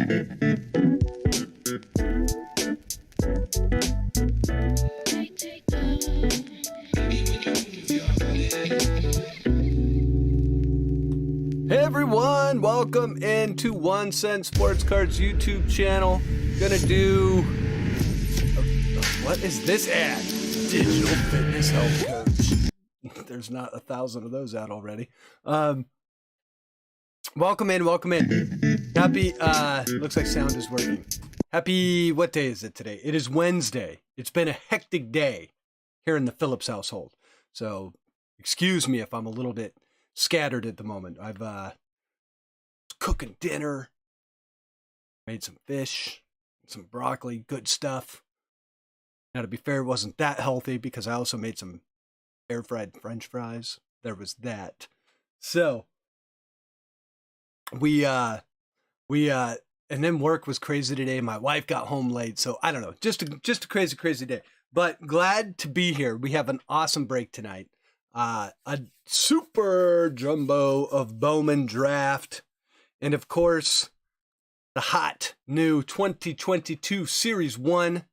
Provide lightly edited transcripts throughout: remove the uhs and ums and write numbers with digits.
Hey everyone, welcome into 1 Cent Sports Cards YouTube channel. Gonna do, what is this ad? Digital fitness health coach. There's not 1,000 of those out already. Welcome in. Happy, looks like sound is working. Happy, what day is it today? It is Wednesday. It's been a hectic day here in the Phillips household. So excuse me if I'm a little bit scattered at the moment. I've cooking dinner, made some fish, some broccoli, good stuff. Now, to be fair, it wasn't that healthy because I also made some air fried French fries. There was that. So we and then work was crazy today. My wife got home late, so I don't know, just a crazy day. But glad to be here. We have an awesome break tonight. A super jumbo of Bowman draft. And of course, the hot new 2022 Series 1,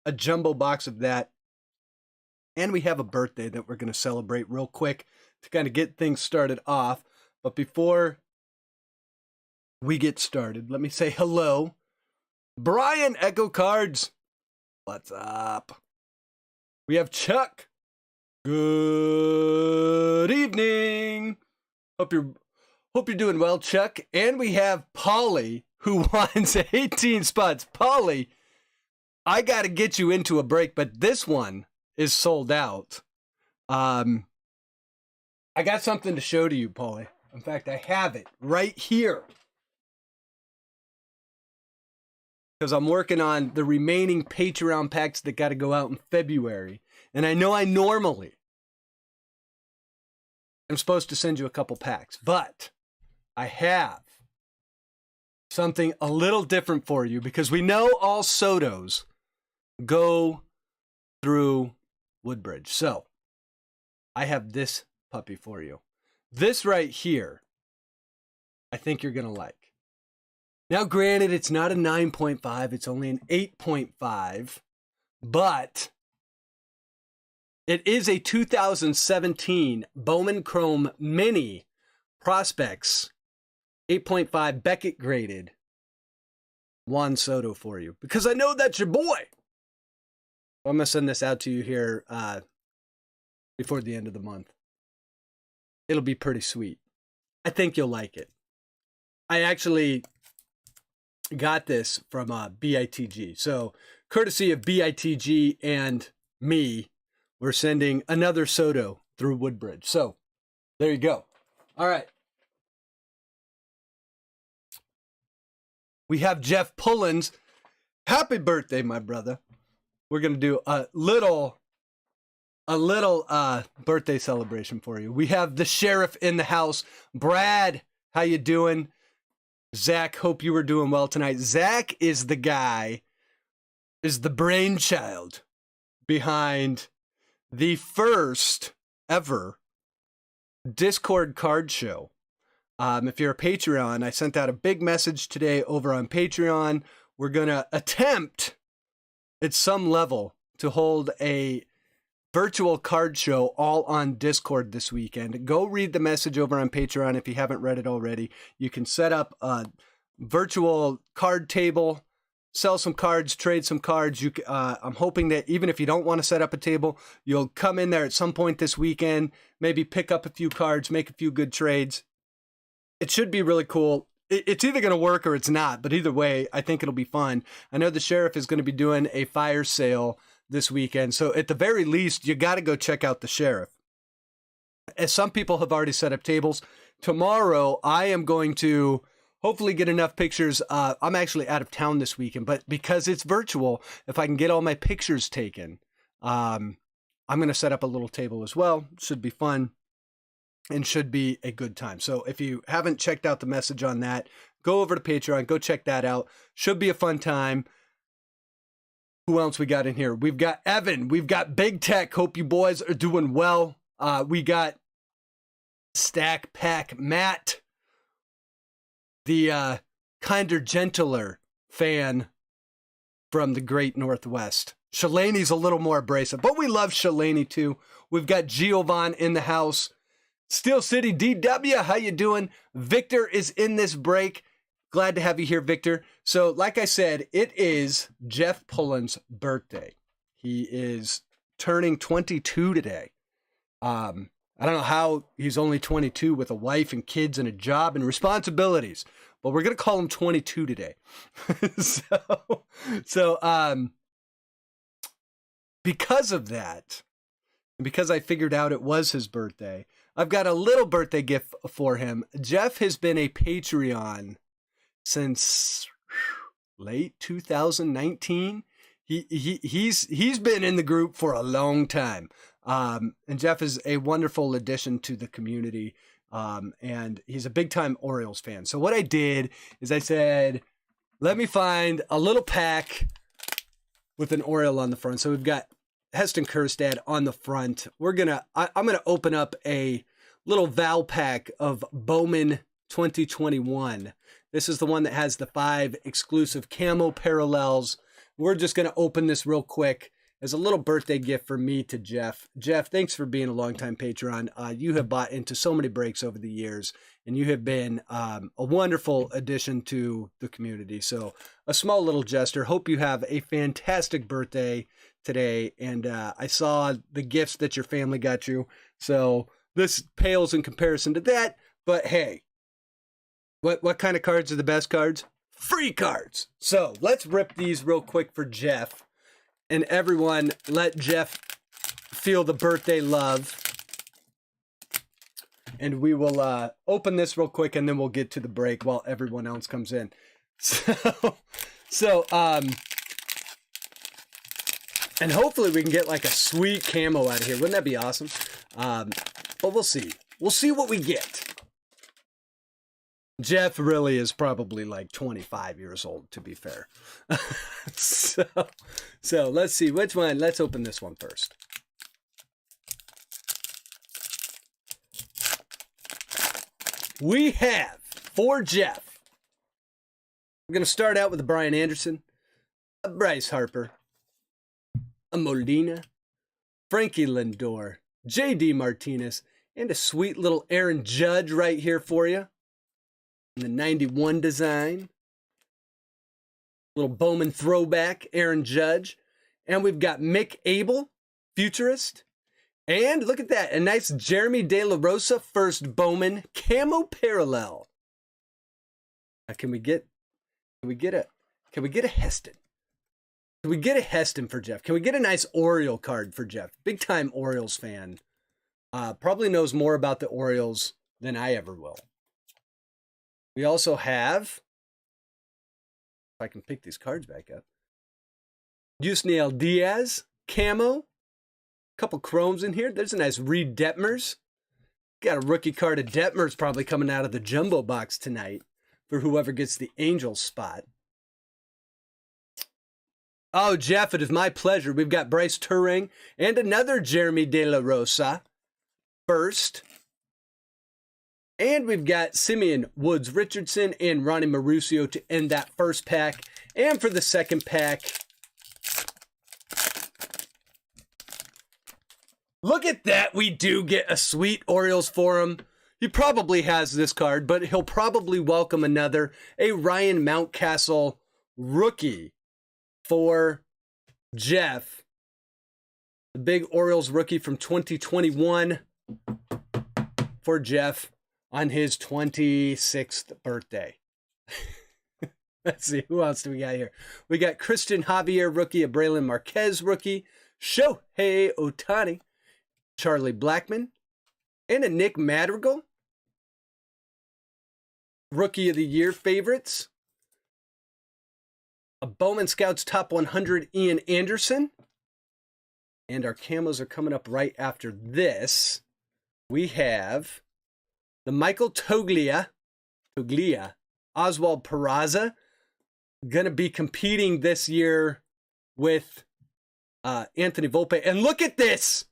a jumbo box of that. And we have a birthday that we're going to celebrate real quick to kind of get things started off. But before we get started, let me say hello. Brian Echo Cards. What's up? We have Chuck. Good evening. Hope you're doing well, Chuck. And we have Polly, who wants 18 spots. Polly, I got to get you into a break, but this one is sold out. I got something to show to you, Polly. In fact, I have it right here. Because I'm working on the remaining Patreon packs that got to go out in February. And I know I normally am supposed to send you a couple packs, but I have something a little different for you because we know all Sotos go through Woodbridge. So I have this puppy for you. This right here, I think you're going to like. Now, granted, it's not a 9.5. It's only an 8.5, but it is a 2017 Bowman Chrome Mini Prospects 8.5 Beckett graded Juan Soto for you because I know that's your boy. I'm going to send this out to you here before the end of the month. It'll be pretty sweet. I think you'll like it. I actually got this from BITG. So courtesy of BITG and me, we're sending another Soto through Woodbridge. So there you go. All right. We have Jeff Pullins. Happy birthday, my brother. We're going to do a little birthday celebration for you. We have the sheriff in the house. Brad, how you doing? Zach, hope you were doing well tonight. Zach is the guy, is the brainchild behind the first ever Discord card show. If you're a Patreon, I sent out a big message today over on Patreon. We're going to attempt at some level to hold a virtual card show all on Discord this weekend. Go read the message over on Patreon if you haven't read it already. You can set up a virtual card table, sell some cards, trade some cards. I'm hoping that even if you don't want to set up a table, you'll come in there at some point this weekend, maybe pick up a few cards, make a few good trades. It should be really cool. It's either going to work or it's not, but either way, I think it'll be fun. I know the sheriff is going to be doing a fire sale this weekend, so at the very least, you got to go check out the sheriff. As some people have already set up tables, tomorrow I am going to hopefully get enough pictures. I'm actually out of town this weekend, but because it's virtual, if I can get all my pictures taken, I'm going to set up a little table as well. Should be fun and should be a good time. So if you haven't checked out the message on that, go over to Patreon, go check that out. Should be a fun time. Who else we got in here? We've got Evan. We've got Big Tech. Hope you boys are doing well. We got Stack Pack Matt. The kinder, gentler fan from the great Northwest. Shalani's a little more abrasive, but we love Shalani too. We've got Giovan in the house. Steel City DW, how you doing? Victor is in this break. Glad to have you here, Victor. So, like I said, it is Jeff Pullen's birthday. He is turning 22 today. I don't know how he's only 22 with a wife and kids and a job and responsibilities, but we're going to call him 22 today. So, because of that, and because I figured out it was his birthday, I've got a little birthday gift for him. Jeff has been a Patreon since late 2019. He's been in the group for a long time. And Jeff is a wonderful addition to the community. And he's a big time Orioles fan. So what I did is I said, let me find a little pack with an Oriole on the front. So we've got Heston Kjerstad on the front. I'm going to open up a little Val pack of Bowman 2021. This is the one that has the 5 exclusive camo parallels. We're just going to open this real quick as a little birthday gift for me to Jeff. Jeff, thanks for being a longtime Patreon. You have bought into so many breaks over the years, and you have been a wonderful addition to the community. So a small little gesture. Hope you have a fantastic birthday today. And I saw the gifts that your family got you. So this pales in comparison to that. But hey, what kind of cards are the best cards? Free cards. So let's rip these real quick for Jeff. And everyone, let Jeff feel the birthday love. And we will open this real quick, and then we'll get to the break while everyone else comes in. So, and hopefully we can get like a sweet camo out of here. Wouldn't that be awesome? But we'll see. We'll see what we get. Jeff really is probably like 25 years old, to be fair. So let's see which one. Let's open this one first. We have for Jeff. We're going to start out with a Brian Anderson, a Bryce Harper, a Molina, Frankie Lindor, J.D. Martinez, and a sweet little Aaron Judge right here for you. The 91 design. Little Bowman throwback, Aaron Judge. And we've got Mick Abel, futurist. And look at that, a nice Jeremy De La Rosa first Bowman camo parallel. Now, can we get a Heston? Can we get a Heston for Jeff? Can we get a nice Oriole card for Jeff? Big time Orioles fan. Probably knows more about the Orioles than I ever will. We also have, if I can pick these cards back up, Yusniel Diaz, camo, couple chromes in here. There's a nice Reed Detmers. Got a rookie card of Detmers probably coming out of the jumbo box tonight for whoever gets the Angels spot. Oh, Jeff, it is my pleasure. We've got Bryce Turing and another Jeremy De La Rosa first. And we've got Simeon Woods Richardson and Ronnie Mauricio to end that first pack. And for the second pack, look at that. We do get a sweet Orioles for him. He probably has this card, but he'll probably welcome a Ryan Mountcastle rookie for Jeff. The big Orioles rookie from 2021 for Jeff on his 26th birthday. Let's see, who else do we got here? We got Christian Javier rookie, a Braylon Marquez rookie, Shohei Ohtani, Charlie Blackmon, and a Nick Madrigal. Rookie of the Year favorites. A Bowman Scouts Top 100, Ian Anderson. And our camos are coming up right after this. We have the Michael Toglia, Oswald Peraza, going to be competing this year with Anthony Volpe. And look at this.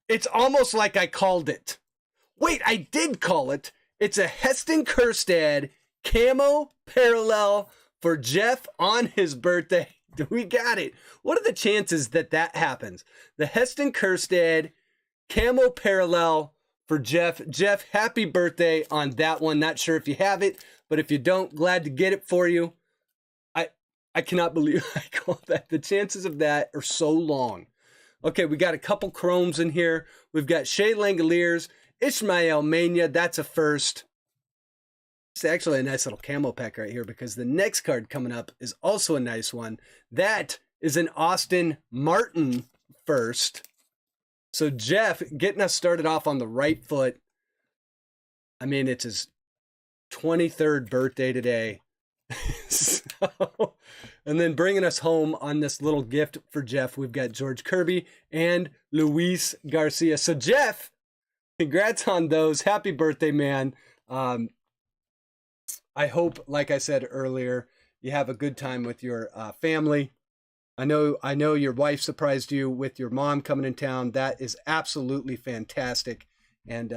It's almost like I called it. Wait, I did call it. It's a Heston Kjerstad camo parallel for Jeff on his birthday. We got it. What are the chances that that happens? The Heston Kjerstad camo parallel for Jeff. Jeff, happy birthday on that one. Not sure if you have it, but if you don't, glad to get it for you. I cannot believe I call that. The chances of that are so long. Okay, we got a couple chromes in here. We've got Shea Langoliers, Ishmael Mania. That's a first. It's actually a nice little camo pack right here because the next card coming up is also a nice one. That is an Austin Martin first. So Jeff getting us started off on the right foot. I mean, it's his 23rd birthday today. So, and then bringing us home on this little gift for Jeff, we've got George Kirby and Luis Garcia. So Jeff, congrats on those. Happy birthday, man. I hope, like I said earlier, you have a good time with your family. I know your wife surprised you with your mom coming in town. That is absolutely fantastic. And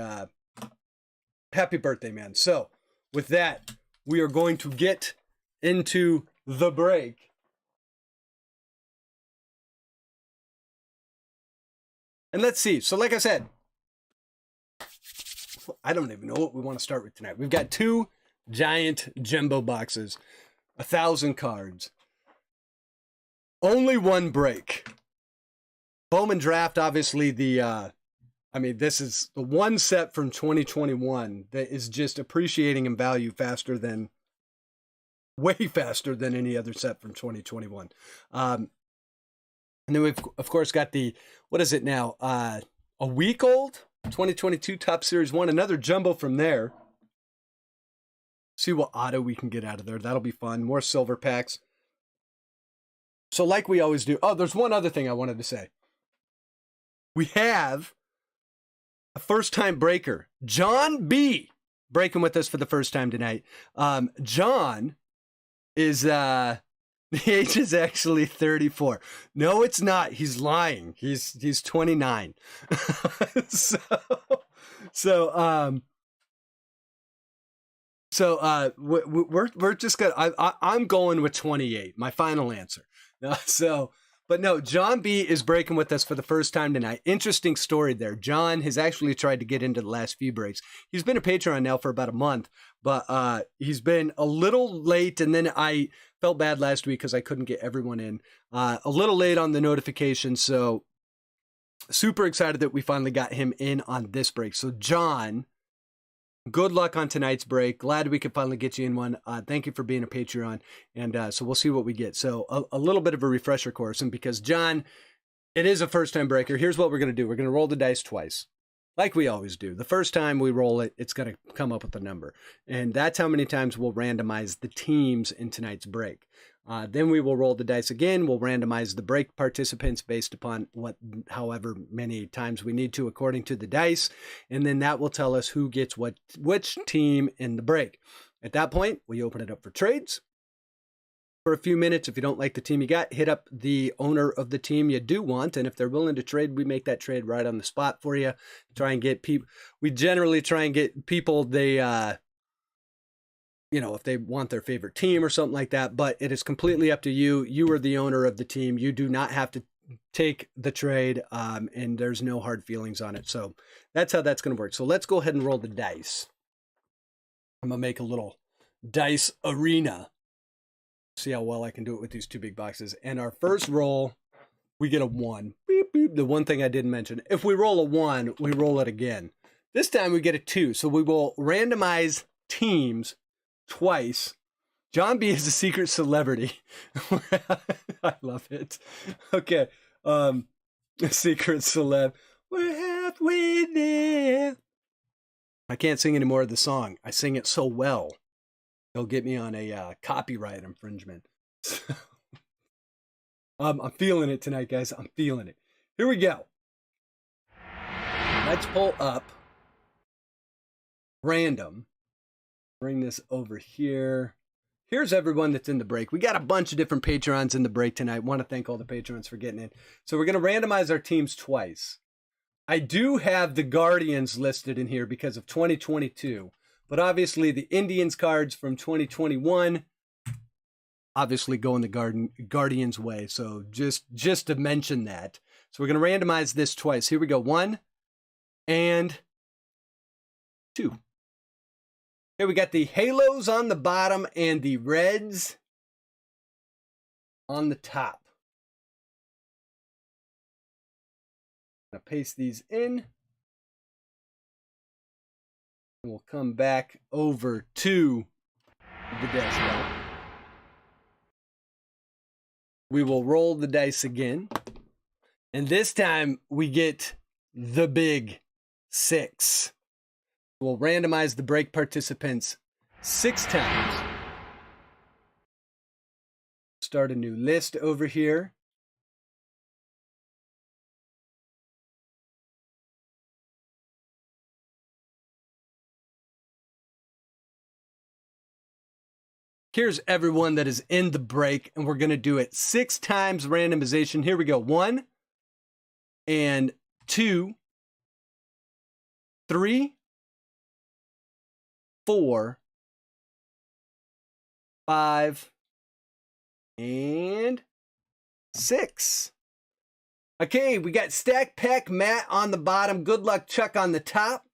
happy birthday, man. So with that, we are going to get into the break. And let's see. So like I said, I don't even know what we want to start with tonight. We've got 2 giant jumbo boxes, 1,000 cards, only 1 break. Bowman draft, obviously this is the one set from 2021 that is just appreciating in value way faster than any other set from 2021. And then we've, of course, got the, what is it now? A week old 2022 Top Series 1, another jumbo from there. See what auto we can get out of there. That'll be fun. More silver packs. So like we always do. Oh, there's one other thing I wanted to say. We have a first-time breaker, John B, breaking with us for the first time tonight. John is, the age is actually 34. No, it's not. He's lying. He's 29. We're just gonna. I'm going with 28. My final answer. But no, John B is breaking with us for the first time tonight. Interesting story there. John has actually tried to get into the last few breaks. He's been a Patreon now for about a month, but he's been a little late, and then I felt bad last week because I couldn't get everyone in. A little late on the notification, so super excited that we finally got him in on this break. So John, good luck on tonight's break. Glad we could finally get you in one. Thank you for being a Patreon. And so we'll see what we get. So a little bit of a refresher course. And because John, it is a first-time breaker, here's what we're going to do. We're going to roll the dice twice, like we always do. The first time we roll it, it's going to come up with a number. And that's how many times we'll randomize the teams in tonight's break. Then we will roll the dice again. We'll randomize the break participants based upon however many times we need to according to the dice. And then that will tell us who gets which team in the break. At that point, we open it up for trades. For a few minutes, if you don't like the team you got, hit up the owner of the team you do want. And if they're willing to trade, we make that trade right on the spot for you. Try and get people. We generally try and get people if they want their favorite team or something like that, but it is completely up to you. You are the owner of the team. You do not have to take the trade, and there's no hard feelings on it. So that's how that's going to work. So let's go ahead and roll the dice. I'm going to make a little dice arena. See how well I can do it with these 2 big boxes. And our first roll, we get a 1. Beep, beep. The one thing I didn't mention, if we roll a 1, we roll it again. This time we get a 2. So we will randomize teams twice. John B is a secret celebrity. I love it. Okay. Secret celeb. We're halfway there. I can't sing any more of the song. I sing it so well. They'll get me on a copyright infringement. I'm feeling it tonight, guys. I'm feeling it. Here we go. Let's pull up random. Bring this over here. Here's everyone that's in the break. We got a bunch of different Patreons in the break tonight. Want to thank all the Patreons for getting in. So we're going to randomize our teams twice. I do have the Guardians listed in here because of 2022, But obviously the Indians cards from 2021 obviously going the Guardians way. So just to mention that. So we're going to randomize this twice. Here we go. 1 and 2. Here we got the Halos on the bottom and the Reds on the top. I'm going to paste these in. And we'll come back over to the desktop. We will roll the dice again. And this time we get the big 6. We'll randomize the break participants 6 times. Start a new list over here. Here's everyone that is in the break, and we're going to do it 6 times randomization. Here we go. 1 and 2, 3, 4, 5, and 6. Okay, we got Stack Pack Matt on the bottom. Good luck Chuck on the top.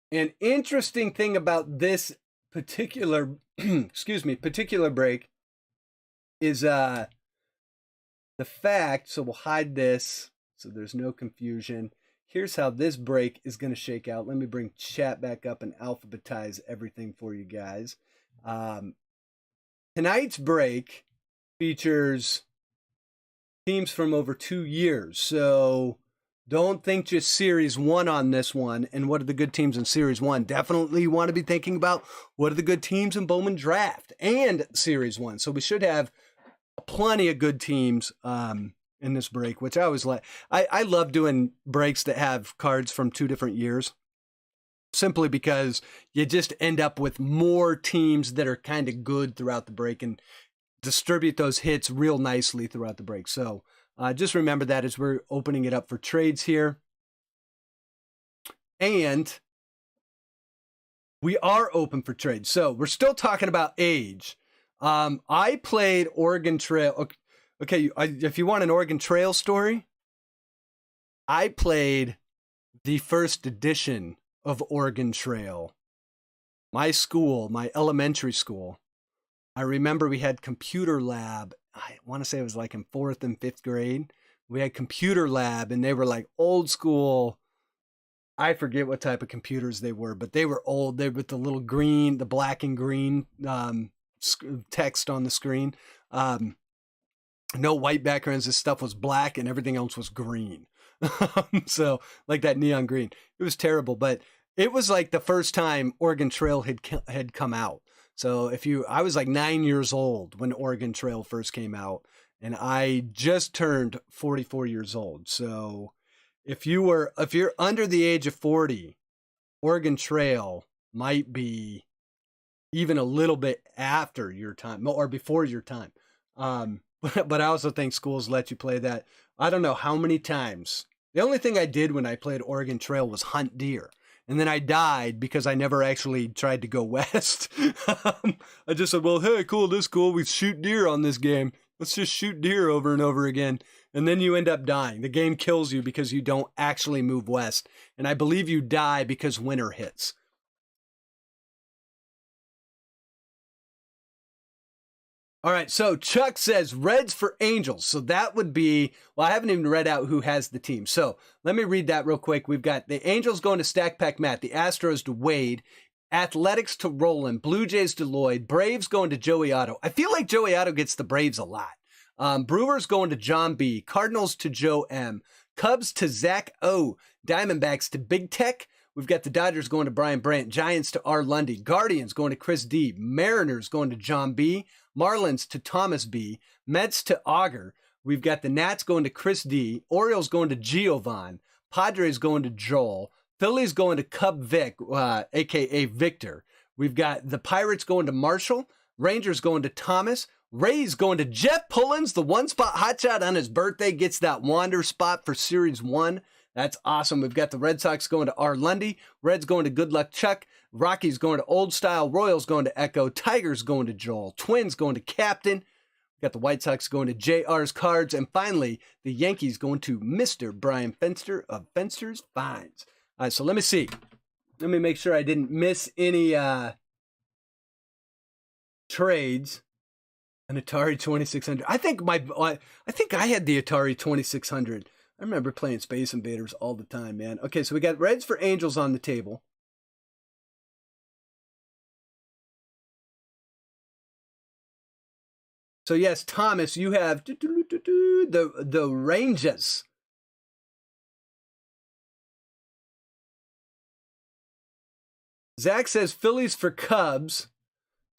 An interesting thing about this particular, particular break is the fact, so we'll hide this so there's no confusion. Here's how this break is going to shake out. Let me bring chat back up and alphabetize everything for you guys. Tonight's break features teams from over 2 years, so don't think just Series 1 on this one. And what are the good teams in Series 1? Definitely want to be thinking about what are the good teams in Bowman Draft and Series 1. So we should have plenty of good teams in this break, which I always like. I love doing breaks that have cards from 2 different years, simply because you just end up with more teams that are kind of good throughout the break and distribute those hits real nicely throughout the break. So just remember that as we're opening it up for trades here. And we are open for trades. So we're still talking about age. I played Oregon Trail. Okay, if you want an Oregon Trail story, I played the first edition of Oregon Trail. My school, my elementary school, I remember we had computer lab. I want to say it was like in 4th and 5th grade. We had computer lab, and they were like old school. I forget what type of computers they were, but they were old. They were with the little green, the black and green text on the screen. No white backgrounds. This stuff was black, and everything else was green. So like that neon green. It was terrible, but it was like the first time Oregon Trail had come out. So I was like 9 years old when Oregon Trail first came out, and I just turned 44 years old. So if you're under the age of 40, Oregon Trail might be even a little bit after your time or before your time. But I also think schools let you play that. I don't know how many times. The only thing I did when I played Oregon Trail was hunt deer. And then I died because I never actually tried to go west. I just said, well, hey, cool, this is cool. We shoot deer on this game. Let's just shoot deer over and over again. And then you end up dying. The game kills you because you don't actually move west. And I believe you die because winter hits. All right, so Chuck says Reds for Angels. So that would be, well, I haven't even read out who has the team. So let me read that real quick. We've got the Angels going to Stack Pack Matt, the Astros to Wade, Athletics to Roland, Blue Jays to Lloyd, Braves going to Joey Otto. I feel like Joey Otto gets the Braves a lot. Brewers going to John B, Cardinals to Joe M, Cubs to Zach O, Diamondbacks to Big Tech. We've got the Dodgers going to Brian Brandt, Giants to R. Lundy, Guardians going to Chris D, Mariners going to John B, Marlins to Thomas B, Mets to Auger. We've got the Nats going to Chris D, Orioles going to Giovan, Padres going to Joel, Phillies going to Cub Vic, a.k.a. Victor. We've got the Pirates going to Marshall, Rangers going to Thomas, Rays going to Jeff Pullins, the one-spot hotshot on his birthday, gets that Wander spot for Series 1. That's awesome. We've got the Red Sox going to R. Lundy. Reds going to Good Luck Chuck. Rockies going to Old Style. Royals going to Echo. Tigers going to Joel. Twins going to Captain. We've got the White Sox going to JR's Cards. And finally, the Yankees going to Mr. Brian Fenster of Fenster's Finds. All right, so let me see. Let me make sure I didn't miss any trades. An Atari 2600. I think I had the Atari 2600. I remember playing Space Invaders all the time, man. Okay, so we got Reds for Angels on the table. So yes, Thomas, you have the Rangers. Zach says Phillies for Cubs.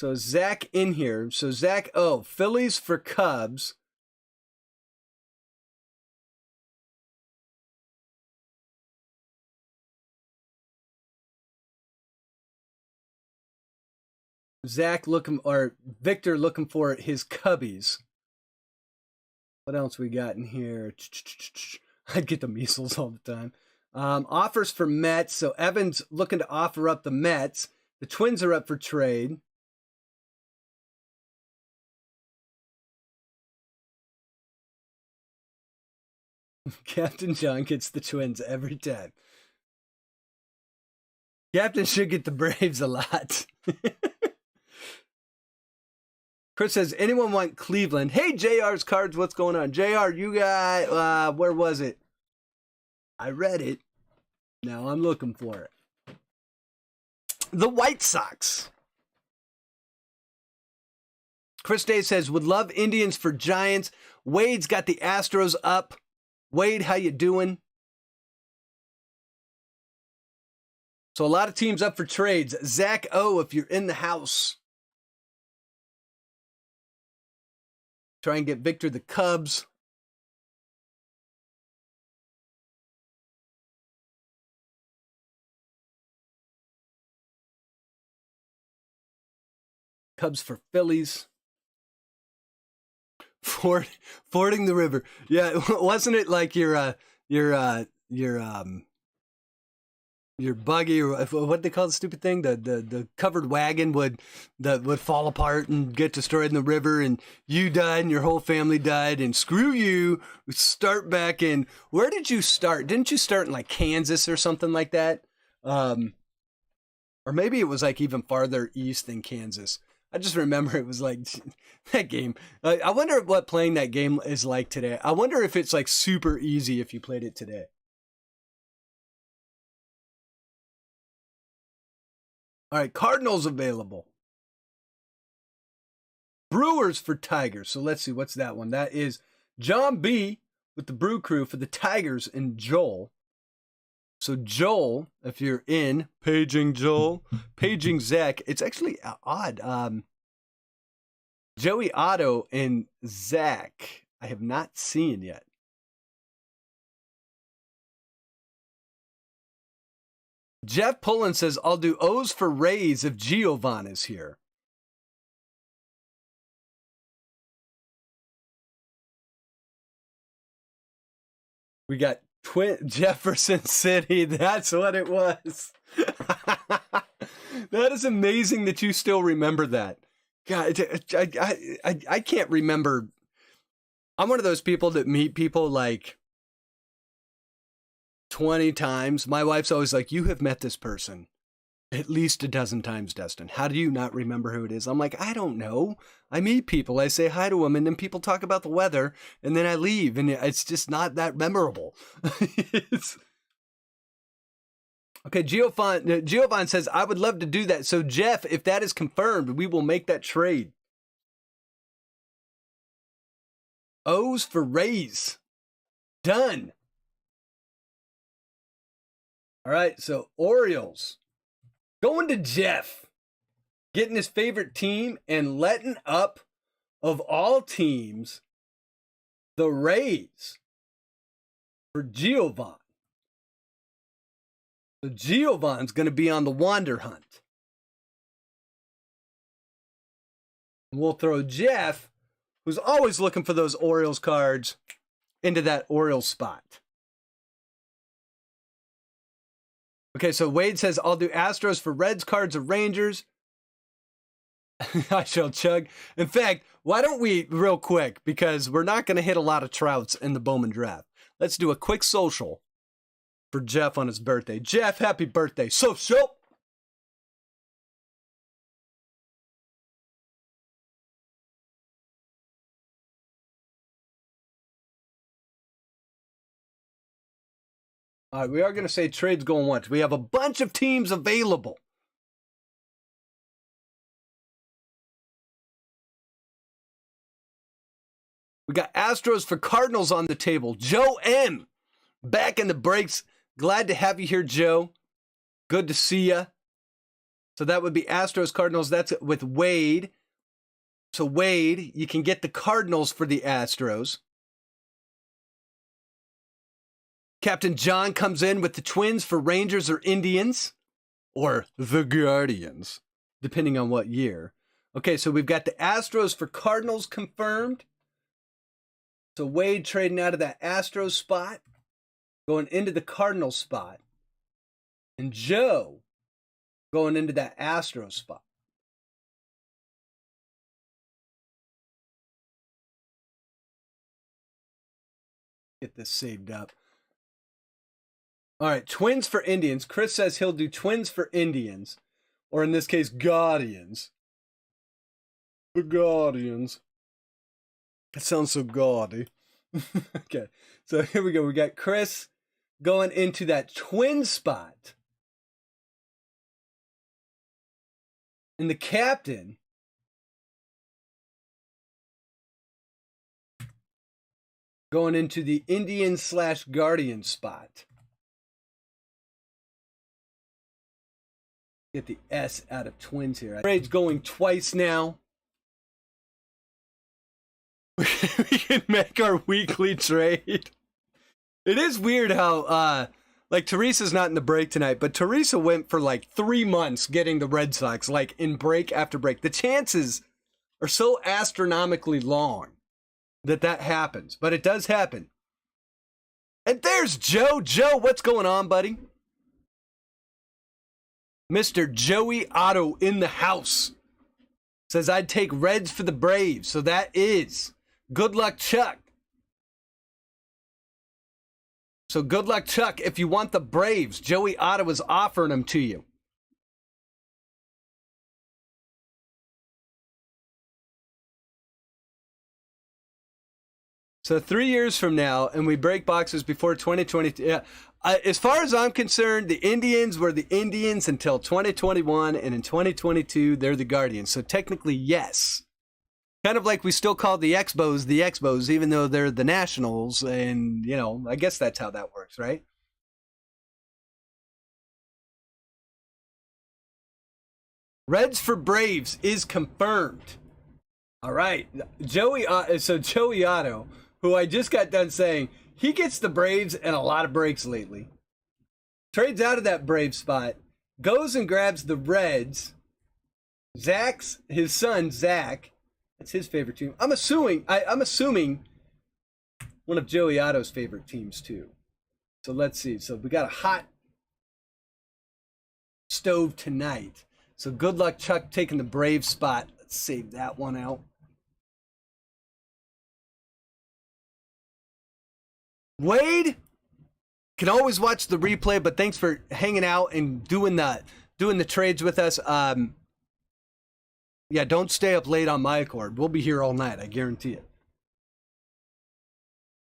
So Zach in here. So Zach, Phillies for Cubs. Victor looking for his Cubbies. What else we got in here? I'd get the measles all the time. Offers for Mets. So Evan's looking to offer up the Mets. The Twins are up for trade. Captain John gets the Twins every time. Captain should get the Braves a lot. Chris says, anyone want Cleveland? Hey, JR's Cards, what's going on? JR, you got, where was it? I read it. Now I'm looking for it. The White Sox. Chris Day says, would love Indians for Giants. Wade's got the Astros up. Wade, how you doing? So a lot of teams up for trades. Zach O, if you're in the house. Try and get Victor the Cubs. Cubs for Phillies. Fording the river. Yeah, wasn't it like your buggy, or what they call the stupid thing, the covered wagon would fall apart and get destroyed in the river, and you died and your whole family died, and screw you, start back in. Where did you start? Didn't you start in like Kansas or something like that? Or maybe it was like even farther east than Kansas. I just remember it was like that game. I wonder what playing that game is like today. I wonder if it's like super easy if you played it today. All right, Cardinals available. Brewers for Tigers. So let's see, what's that one? That is John B with the Brew Crew for the Tigers and Joel. So Joel, if you're in, paging Joel, paging Zach. It's actually odd. Joey Otto and Zach, I have not seen yet. Jeff Pullen says, I'll do O's for Rays if Giovan is here. We got Jefferson City. That's what it was. That is amazing that you still remember that. God, I can't remember. I'm one of those people that meet people like 20 times. My wife's always like, you have met this person at least a dozen times, Dustin. How do you not remember who it is? I'm like, I don't know. I meet people, I say hi to them, and then people talk about the weather, and then I leave, and it's just not that memorable. Okay, Giovanni says, I would love to do that. So, Jeff, if that is confirmed, we will make that trade. O's for Rays. Done. All right, so Orioles. Going to Jeff. Getting his favorite team and letting up, of all teams, the Rays for Giovanni. So Giovanni's going to be on the Wander hunt. We'll throw Jeff who's always looking for those Orioles cards into that Orioles spot. Okay, so Wade says, I'll do Astros for Reds cards or Rangers. I shall chug. In fact, why don't we, real quick, because we're not going to hit a lot of Trouts in the Bowman draft. Let's do a quick social for Jeff on his birthday. Jeff, happy birthday. Social. All right, we are going to say trades going once. We have a bunch of teams available. We got Astros for Cardinals on the table. Joe M. back in the breaks. Glad to have you here, Joe. Good to see you. So that would be Astros Cardinals. That's with Wade. So Wade, you can get the Cardinals for the Astros. Captain John comes in with the Twins for Rangers or Indians. Or the Guardians, depending on what year. Okay, so we've got the Astros for Cardinals confirmed. So Wade trading out of that Astros spot, going into the Cardinals spot. And Joe going into that Astros spot. Get this saved up. All right, Twins for Indians. Chris says he'll do Twins for Indians. Or in this case, Guardians. The Guardians. That sounds so gaudy. Okay, so here we go. We got Chris going into that twin spot. And the captain going into the Indian/Guardian spot. Get the S out of Twins here. Trade's going twice now. We can make our weekly trade. It is weird how, like, Teresa's not in the break tonight, but Teresa went for like 3 months getting the Red Sox, like, in break after break. The chances are so astronomically long that happens, but it does happen. And there's Joe. Joe, what's going on, buddy? Mr. Joey Otto in the house says I'd take Reds for the Braves. So that is good luck, Chuck. So good luck, Chuck. If you want the Braves, Joey Otto is offering them to you. So 3 years from now, and we break boxes before 2022. Yeah. As far as I'm concerned, the Indians were the Indians until 2021, and in 2022, they're the Guardians. So technically, yes. Kind of like we still call the Expos, even though they're the Nationals, and, you know, I guess that's how that works, right? Reds for Braves is confirmed. All right. Joey Otto, who I just got done saying, he gets the Braves and a lot of breaks lately. Trades out of that Brave spot, goes and grabs the Reds. His son, Zach, that's his favorite team. I'm assuming one of Joey Otto's favorite teams too. So let's see. So we got a hot stove tonight. So good luck, Chuck, taking the Brave spot. Let's save that one out. Wade can always watch the replay, but thanks for hanging out and doing the trades with us. Yeah, don't stay up late on my accord. We'll be here all night, I guarantee it.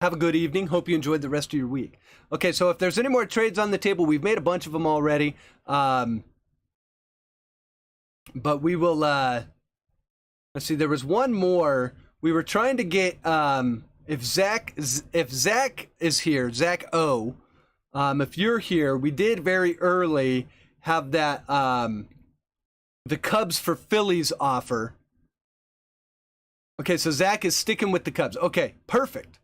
Have a good evening. Hope you enjoyed the rest of your week. Okay, so if there's any more trades on the table, we've made a bunch of them already. But we will, let's see, there was one more. We were trying to get, if Zach is here, Zach O, if you're here, we did very early have that, the Cubs for Phillies offer. Okay, so Zach is sticking with the Cubs. Okay, perfect.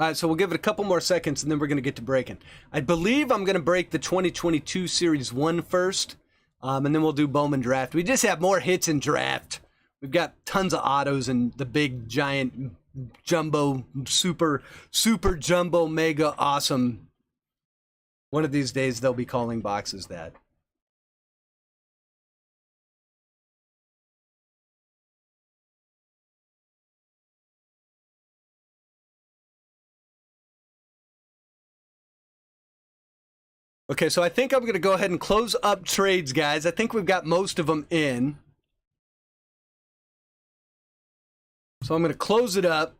All right, so we'll give it a couple more seconds, and then we're going to get to breaking. I believe I'm going to break the 2022 Series 1 first, and then we'll do Bowman Draft. We just have more hits in Draft. We've got tons of autos and the big, giant, jumbo, super jumbo, mega awesome. One of these days, they'll be calling boxes that. Okay, so I think I'm going to go ahead and close up trades, guys. I think we've got most of them in. So I'm going to close it up.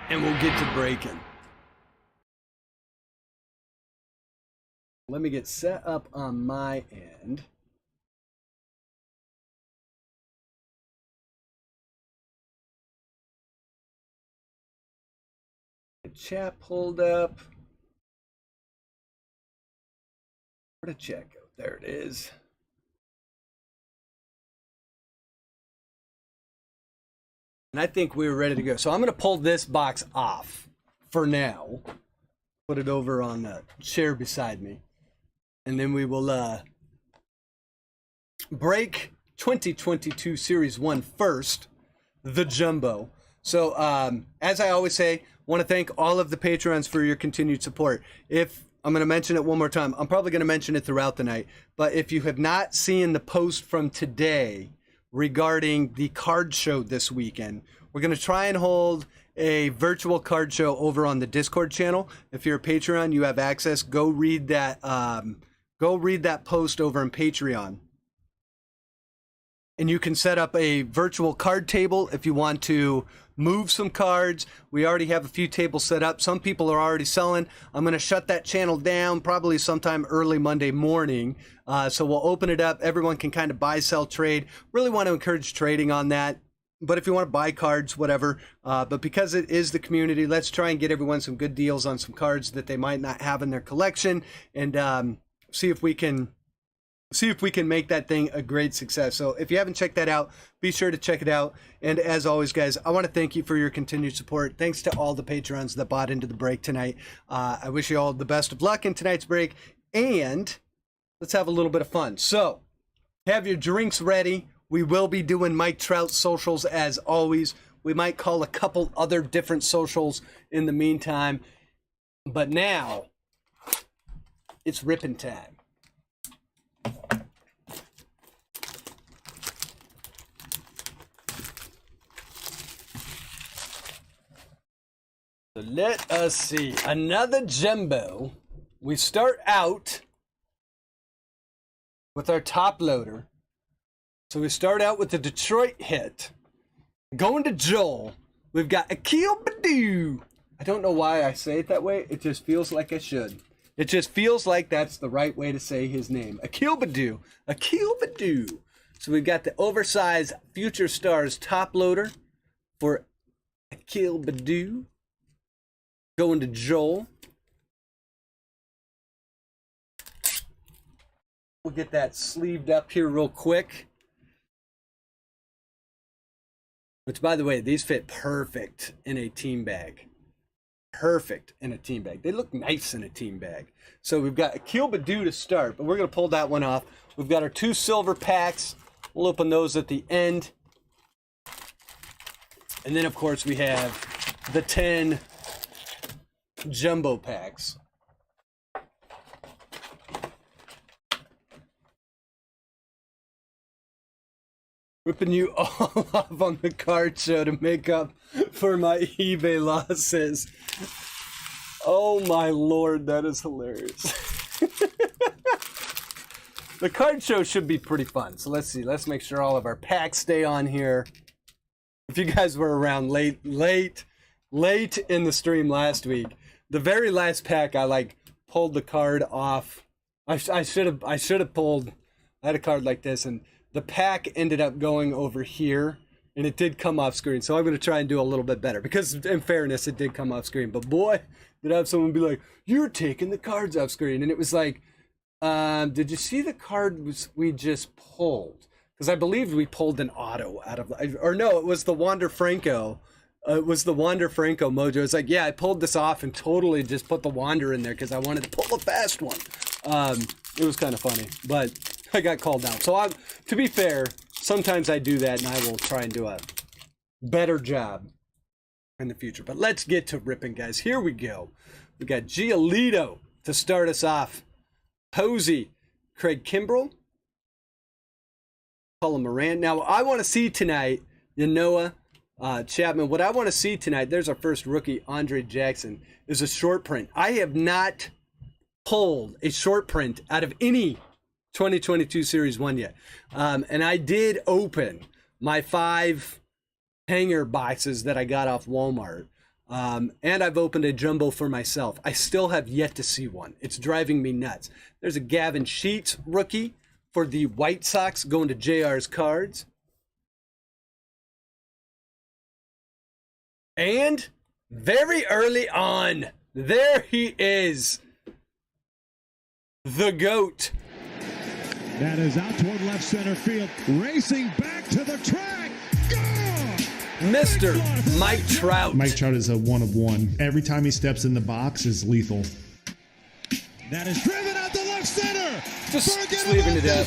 And we'll get to breaking. Let me get set up on my end. Chat pulled up. Where did chat go? There it is. And I think we were ready to go. So I'm going to pull this box off for now. Put it over on the chair beside me. And then we will break 2022 Series 1 first, the Jumbo. So as I always say, want to thank all of the Patreons for your continued support. If I'm going to mention it one more time, I'm probably going to mention it throughout the night, but if you have not seen the post from today regarding the card show this weekend, we're going to try and hold a virtual card show over on the Discord channel. If you're a Patreon, you have access. Go read that post over on Patreon. And you can set up a virtual card table if you want to move some cards. We already have a few tables set up. Some people are already selling. I'm going to shut that channel down probably sometime early Monday morning. So we'll open it up. Everyone can kind of buy, sell, trade. Really want to encourage trading on that. But if you want to buy cards, whatever. But because it is the community, let's try and get everyone some good deals on some cards that they might not have in their collection, and see if we can make that thing a great success. So if you haven't checked that out, be sure to check it out. And as always, guys, I want to thank you for your continued support. Thanks to all the Patrons that bought into the break tonight. I wish you all the best of luck in tonight's break, and let's have a little bit of fun. So have your drinks ready. We will be doing Mike Trout socials as always. We might call a couple other different socials in the meantime. But now it's ripping time. So let us see. Another jumbo. We start out with our top loader. So we start out with the Detroit hit. Going to Joel, we've got Akil Badu. I don't know why I say it that way. It just feels like I should. It just feels like that's the right way to say his name. Akil Badu. Akil Badu. So we've got the oversized Future Stars top loader for Akil Badu. Going to Joel. We'll get that sleeved up here real quick. Which, by the way, these fit perfect in a team bag. Perfect in a team bag. They look nice in a team bag. So we've got Akil Badu to start, but we're going to pull that one off. We've got our 2 silver packs. We'll open those at the end. And then, of course, we have the 10 jumbo packs. Ripping you all off on the card show to make up for my eBay losses. Oh my lord, that is hilarious. The card show should be pretty fun. So let's see. Let's make sure all of our packs stay on here. If you guys were around late in the stream last week, the very last pack I pulled the card off. I should have pulled. I had a card like this, and the pack ended up going over here, and it did come off screen. So I'm going to try and do a little bit better because, in fairness, it did come off screen. But boy, did I have someone be like, "You're taking the cards off screen," and it was like, did you see the card we just pulled? because I believe we pulled an auto out of, or no, it was the Wander Franco. It was the Wander Franco mojo. It's like, yeah, I pulled this off and totally just put the Wander in there because I wanted to pull a fast one. It was kind of funny, but I got called out. So to be fair, sometimes I do that, and I will try and do a better job in the future. But let's get to ripping, guys. Here we go. We got Giolito to start us off. Posey, Craig Kimbrell, Colin Moran. Now, I want to see tonight, Noah Chapman, what I want to see tonight, there's our first rookie, Andre Jackson, is a short print. I have not pulled a short print out of any 2022 Series 1 yet. And I did open my 5 hanger boxes that I got off Walmart. And I've opened a jumbo for myself. I still have yet to see one. It's driving me nuts. There's a Gavin Sheets rookie for the White Sox going to JR's cards. And very early on, there he is. The GOAT. That is out toward left center field. Racing back to the track. Gone! Mr. Mike Trout. Mike Trout is a 1 of 1. Every time he steps in the box is lethal. That is driven out to left center. Just leaving it up.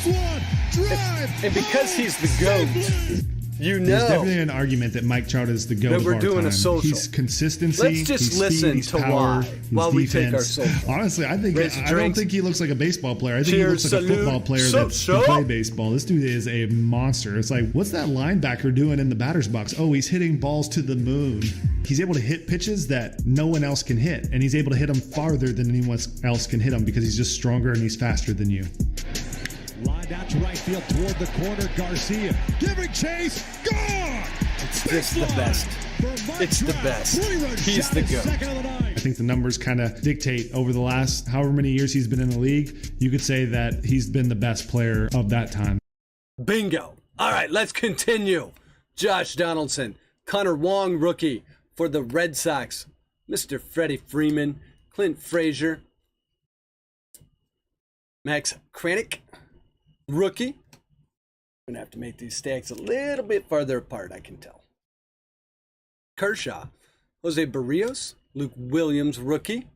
And because he's the GOAT, you know. There's definitely an argument that Mike Trout is the GOAT that of we're our doing time. a social. He's consistency. Let's just he's listen speed, he's to power, why his while we take our defense. social. Honestly, I don't think he looks like a baseball player. I think Cheers, he looks like a football player that can play baseball. This dude is a monster. It's like, what's that linebacker doing in the batter's box? Oh, he's hitting balls to the moon. He's able to hit pitches that no one else can hit, and he's able to hit them farther than anyone else can hit them because he's just stronger and he's faster than you. Lined out to right field toward the corner. Garcia giving chase. Gone! It's just the best. It's the best. He's the GOAT. I think the numbers kind of dictate over the last however many years he's been in the league. You could say that he's been the best player of that time. Bingo. All right, let's continue. Josh Donaldson, Connor Wong, rookie for the Red Sox. Mr. Freddie Freeman, Clint Frazier, Max Kranick, rookie. I'm going to have to make these stacks a little bit farther apart, I can tell. Kershaw, Jose Barrios, Luke Williams, rookie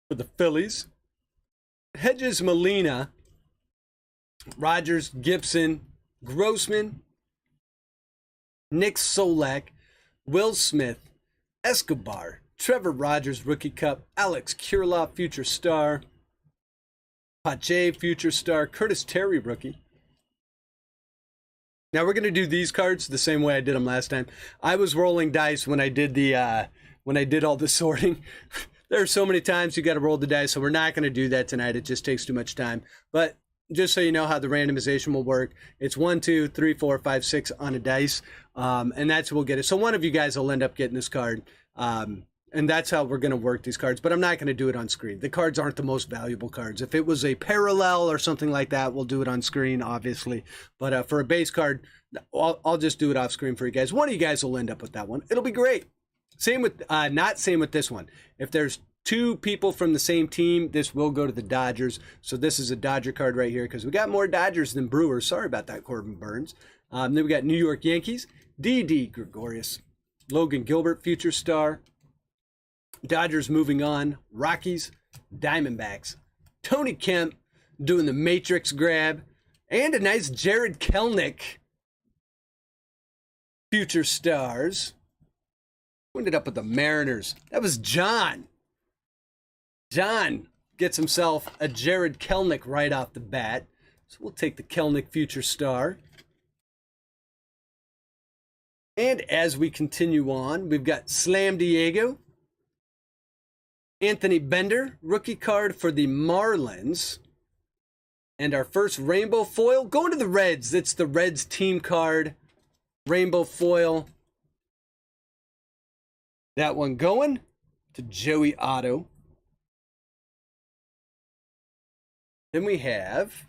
for the Phillies. Hedges Molina, Rogers, Gibson, Grossman, Nick Solak, Will Smith, Escobar, Trevor Rogers, Rookie Cup, Alex Kirilloff, future star, Pache, future star, Curtis Terry, rookie. Now we're going to do these cards the same way I did them last time. I was rolling dice when I did all the sorting. There are so many times you got to roll the dice, so we're not going to do that tonight. It just takes too much time. But just so you know how the randomization will work, it's 1, 2, 3, 4, 5, 6 on a dice, and that's who will get it. So one of you guys will end up getting this card, and that's how we're going to work these cards. But I'm not going to do it on screen. The cards aren't the most valuable cards. If it was a parallel or something like that, we'll do it on screen, obviously. But for a base card, I'll just do it off screen for you guys. One of you guys will end up with that one. It'll be great. Same with same with this one. If there's 2 people from the same team, this will go to the Dodgers. So this is a Dodger card right here because we got more Dodgers than Brewers. Sorry about that, Corbin Burns. Then we got New York Yankees, D.D. Gregorius, Logan Gilbert, future star. Dodgers moving on. Rockies, Diamondbacks, Tony Kemp doing the Matrix grab, and a nice Jared Kelenic, future stars. Who ended up with the Mariners? That was John. John gets himself a Jared Kelenic right off the bat. So we'll take the Kelenic future star. And as we continue on, we've got Slam Diego, Anthony Bender, rookie card for the Marlins. And our first rainbow foil going to the Reds. It's the Reds team card. Rainbow foil. That one going to Joey Otto. Then we have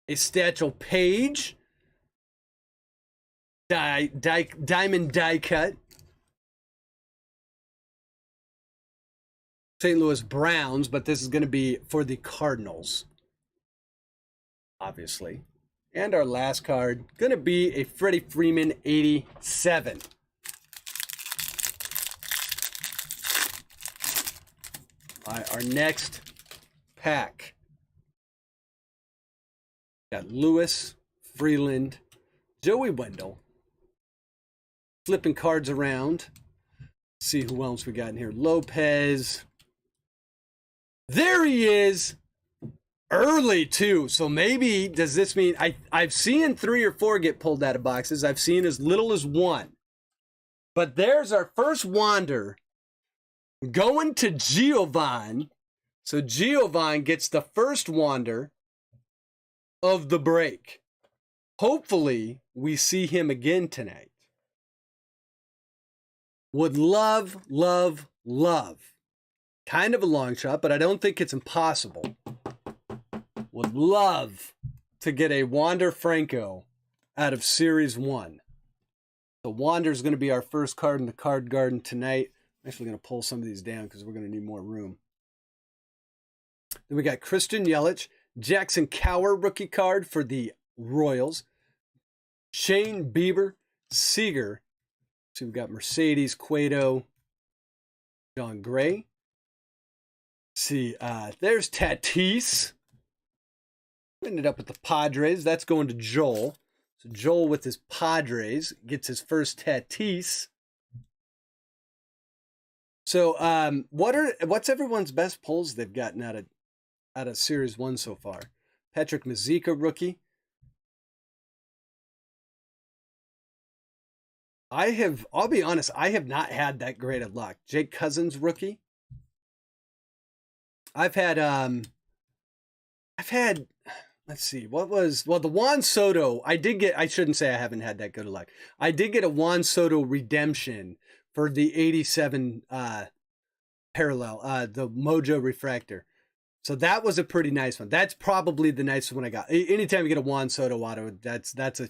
a Satchel Paige. Diamond die cut. St. Louis Browns, but this is going to be for the Cardinals, obviously. And our last card, going to be a Freddie Freeman 87. All right, our next pack. Got Lewis, Freeland, Joey Wendell. Flipping cards around. See who else we got in here. Lopez. There he is. Early too. So maybe, does this mean, I've seen 3 or 4 get pulled out of boxes. I've seen as little as 1. But there's our first Wander going to Giovanni. So Giovanni gets the first Wander of the break. Hopefully we see him again tonight. Would love, love, love. Kind of a long shot, but I don't think it's impossible. Would love to get a Wander Franco out of Series 1. So Wander's going to be our first card in the card garden tonight. I'm actually going to pull some of these down because we're going to need more room. Then we got Christian Yelich, Jackson Cower rookie card for the Royals. Shane Bieber, Seager. So we've got Mercedes, Cueto, John Gray. See, there's Tatis. Ended up with the Padres. That's going to Joel. So Joel with his Padres gets his first Tatis. So what's everyone's best pulls they've gotten out of Series 1 so far? Patrick Mazeika rookie. I'll be honest, I have not had that great of luck. Jake Cousins rookie. I've had let's see, the Juan Soto, I shouldn't say I haven't had that good of luck. I did get a Juan Soto redemption for the 87 parallel, the Mojo Refractor. So that was a pretty nice one. That's probably the nicest one I got. Anytime you get a Juan Soto auto, that's a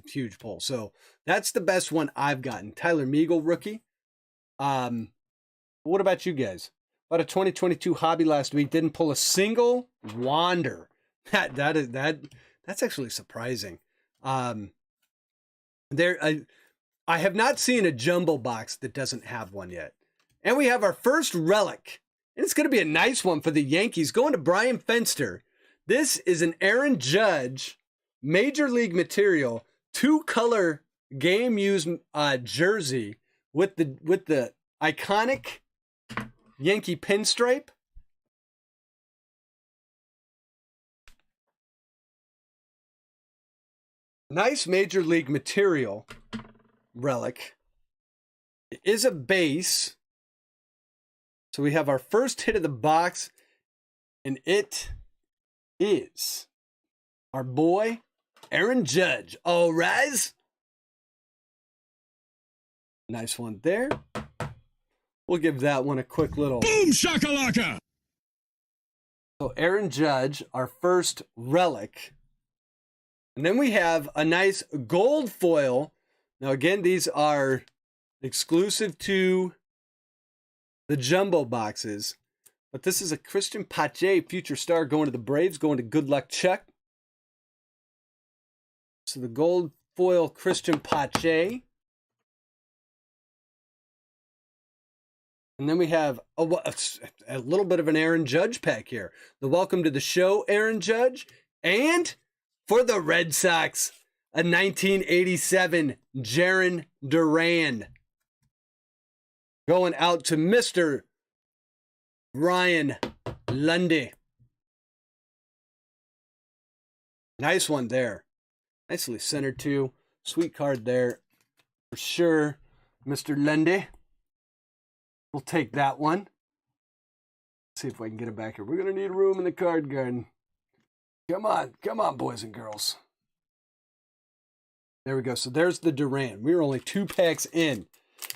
huge pull. So that's the best one I've gotten. Tyler Meagle rookie. What about you guys? Bought a 2022 hobby last week. Didn't pull a single Wander. That's actually surprising. I have not seen a jumbo box that doesn't have one yet. And we have our first relic. And it's going to be a nice one for the Yankees. Going to Brian Fenster. This is an Aaron Judge Major League material 2-color game used jersey with the iconic Yankee pinstripe. Nice Major League material relic. It is a base. So we have our first hit of the box, and it is our boy, Aaron Judge. All rise. Nice one there. We'll give that one a quick little boom shakalaka. So Aaron Judge, our first relic. And then we have a nice gold foil. Now again, these are exclusive to the jumbo boxes. But this is a Christian Pache, future star, going to the Braves, going to Good Luck Chuck. So the gold foil Christian Pache. And then we have a little bit of an Aaron Judge pack here. The welcome to the show, Aaron Judge. And for the Red Sox, a 1987 Jarren Duran. Going out to Mr. Ryan Lundy. Nice one there. Nicely centered too. Sweet card there for sure, Mr. Lundy. We'll take that one. Let's see if I can get it back here. We're going to need room in the card garden. Come on, boys and girls. There we go. So there's the Duran. We were only 2 packs in.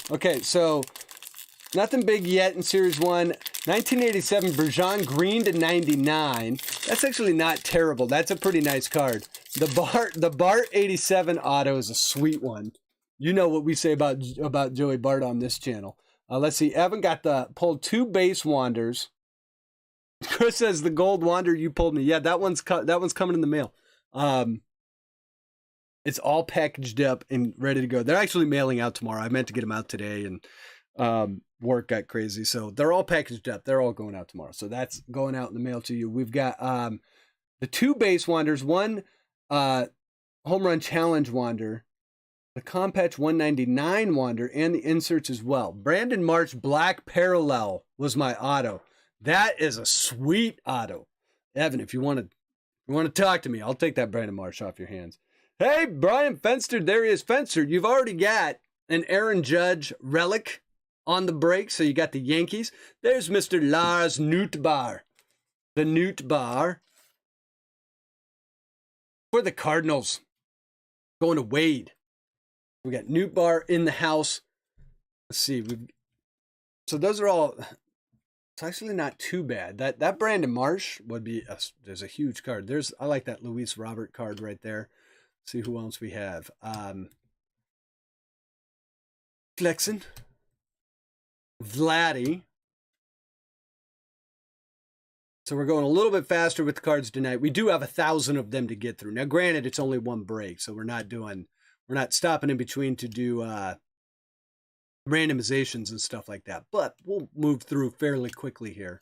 Okay, so nothing big yet in Series 1. 1987 Bergeron Green to 99. That's actually not terrible. That's a pretty nice card. The Bart 87 auto is a sweet one. You know what we say about Joey Bart on this channel. Let's see. Evan pulled 2 base Wanders. Chris says the gold Wander you pulled me. Yeah, that one's coming in the mail. It's all packaged up and ready to go. They're actually mailing out tomorrow. I meant to get them out today, and work got crazy. So they're all packaged up. They're all going out tomorrow. So that's going out in the mail to you. We've got the 2 base wanders, 1 home run challenge wander, the Compatch 199 wander, and the inserts as well. Brandon March Black Parallel was my auto. That is a sweet auto. Evan, if you want to talk to me, I'll take that Brandon Marsh off your hands. Hey, Brian Fenster, there he is. Fenster, you've already got an Aaron Judge relic on the break, so you got the Yankees. There's Mr. Lars Nootbaar. The Nootbaar for the Cardinals. Going to Wade. We got Nootbaar in the house. Let's see. So those are all... It's actually not too bad. That Brandon Marsh would be there's a huge card. I like that Luis Robert card right there. Let's see who else we have. Flexen. Vladdy. So we're going a little bit faster with the cards tonight. We do have 1,000 of them to get through. Now, granted, it's only one break, so we're not stopping in between to do randomizations and stuff like that, but we'll move through fairly quickly here.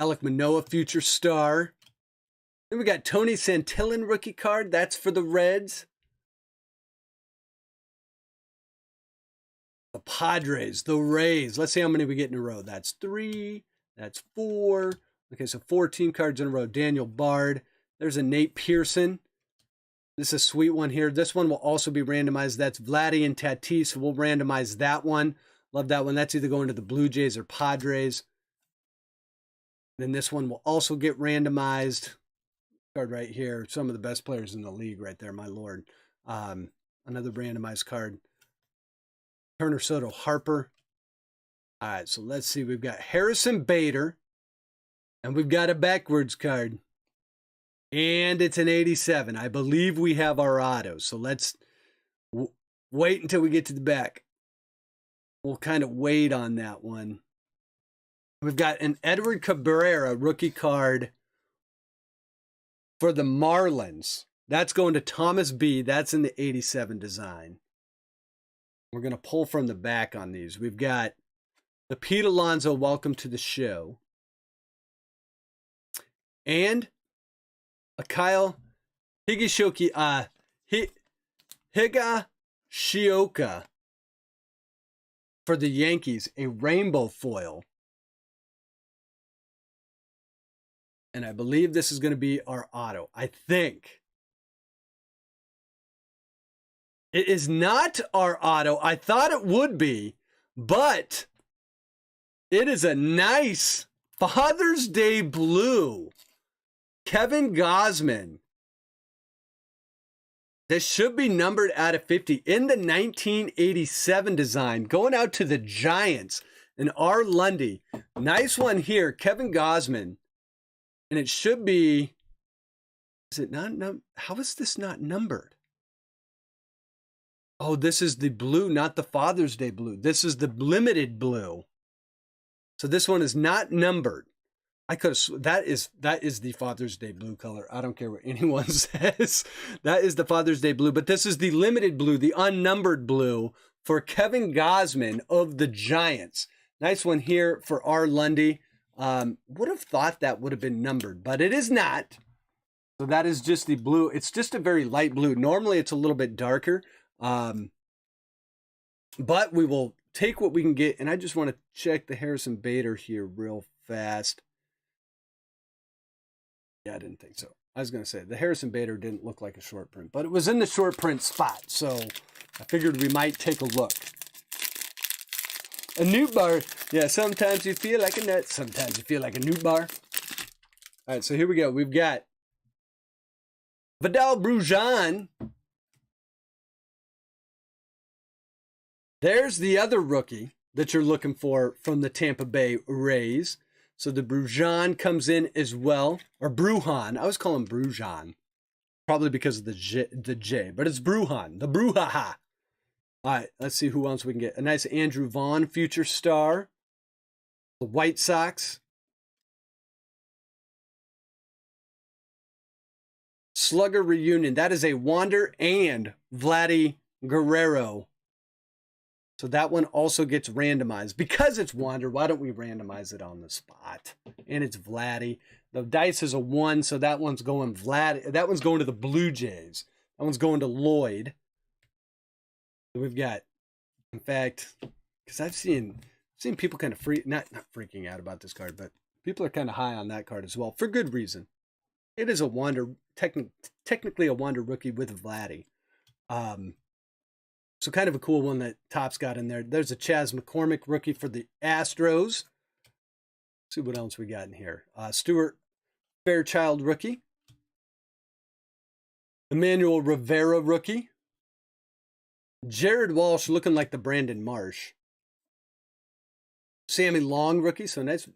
Alek Manoah, future star. Then we got Tony Santillan rookie card. That's for the Reds. The Padres, the Rays. Let's see how many we get in a row. That's 3. That's 4. Okay, so 14 cards in a row. Daniel Bard. There's a Nate Pearson. This is a sweet one here. This one will also be randomized. That's Vladdy and Tatis, so we'll randomize that one. Love that one. That's either going to the Blue Jays or Padres. Then this one will also get randomized. Card right here. Some of the best players in the league right there, my lord. Another randomized card. Turner, Soto, Harper. All right, so let's see. We've got Harrison Bader, and we've got a backwards card. And it's an 87. I believe we have our auto. So let's wait until we get to the back. We'll kind of wait on that one. We've got an Edward Cabrera rookie card for the Marlins. That's going to Thomas B. That's in the 87 design. We're going to pull from the back on these. We've got the Pete Alonso, welcome to the show. And a Kyle Higashioka, Higashioka for the Yankees, a rainbow foil. And I believe this is going to be our auto. I think. It is not our auto. I thought it would be, but it is a nice Father's Day blue. Kevin Gausman. This should be numbered out of 50 in the 1987 design. Going out to the Giants and R. Lundy. Nice one here. Kevin Gausman. And it should be... Is it not? How is this not numbered? Oh, this is the blue, not the Father's Day blue. This is the limited blue. So this one is not numbered. I could have, that is the Father's Day blue color. I don't care what anyone says. That is the Father's Day blue, but this is the limited blue, the unnumbered blue for Kevin Gausman of the Giants. Nice one here for R. Lundy. Would have thought that would have been numbered, but it is not. So that is just the blue. It's just a very light blue. Normally it's a little bit darker. But we will take what we can get. And I just want to check the Harrison Bader here real fast. Yeah, I didn't think so. I was going to say the Harrison Bader didn't look like a short print, but it was in the short print spot. So I figured we might take a look. A new bar. Yeah, sometimes you feel like a nut. Sometimes you feel like a new bar. All right, so here we go. We've got Vidal Brujan. There's the other rookie that you're looking for from the Tampa Bay Rays. So the Brujan comes in as well. Or Brujan. I was calling Brujan. Probably because of the J. But it's Brujan. The Bruhaha. All right, let's see who else we can get. A nice Andrew Vaughn, future star. The White Sox. Slugger Reunion. That is a Wander and Vladdy Guerrero. So that one also gets randomized. Because it's Wander, why don't we randomize it on the spot? And it's Vladdy. The dice is a 1, so that one's going Vladdy. That one's going to the Blue Jays. That one's going to Lloyd. We've got, in fact, because I've seen people kind of not freaking out about this card, but people are kind of high on that card as well, for good reason. It is a Wander, technically a Wander rookie with Vladdy. So kind of a cool one that Topps got in there. There's a Chas McCormick rookie for the Astros. Let's see what else we got in here. Stuart Fairchild rookie. Emmanuel Rivera rookie. Jared Walsh looking like the Brandon Marsh. Sammy Long rookie. So nice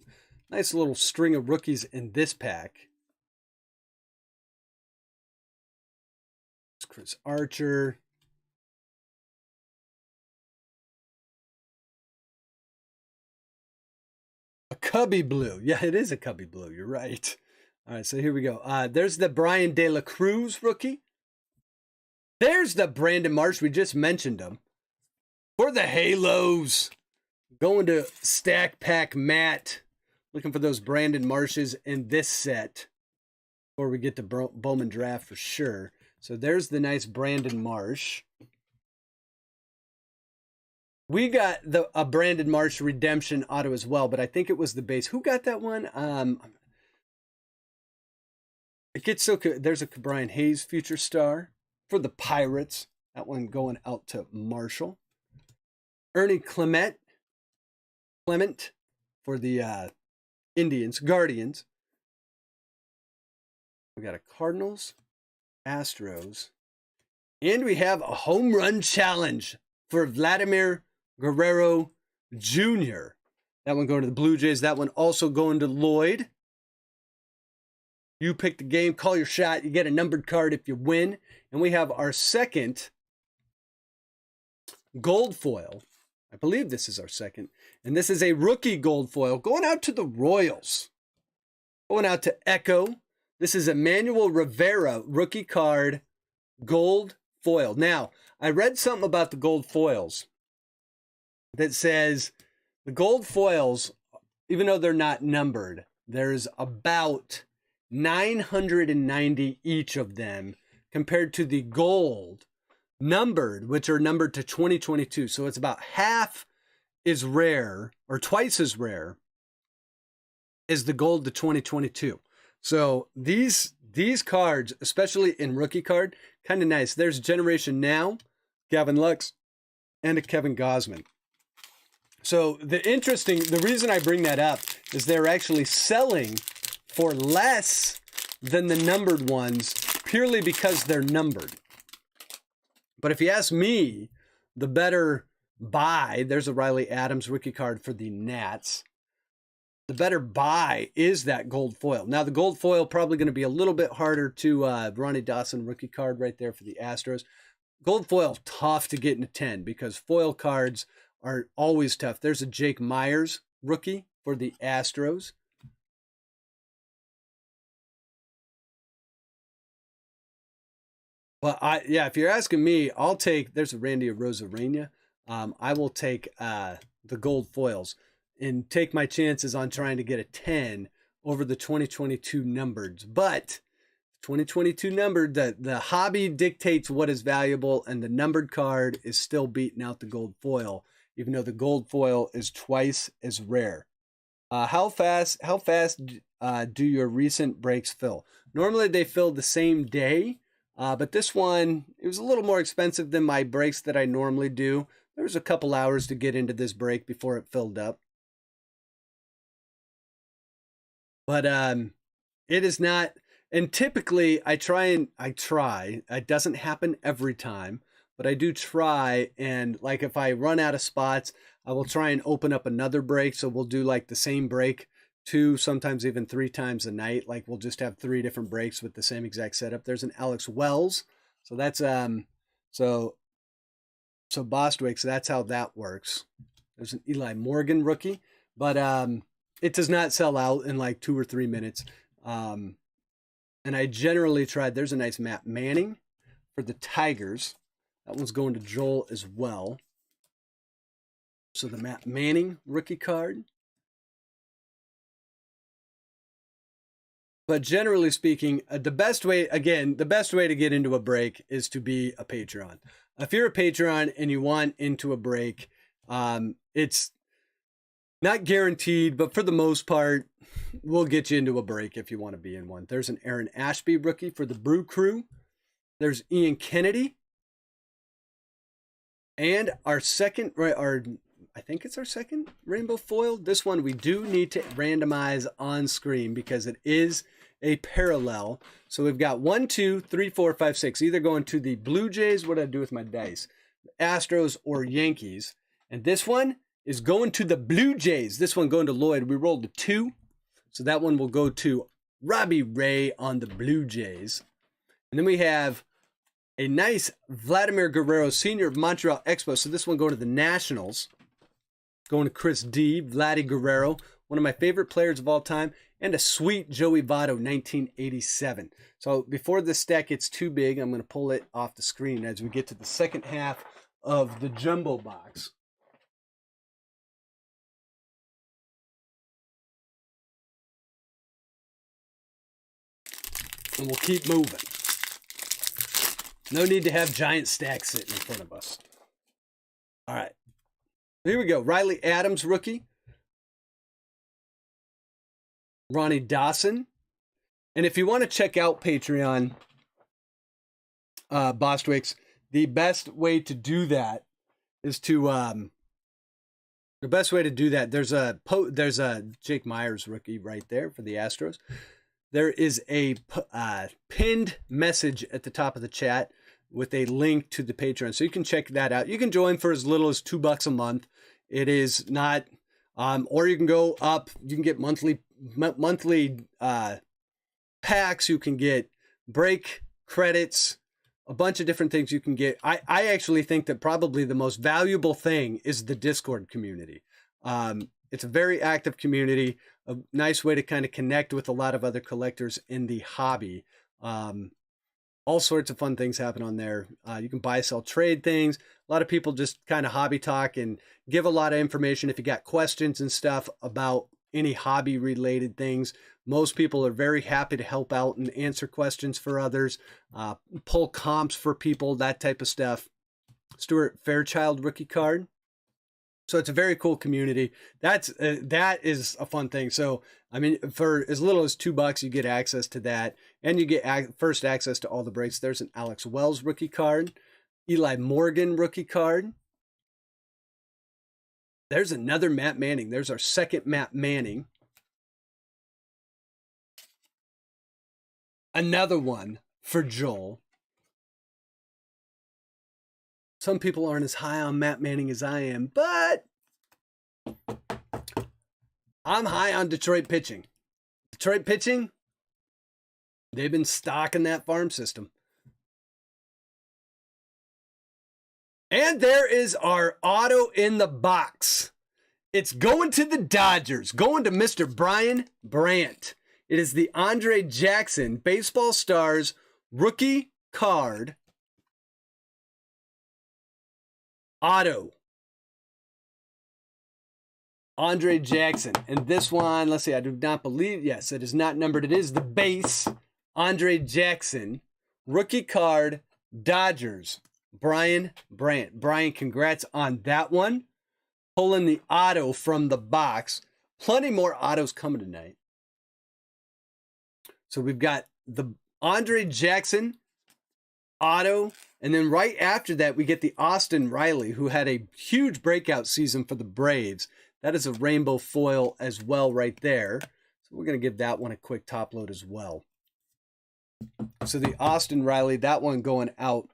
little string of rookies in this pack. It's Chris Archer. A Cubby Blue. Yeah, it is a Cubby Blue. You're right. All right, so here we go. There's the Brian De La Cruz rookie. There's the Brandon Marsh. We just mentioned him. For the Halos. Going to Stack Pack Matt. Looking for those Brandon Marshes in this set. Before we get to Bowman draft for sure. So there's the nice Brandon Marsh. We got a Brandon Marsh redemption auto as well, but I think it was the base. Who got that one? It gets so good. There's a Brian Hayes future star for the Pirates. That one going out to Marshall. Ernie Clement for the Guardians. We got a Cardinals, Astros, and we have a home run challenge for Vladimir Guerrero Jr. That one going to the Blue Jays. That one also going to Lloyd. You pick the game, call your shot. You get a numbered card if you win. And we have our second gold foil. I believe this is our second. And this is a rookie gold foil going out to the Royals. Going out to Echo. This is Emmanuel Rivera rookie card gold foil. Now, I read something about the gold foils that says the gold foils, even though they're not numbered, there's about 990 each of them compared to the gold numbered, which are numbered to 2022. So it's about half as rare or twice as rare as the gold to 2022. So these cards, especially in rookie card, kind of nice. There's Generation Now, Gavin Lux, and a Kevin Gausman. So the reason I bring that up is they're actually selling for less than the numbered ones purely because they're numbered. But if you ask me, the better buy, there's a Riley Adams rookie card for the Nats. The better buy is that gold foil. Now, the gold foil probably going to be a little bit harder to Ronnie Dawson rookie card right there for the Astros. Gold foil, tough to get into 10 because foil cards are always tough. There's a Jake Myers rookie for the Astros. But if you're asking me, there's a Randy Arozarena. I will take the gold foils and take my chances on trying to get a 10 over the 2022 numbered. But 2022 numbered, the hobby dictates what is valuable, and the numbered card is still beating out the gold foil, even though the gold foil is twice as rare. How fast do your recent breaks fill? Normally they fill the same day, but this one, it was a little more expensive than my breaks that I normally do. There was a couple hours to get into this break before it filled up. But it is not, and typically I try, it doesn't happen every time, but I do try, and like if I run out of spots, I will try and open up another break. So we'll do like the same break 2, sometimes even 3 times a night. Like we'll just have 3 different breaks with the same exact setup. There's an Alex Wells. So that's, so Bostwick, so that's how that works. There's an Eli Morgan rookie, but it does not sell out in like 2 or 3 minutes. And And I generally tried, there's a nice Matt Manning for the Tigers. That one's going to Joel as well. So the Matt Manning rookie card. But generally speaking, the best way to get into a break is to be a Patreon. If you're a Patreon and you want into a break, it's not guaranteed, but for the most part, we'll get you into a break if you want to be in one. There's an Aaron Ashby rookie for the Brew Crew. There's Ian Kennedy. And I think it's our second rainbow foil. This one we do need to randomize on screen because it is a parallel. So we've got 1, 2, 3, 4, 5, 6, either going to the Blue Jays. What did I do with my dice? Astros or Yankees. And this one is going to the Blue Jays. This one going to Lloyd. We rolled a 2. So that one will go to Robbie Ray on the Blue Jays. And then we have a nice Vladimir Guerrero Sr. of Montreal Expos. So this one going to the Nationals. Going to Chris D. Vladdy Guerrero, one of my favorite players of all time. And a sweet Joey Votto, 1987. So before this stack gets too big, I'm going to pull it off the screen as we get to the second half of the jumbo box. And we'll keep moving. No need to have giant stacks sitting in front of us. All right. Here we go. Riley Adams, rookie. Ronnie Dawson. And if you want to check out Patreon, Bostwicks, the best way to do that is to there's a Jake Myers rookie right there for the Astros. There is a pinned message at the top of the chat with a link to the Patreon. So you can check that out. You can join for as little as $2 a month. It is not, or you can go up, you can get monthly packs. You can get break credits, a bunch of different things you can get. I actually think that probably the most valuable thing is the Discord community. It's a very active community, a nice way to kind of connect with a lot of other collectors in the hobby. All sorts of fun things happen on there. You can buy, sell, trade things. A lot of people just kind of hobby talk and give a lot of information. If you got questions and stuff about any hobby related things, most people are very happy to help out and answer questions for others, pull comps for people, that type of stuff. Stuart Fairchild rookie card. So it's a very cool community. That is a fun thing. So, I mean, for as little as $2, you get access to that. And you get first access to all the breaks. There's an Alex Wells rookie card. Eli Morgan rookie card. There's another Matt Manning. There's our second Matt Manning. Another one for Joel. Some people aren't as high on Matt Manning as I am, but I'm high on Detroit pitching. Detroit pitching, they've been stocking that farm system. And there is our auto in the box. It's going to the Dodgers, going to Mr. Brian Brandt. It is the Andre Jackson Baseball Stars rookie card. Auto. Andre Jackson. And this one, let's see, I do not believe, yes, it is not numbered. It is the base. Andre Jackson. Rookie card. Dodgers. Brian Brandt. Brian, congrats on that one. Pulling the auto from the box. Plenty more autos coming tonight. So we've got the Andre Jackson auto. And then right after that, we get the Austin Riley, who had a huge breakout season for the Braves. That is a rainbow foil as well right there. So we're going to give that one a quick top load as well. So the Austin Riley, that one going out.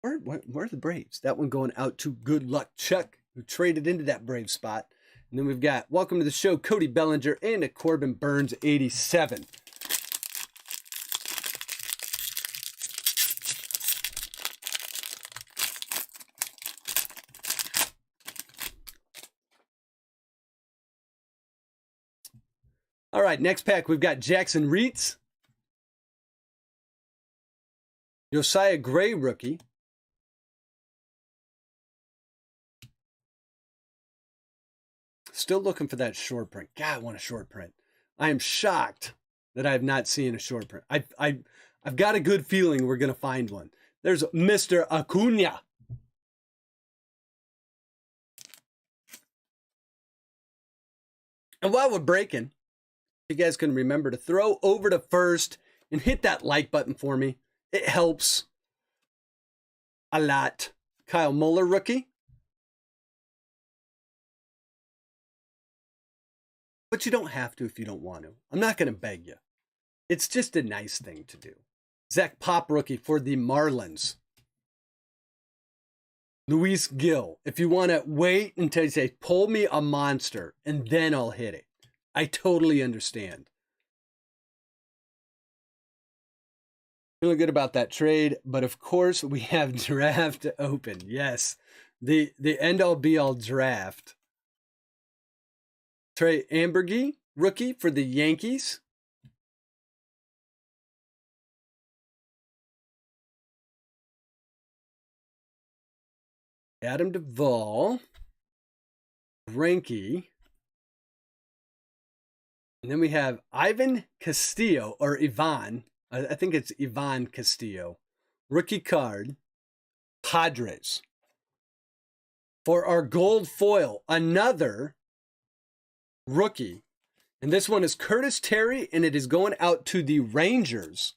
Where are the Braves? That one going out to Good Luck Chuck, who traded into that Brave spot. And then we've got, welcome to the show, Cody Bellinger and a Corbin Burns 87. All right, next pack, we've got Jackson Reitz, Josiah Gray rookie. Still looking for that short print. God, I want a short print. I am shocked that I have not seen a short print. I've got a good feeling we're going to find one. There's Mr. Acuna. And while we're breaking, you guys can remember to throw over to first and hit that like button for me. It helps a lot. Kyle Muller rookie. But you don't have to if you don't want to. I'm not going to beg you. It's just a nice thing to do. Zach Pop rookie for the Marlins. Luis Gil. If you want to wait until you say, pull me a monster, and then I'll hit it. I totally understand. Feeling good about that trade, but of course we have draft open. Yes, the end-all be-all draft. Trey Ambergy, rookie for the Yankees. Adam Duvall, Greinke. And then we have Ivan Castillo, or Ivan. I think it's Ivan Castillo. Rookie card, Padres. For our gold foil, another rookie. And this one is Curtis Terry, and it is going out to the Rangers.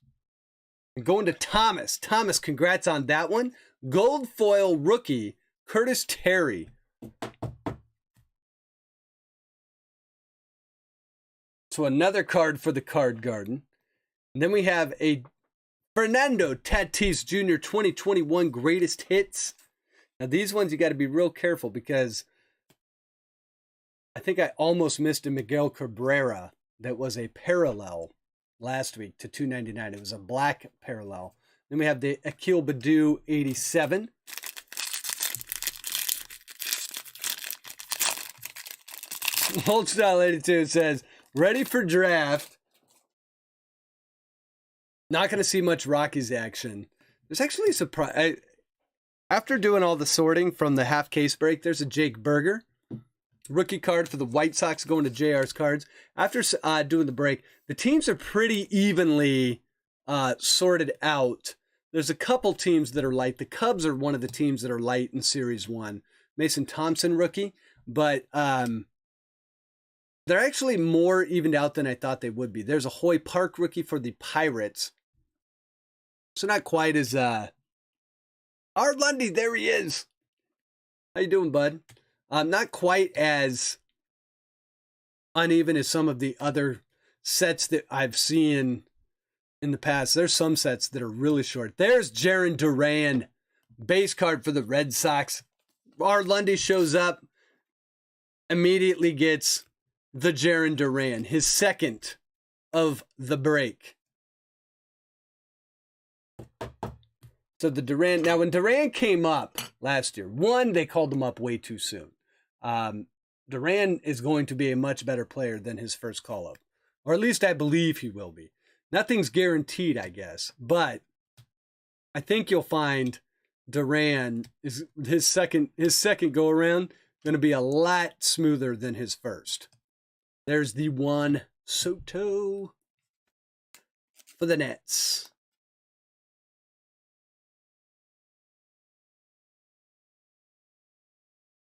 And going to Thomas. Thomas, congrats on that one. Gold foil rookie, Curtis Terry. So another card for the card garden. And then we have a Fernando Tatis Jr. 2021 greatest hits. Now these ones you got to be real careful because I think I almost missed a Miguel Cabrera that was a parallel last week to 299. It was a black parallel. Then we have the Akil Baddoo 87. Old Style 82 says, ready for draft. Not going to see much Rockies action. There's actually a surprise. After doing all the sorting from the half case break, there's a Jake Berger rookie card for the White Sox going to JR's cards. After doing the break, the teams are pretty evenly sorted out. There's a couple teams that are light. The Cubs are one of the teams that are light in Series 1. Mason Thompson rookie. But they're actually more evened out than I thought they would be. There's a Hoy Park rookie for the Pirates. So not quite as Art Lundy, there he is. How you doing, bud? Not quite as uneven as some of the other sets that I've seen in the past. There's some sets that are really short. There's Jarren Duran, base card for the Red Sox. Art Lundy shows up, immediately gets the Jarren Duran, his second of the break. So the Duran, now when Duran came up last year, one, they called him up way too soon. Duran is going to be a much better player than his first call up, or at least I believe he will be. Nothing's guaranteed, I guess, but I think you'll find Duran is his second go around going to be a lot smoother than his first. There's the one Soto for the Nets.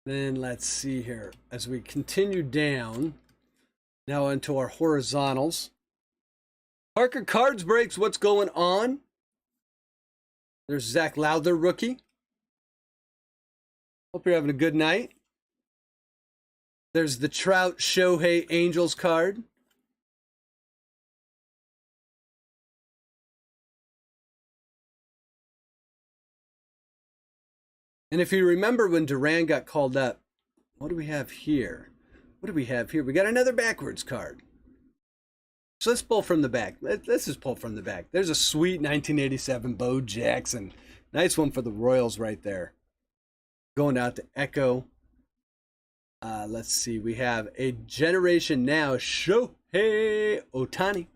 Then let's see here. As we continue down, now into our horizontals. Parker Cards breaks, what's going on? There's Zach Lowther, rookie. Hope you're having a good night. There's the Trout Shohei Angels card. And if you remember when Duran got called up, what do we have here? What do we have here? We got another backwards card. So let's pull from the back. Let's just pull from the back. There's a sweet 1987 Bo Jackson. Nice one for the Royals right there. Going out to Echo. Let's see. We have a Generation Now Shohei Ohtani.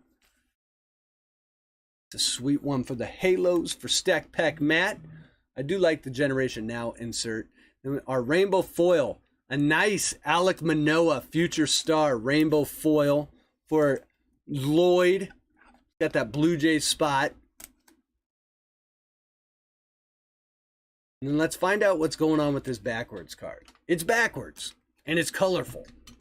It's a sweet one for the Halos for Stack Pack Matt. I do like the Generation Now insert. And our rainbow foil, a nice Alek Manoah future star rainbow foil for Lloyd. Got that Blue Jays spot. And then let's find out what's going on with this backwards card. It's backwards, and it's colorful. I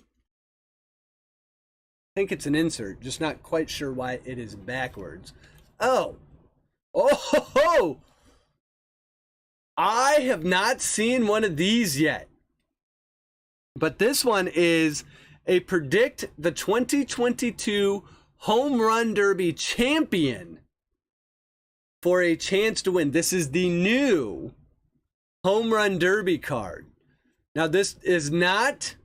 think it's an insert, just not quite sure why it is backwards. Oh! Oh! I have not seen one of these yet. But this one is a Predict the 2022 Home Run Derby champion for a chance to win. This is the new Home Run Derby card. Now this is not,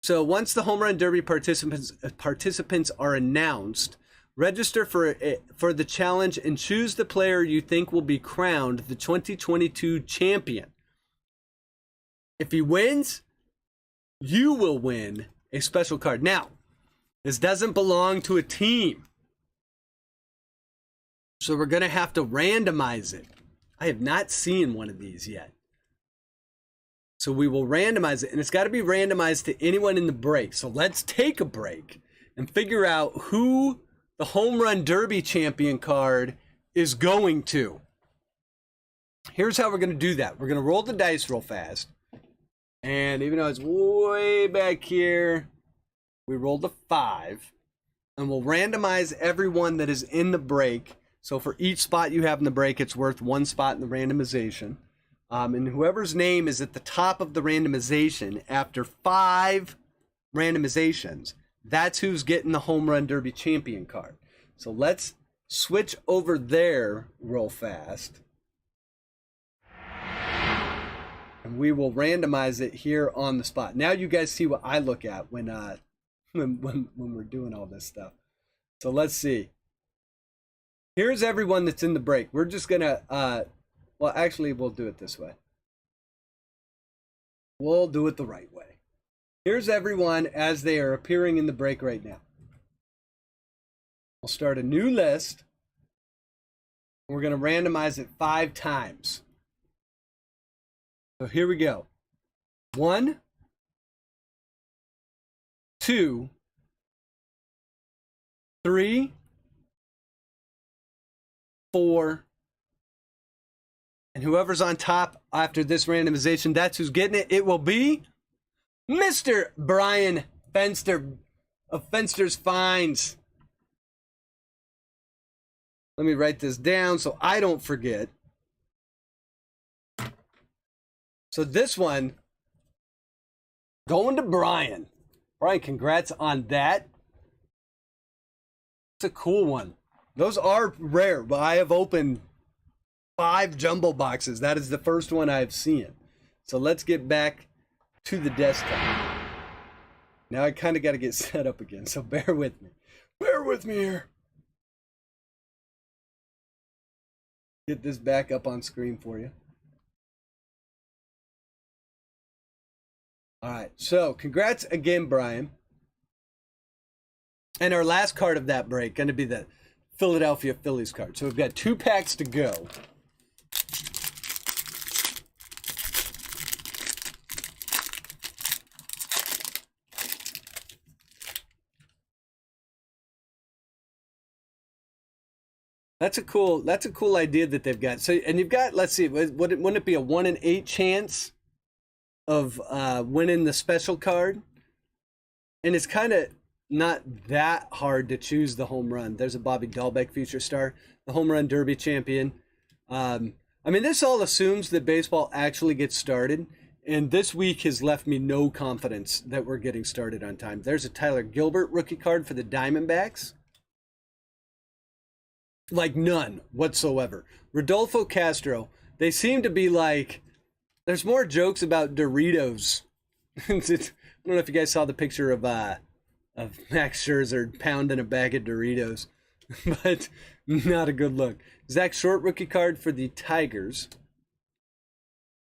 so once the Home Run Derby participants are announced, register for the challenge and choose the player you think will be crowned the 2022 champion. If he wins, you will win a special card. Now, this doesn't belong to a team, so we're going to have to randomize it. I have not seen one of these yet. So we will randomize it, and it's got to be randomized to anyone in the break. So let's take a break and figure out who the Home Run Derby champion card is going to. Here's how we're going to do that. We're going to roll the dice real fast. And even though it's way back here, we rolled a 5. And we'll randomize everyone that is in the break. So for each spot you have in the break, it's worth 1 spot in the randomization. And whoever's name is at the top of the randomization after 5 randomizations, that's who's getting the Home Run Derby champion card. So let's switch over there real fast. And we will randomize it here on the spot. Now you guys see what I look at when we're doing all this stuff. So let's see. Here's everyone that's in the break. We're just gonna well, actually, we'll do it this way. We'll do it the right way. Here's everyone as they are appearing in the break right now. We'll start a new list. We're going to randomize it 5 times. So here we go. 1, 2, 3, 4, and whoever's on top after this randomization, that's who's getting it. It will be Mr. Brian Fenster of Fenster's Finds. Let me write this down so I don't forget. So this one, going to Brian. Brian, congrats on that. It's a cool one. Those are rare, but I have opened 5 jumbo boxes. That is the first one I've seen. So let's get back to the desktop. Now I kind of got to get set up again, so bear with me. Bear with me here. Get this back up on screen for you. All right, so congrats again, Brian. And our last card of that break, going to be the Philadelphia Phillies card. So we've got 2 packs to go. That's a cool idea that they've got. So, and you've got, let's see, wouldn't it be a 1 in 8 chance of winning the special card? And it's kind of not that hard to choose the home run. There's a Bobby Dahlbeck future star, the Home Run Derby champion. I mean, this all assumes that baseball actually gets started. And this week has left me no confidence that we're getting started on time. There's a Tyler Gilbert rookie card for the Diamondbacks. Like none whatsoever. Rodolfo Castro, they seem to be like, there's more jokes about Doritos. I don't know if you guys saw the picture of Max Scherzer pounding a bag of Doritos, but not a good look. Zach Short rookie card for the Tigers.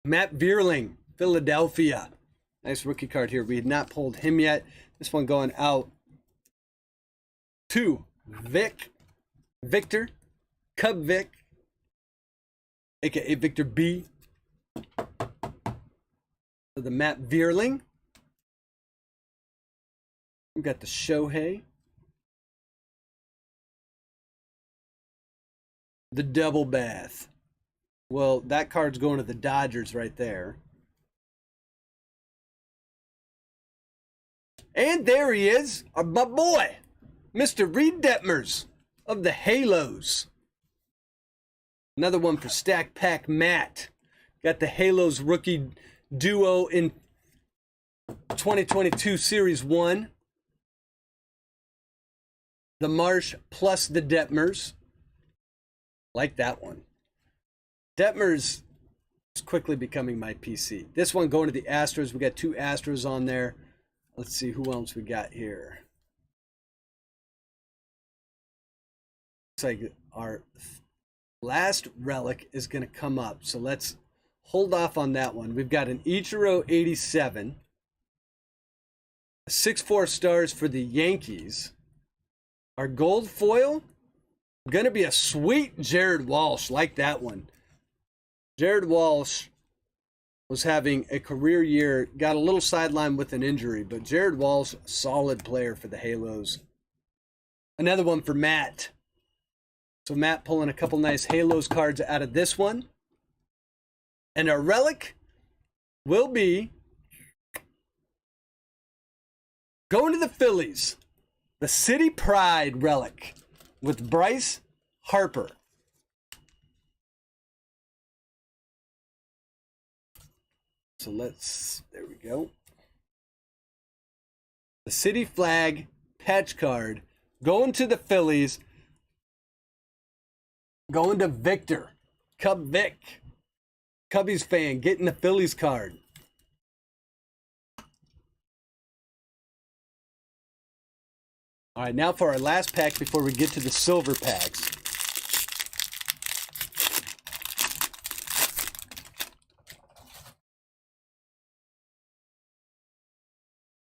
Matt Vierling, Philadelphia. Nice rookie card here. We had not pulled him yet. This one going out to Vic Victor, Cub Vic, aka Victor B. For the Matt Vierling. We've got the Shohei. The Double Bath. Well, that card's going to the Dodgers right there. And there he is, my boy, Mr. Reed Detmers of the Halos. Another one for Stack Pack Matt. Got the Halos rookie duo in 2022 Series 1. The Marsh plus the Detmers. Like that one. Detmers is quickly becoming my PC. This one going to the Astros. We got 2 Astros on there. Let's see who else we got here. Looks like our last relic is going to come up. So let's hold off on that one. We've got an Ichiro 87. 6 4-stars for the Yankees. Our gold foil, going to be a sweet Jared Walsh. Like that one. Jared Walsh was having a career year, got a little sidelined with an injury, but Jared Walsh, solid player for the Halos. Another one for Matt. So Matt pulling a couple nice Halos cards out of this one. And our relic will be going to the Phillies. The City Pride relic with Bryce Harper. So there we go. The City Flag patch card going to the Phillies. Going to Victor. Cub Vic. Cubbies fan getting the Phillies card. All right, now for our last pack before we get to the silver packs.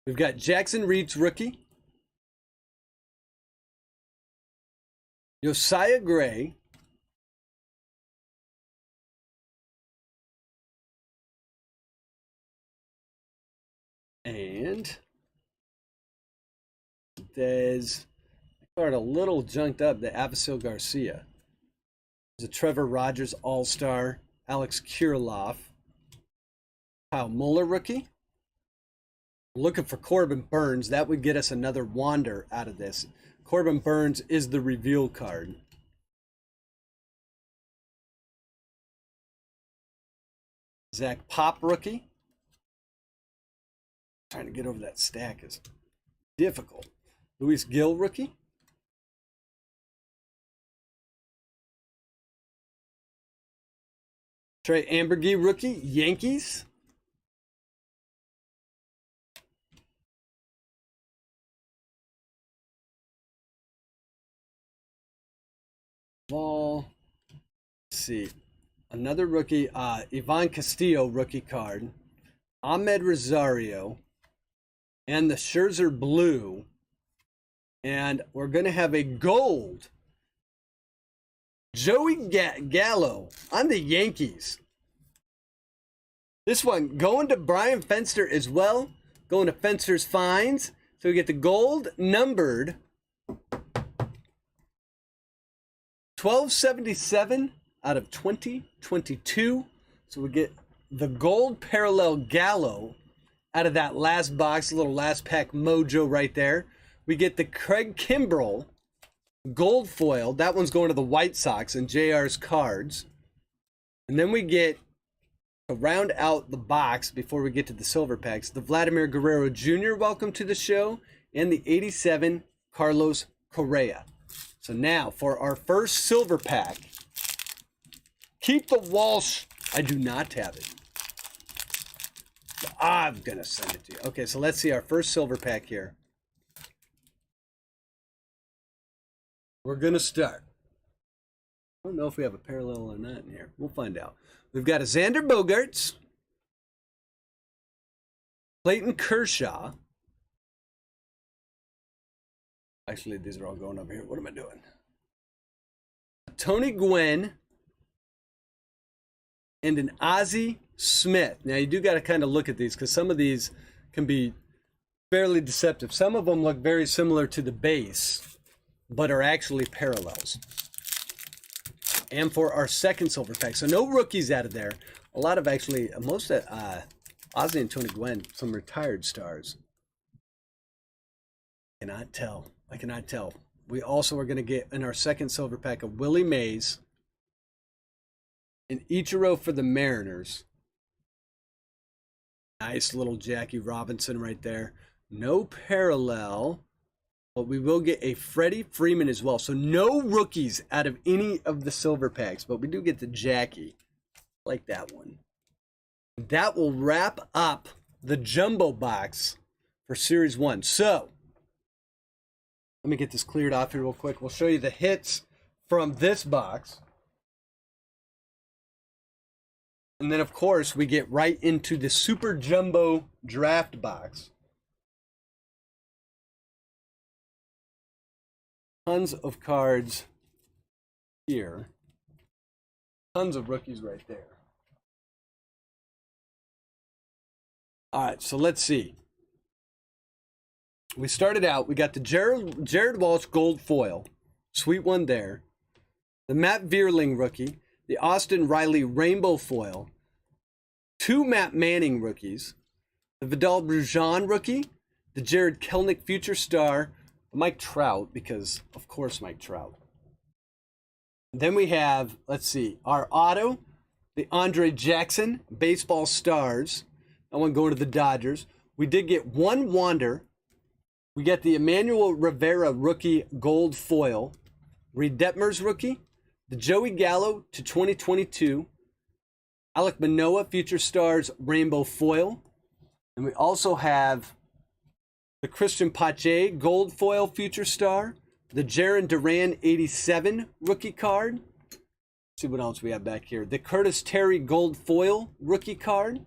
We've got Jackson Reed's rookie. Josiah Gray. And there's a card a little junked up, the Avisail Garcia. There's a Trevor Rogers All-Star, Alex Kirilloff. Kyle Muller rookie. Looking for Corbin Burns. That would get us another Wander out of this. Corbin Burns is the reveal card. Zach Pop rookie. Trying to get over that stack is difficult. Luis Gill rookie. Trey Ambergy rookie, Yankees. Let's see. Another rookie, Ivan Castillo rookie card. Ahmed Rosario. And the Scherzer blue. And we're going to have a gold Joey Gallo on the Yankees. This one going to Brian Fenster as well. Going to Fenster's Finds. So we get the gold numbered 1277 out of 2022. So we get the gold parallel Gallo out of that last box, a little last pack mojo right there. We get the Craig Kimbrell gold foil. That one's going to the White Sox and JR's cards. And then we get, to round out the box before we get to the silver packs, the Vladimir Guerrero Jr. welcome to the show, and the 87 Carlos Correa. So now for our first silver pack, keep the Walsh. I do not have it. I'm going to send it to you. Okay, so let's see our first silver pack here. We're going to start. I don't know if we have a parallel or not in here. We'll find out. We've got a Xander Bogaerts, Clayton Kershaw. Actually, these are all going up here. What am I doing? Tony Gwynn, and an Ozzie Smith. Now, you do got to kind of look at these because some of these can be fairly deceptive. Some of them look very similar to the base, but are actually parallels. And for our second silver pack, so no rookies out of there. A lot of actually, most of Ozzie and Tony Gwynn, some retired stars. I cannot tell. We also are going to get in our second silver pack of Willie Mays, an Ichiro for the Mariners. Nice little Jackie Robinson right there. No parallel, but we will get a Freddie Freeman as well. So no rookies out of any of the silver packs, but we do get the Jackie. Like that one. That will wrap up the jumbo box for Series 1. So, let me get this cleared off here real quick. We'll show you the hits from this box. And then, of course, we get right into the Super Jumbo Draft box. Tons of cards here. Tons of rookies right there. All right, so let's see. We started out, we got the Jared Walsh gold foil. Sweet one there. The Matt Vierling rookie. The Austin Riley rainbow foil. 2 Matt Manning rookies. The Vidal Brujan rookie. The Jared Kelnick future star. Mike Trout, because of course Mike Trout. Then we have, let's see, our auto. The Andre Jackson baseball stars. That one going to the Dodgers. We did get one Wander. We get the Emmanuel Rivera rookie gold foil. Reed Detmers rookie. The Joey Gallo to 2022. Alek Manoah future stars rainbow foil. And we also have the Christian Pache gold foil future star. The Jaron Duran 87 rookie card. Let's see what else we have back here. The Curtis Terry gold foil rookie card.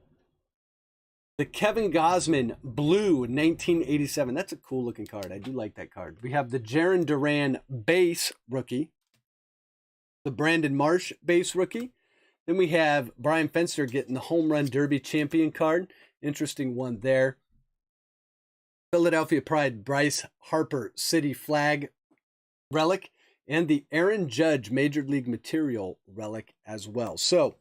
The Kevin Gausman blue 1987. That's a cool looking card. I do like that card. We have the Jaron Duran base rookie. The Brandon Marsh base rookie. Then we have Brian Fenster getting the Home Run Derby champion card. Interesting one there. Philadelphia Pride Bryce Harper City Flag relic. And the Aaron Judge Major League Material relic as well. So,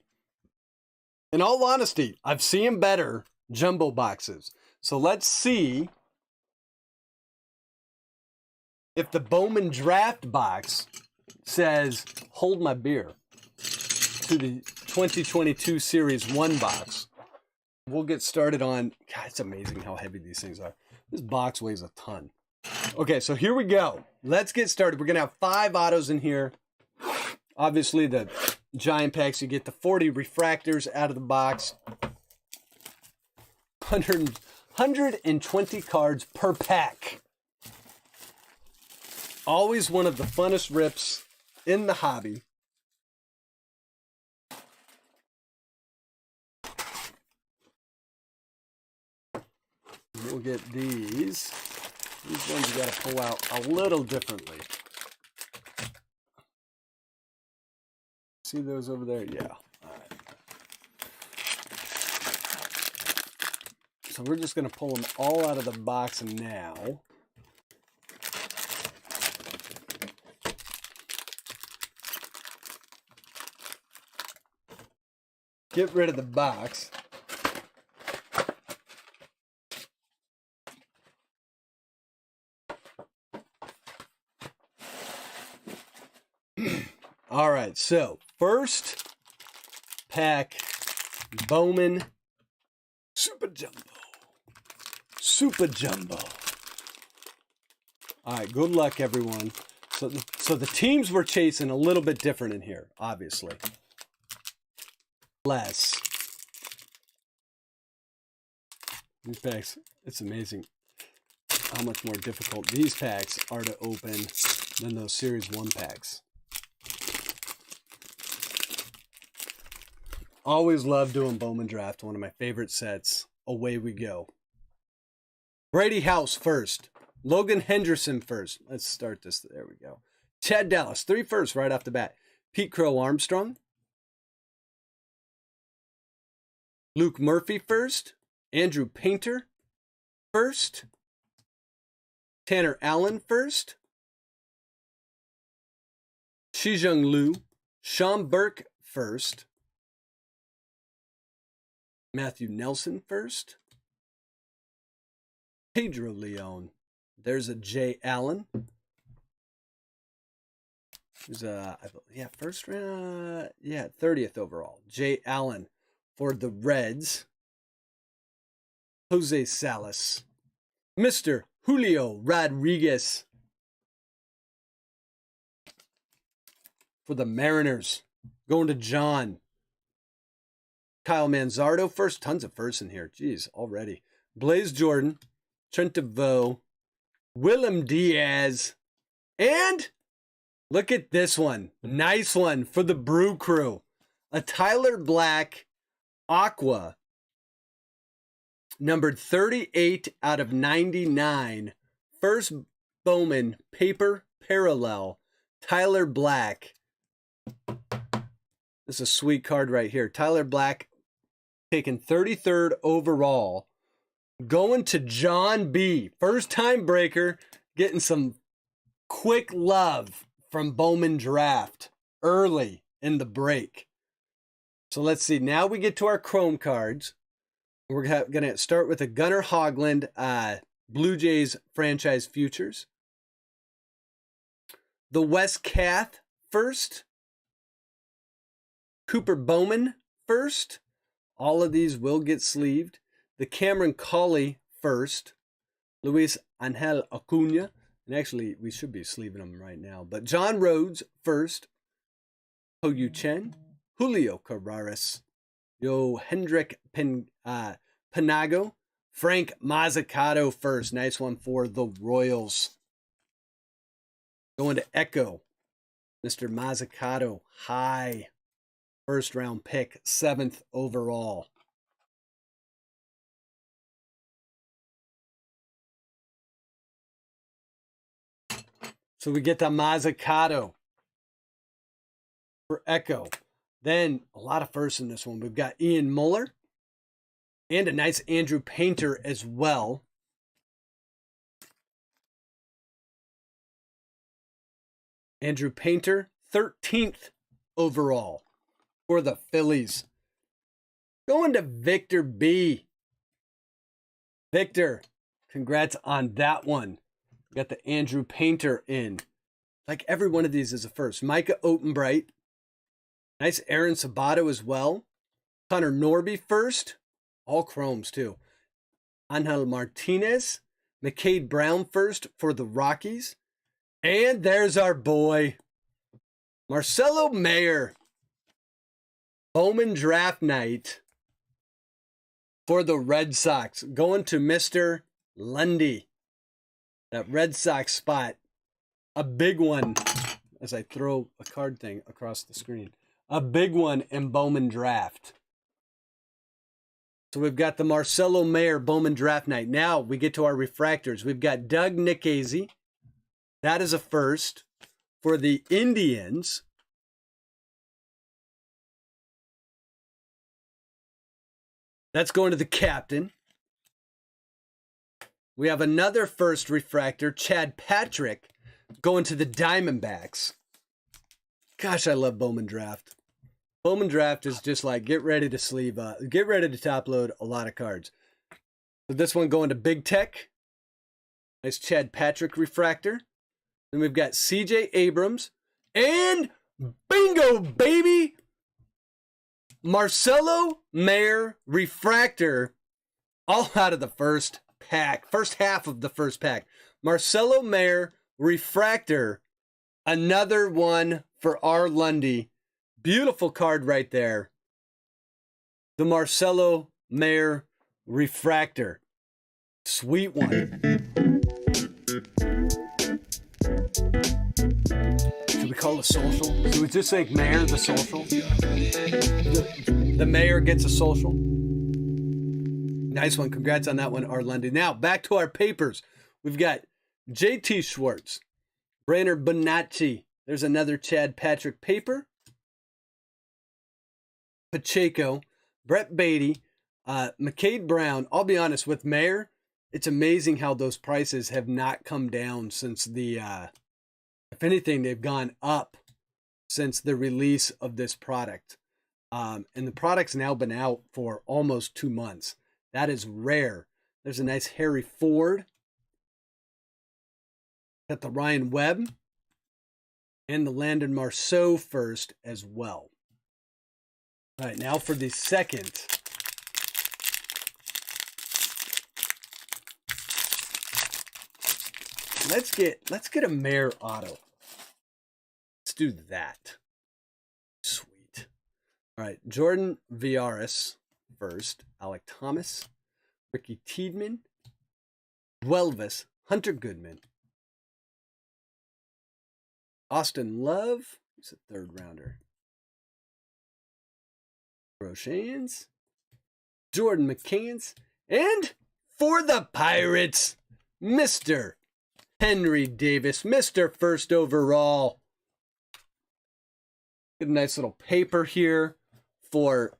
in all honesty, I've seen better jumbo boxes. So let's see if the Bowman draft box says, hold my beer, to the 2022 Series 1 box. We'll get started on, God, it's amazing how heavy these things are. This box weighs a ton. Okay, so here we go. Let's get started. We're going to have 5 autos in here. Obviously, the giant packs, you get the 40 refractors out of the box. 120 cards per pack. Always one of the funnest rips in the hobby. We'll get these. These ones you got to pull out a little differently. See those over there? Yeah. All right. So we're just going to pull them all out of the box now. Get rid of the box. All right, so first pack, Bowman Super Jumbo. Super Jumbo. All right, good luck, everyone. So the teams we're chasing a little bit different in here, obviously. Less. These packs, it's amazing how much more difficult these packs are to open than those Series 1 packs. Always love doing Bowman Draft, one of my favorite sets. Away we go. Brady House first. Logan Henderson first. Let's start this. There we go. Chad Dallas, 3 firsts right off the bat. Pete Crow Armstrong. Luke Murphy first. Andrew Painter first. Tanner Allen first. Shijung Liu. Sean Burke first. Matthew Nelson first. Pedro Leon. There's a Jay Allen. Who's first round, 30th overall. Jay Allen for the Reds. Jose Salas. Mr. Julio Rodriguez for the Mariners. Going to John. Kyle Manzardo first. Tons of firsts in here. Jeez, already. Blaze Jordan. Trent DeVoe. Willem Diaz. And look at this one. Nice one for the Brew Crew. A Tyler Black Aqua. Numbered 38 out of 99. First Bowman paper parallel. Tyler Black. This is a sweet card right here. Tyler Black taken 33rd overall. Going to John B. First time breaker. Getting some quick love from Bowman Draft early in the break. So let's see. Now we get to our Chrome cards. We're going to start with a Gunnar Hoglund Blue Jays franchise futures. The Wes Kath first. Cooper Bowman first. All of these will get sleeved. The Cameron Cawley first. Luis Angel Acuna. And actually, we should be sleeving them right now. But John Rhodes first. Ho Yu Chen. Julio Carreras. Hendrik Panago. Frank Mazzucato first. Nice one for the Royals. Going to Echo. Mr. Mazzucato. High. First round pick. 7th overall. So we get the Mazzucato for Echo. Then a lot of firsts in this one. We've got Ian Muller and a nice Andrew Painter as well. Andrew Painter, 13th overall for the Phillies. Going to Victor B. Victor, congrats on that one. Got the Andrew Painter in. Like every one of these is a first. Micah Otenbright. Nice Aaron Sabato as well. Connor Norby first. All chromes too. Angel Martinez. McCade Brown first for the Rockies. And there's our boy, Marcelo Mayer. Bowman Draft Night for the Red Sox. Going to Mr. Lundy. That Red Sox spot. A big one. As I throw a card thing across the screen. A big one in Bowman Draft. So we've got the Marcelo Mayer Bowman Draft Night. Now we get to our refractors. We've got Doug Nikhazy. That is a first for the Indians. That's going to the captain. We have another first refractor, Chad Patrick, going to the Diamondbacks. Gosh, I love Bowman Draft. Bowman Draft is just like, get ready to sleeve up. Get ready to top load a lot of cards. So this one going to Big Tech. Nice Chad Patrick refractor. Then we've got CJ Abrams. And bingo, baby! Marcelo Mayer refractor. All out of the first pack. First half of the first pack. Marcelo Mayer refractor. Another one for R. Lundy. Beautiful card right there. The Marcelo Mayer refractor. Sweet one. Should we call it social? Should we just say Mayor the social? The mayor gets a social. Nice one. Congrats on that one, R. Lundy. Now, back to our papers. We've got J.T. Schwartz. Brainer Bonacci. There's another Chad Patrick paper. Pacheco, Brett Beatty, McCade Brown. I'll be honest, with Mayer, it's amazing how those prices have not come down since the, if anything, they've gone up since the release of this product. And the product's now been out for almost 2 months. That is rare. There's a nice Harry Ford. Got the Ryan Webb and the Landon Marceau first as well. All right, now for the second. Let's get a Mayer auto. Let's do that. Sweet. All right, Jordan Viaris first, Alec Thomas, Ricky Tiedemann, Welvis, Hunter Goodman, Austin Love, he's a third rounder, Roshans, Jordan McCants, and for the Pirates, Mr. Henry Davis, Mr. First Overall. Get a nice little paper here for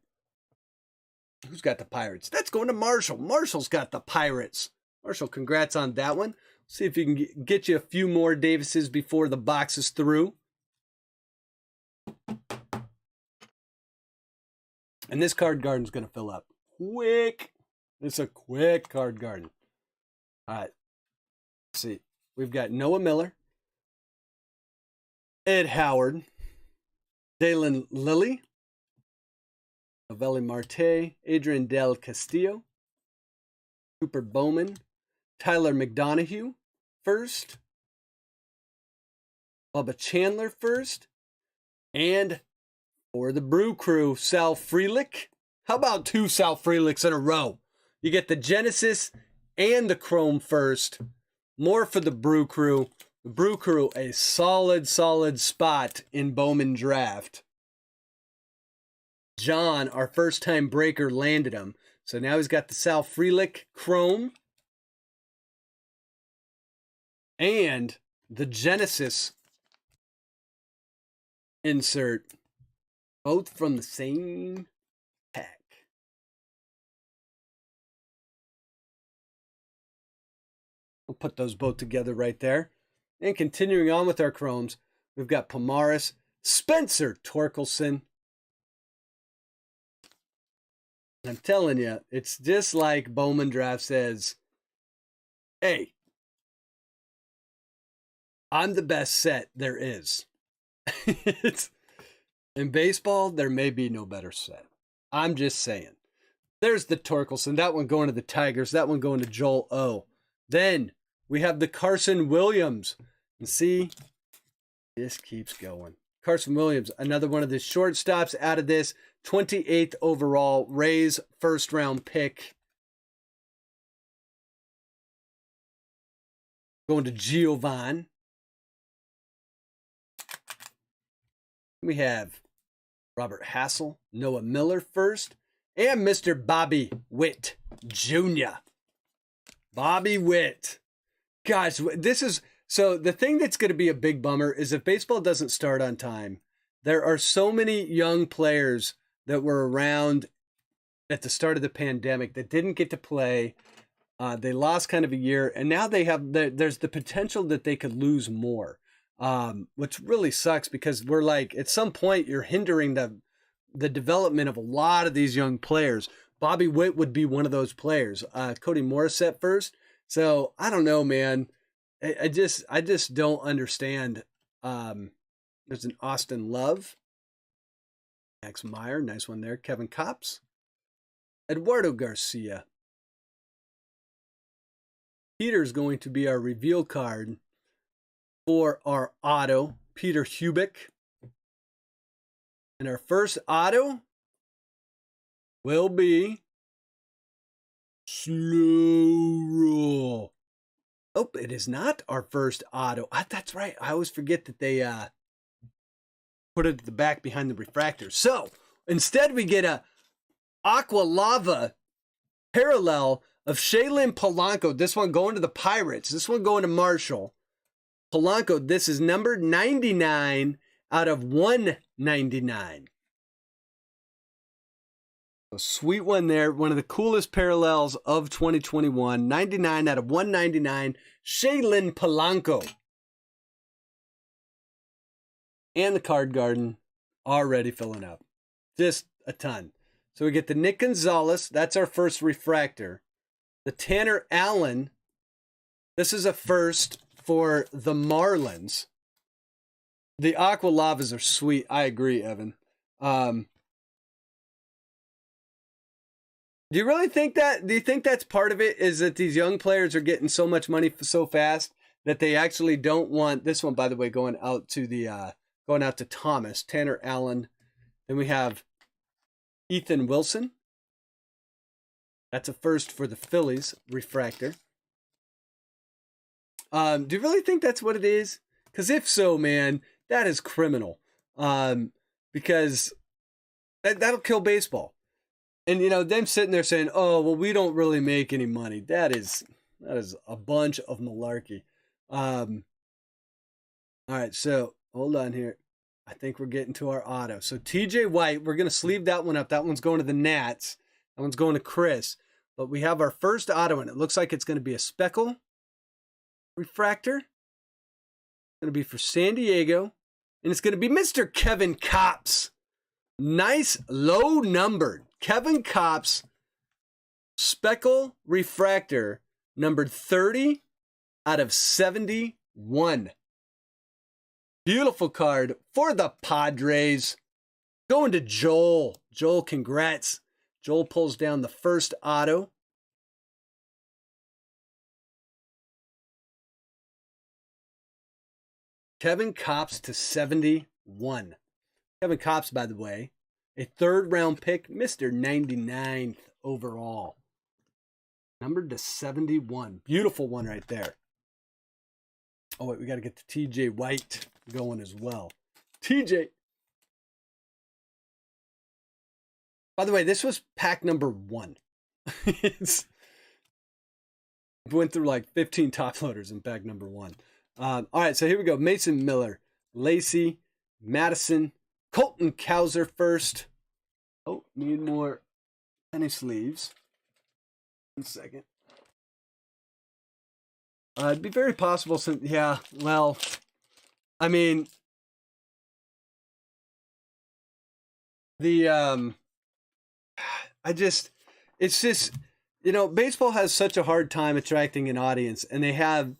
who's got the Pirates. That's going to Marshall. Marshall's got the Pirates. Marshall, congrats on that one. See if you can get you a few more Davises before the box is through. And this card garden's going to fill up quick. It's a quick card garden. All right. Let's see. We've got Noah Miller, Ed Howard, Dalen Lilly, Novelli Marte, Adrian Del Castillo, Cooper Bowman, Tyler McDonough first, Bubba Chandler first, and for the Brew Crew, Sal Frelick. How about 2 Sal Frelicks in a row? You get the Genesis and the Chrome first. More for the Brew Crew. The Brew Crew, a solid spot in Bowman draft. John, our first-time breaker, landed him. So now he's got the Sal Frelick Chrome and the Genesis insert, both from the same pack. We'll put those both together right there. And continuing on with our Chromes, we've got Pomaris, Spencer Torkelson. I'm telling you, it's just like Bowman Draft says, hey, I'm the best set there is. In baseball, there may be no better set. I'm just saying. There's the Torkelson. That one going to the Tigers. That one going to Joel O. Then we have the Carson Williams. And see, this keeps going. Carson Williams, another one of the shortstops out of this. 28th overall, Rays first round pick. Going to Giovanni. We have Robert Hassel, Noah Miller first, and Mr. Bobby Witt Jr. Bobby Witt. Guys, this is... So the thing that's going to be a big bummer is if baseball doesn't start on time, there are so many young players that were around at the start of the pandemic that didn't get to play. They lost kind of a year, and now they have there's the potential that they could lose more, which really sucks because we're like, at some point you're hindering the development of a lot of these young players. Bobby Witt would be one of those players. Cody Morissette first. So I don't know, man. I just don't understand. There's an Austin Love, Max Meyer, nice one there. Kevin Kopps, Eduardo Garcia. Peter's going to be our reveal card for our auto, Peter Hubick. And our first auto will be Slow Roll. Oh, it is not our first auto. That's right. I always forget that they put it at the back behind the refractor. So instead we get a Aqua Lava parallel of Shaylin Polanco. This one going to the Pirates. This one going to Marshall. Polanco, this is number 99 out of 199. A sweet one there. One of the coolest parallels of 2021. 99 out of 199. Shaylin Polanco. And the card garden already filling up. Just a ton. So we get the Nick Gonzalez. That's our first refractor. The Tanner Allen. This is a first for the Marlins. The Aqua Lavas are sweet. I agree, Evan. Do you really think that? Do you think that's part of it? Is that these young players are getting so much money so fast that they actually don't want this one? By the way, going out to Thomas, Tanner Allen. Then we have Ethan Wilson. That's a first for the Phillies refractor. Do you really think that's what it is? Because if so, man, that is criminal. Because that'll kill baseball. And, them sitting there saying, oh, well, we don't really make any money. That is a bunch of malarkey. All right, so hold on here. I think we're getting to our auto. So TJ White, we're going to sleeve that one up. That one's going to the Nats. That one's going to Chris. But we have our first auto, and it looks like it's going to be a speckle refractor. It's going to be for San Diego. And it's going to be Mr. Kevin Kopps. Nice, low numbered. Kevin Kopps, speckle refractor, numbered 30 out of 71. Beautiful card for the Padres. Going to Joel. Joel, congrats. Joel pulls down the first auto. Kevin Kopps to 71. Kevin Kopps, by the way, a third-round pick, Mr. 99th overall. Numbered to 71. Beautiful one right there. Oh, wait, we got to get the TJ White going as well. TJ. By the way, this was pack number 1. Went through like 15 top loaders in pack number 1. All right, so here we go. Mason Miller, Lacey, Madison, Colton Cowser first. Oh, need more penny sleeves. 1 second. It'd be very possible since, yeah, well, I mean, it's just, baseball has such a hard time attracting an audience, and they had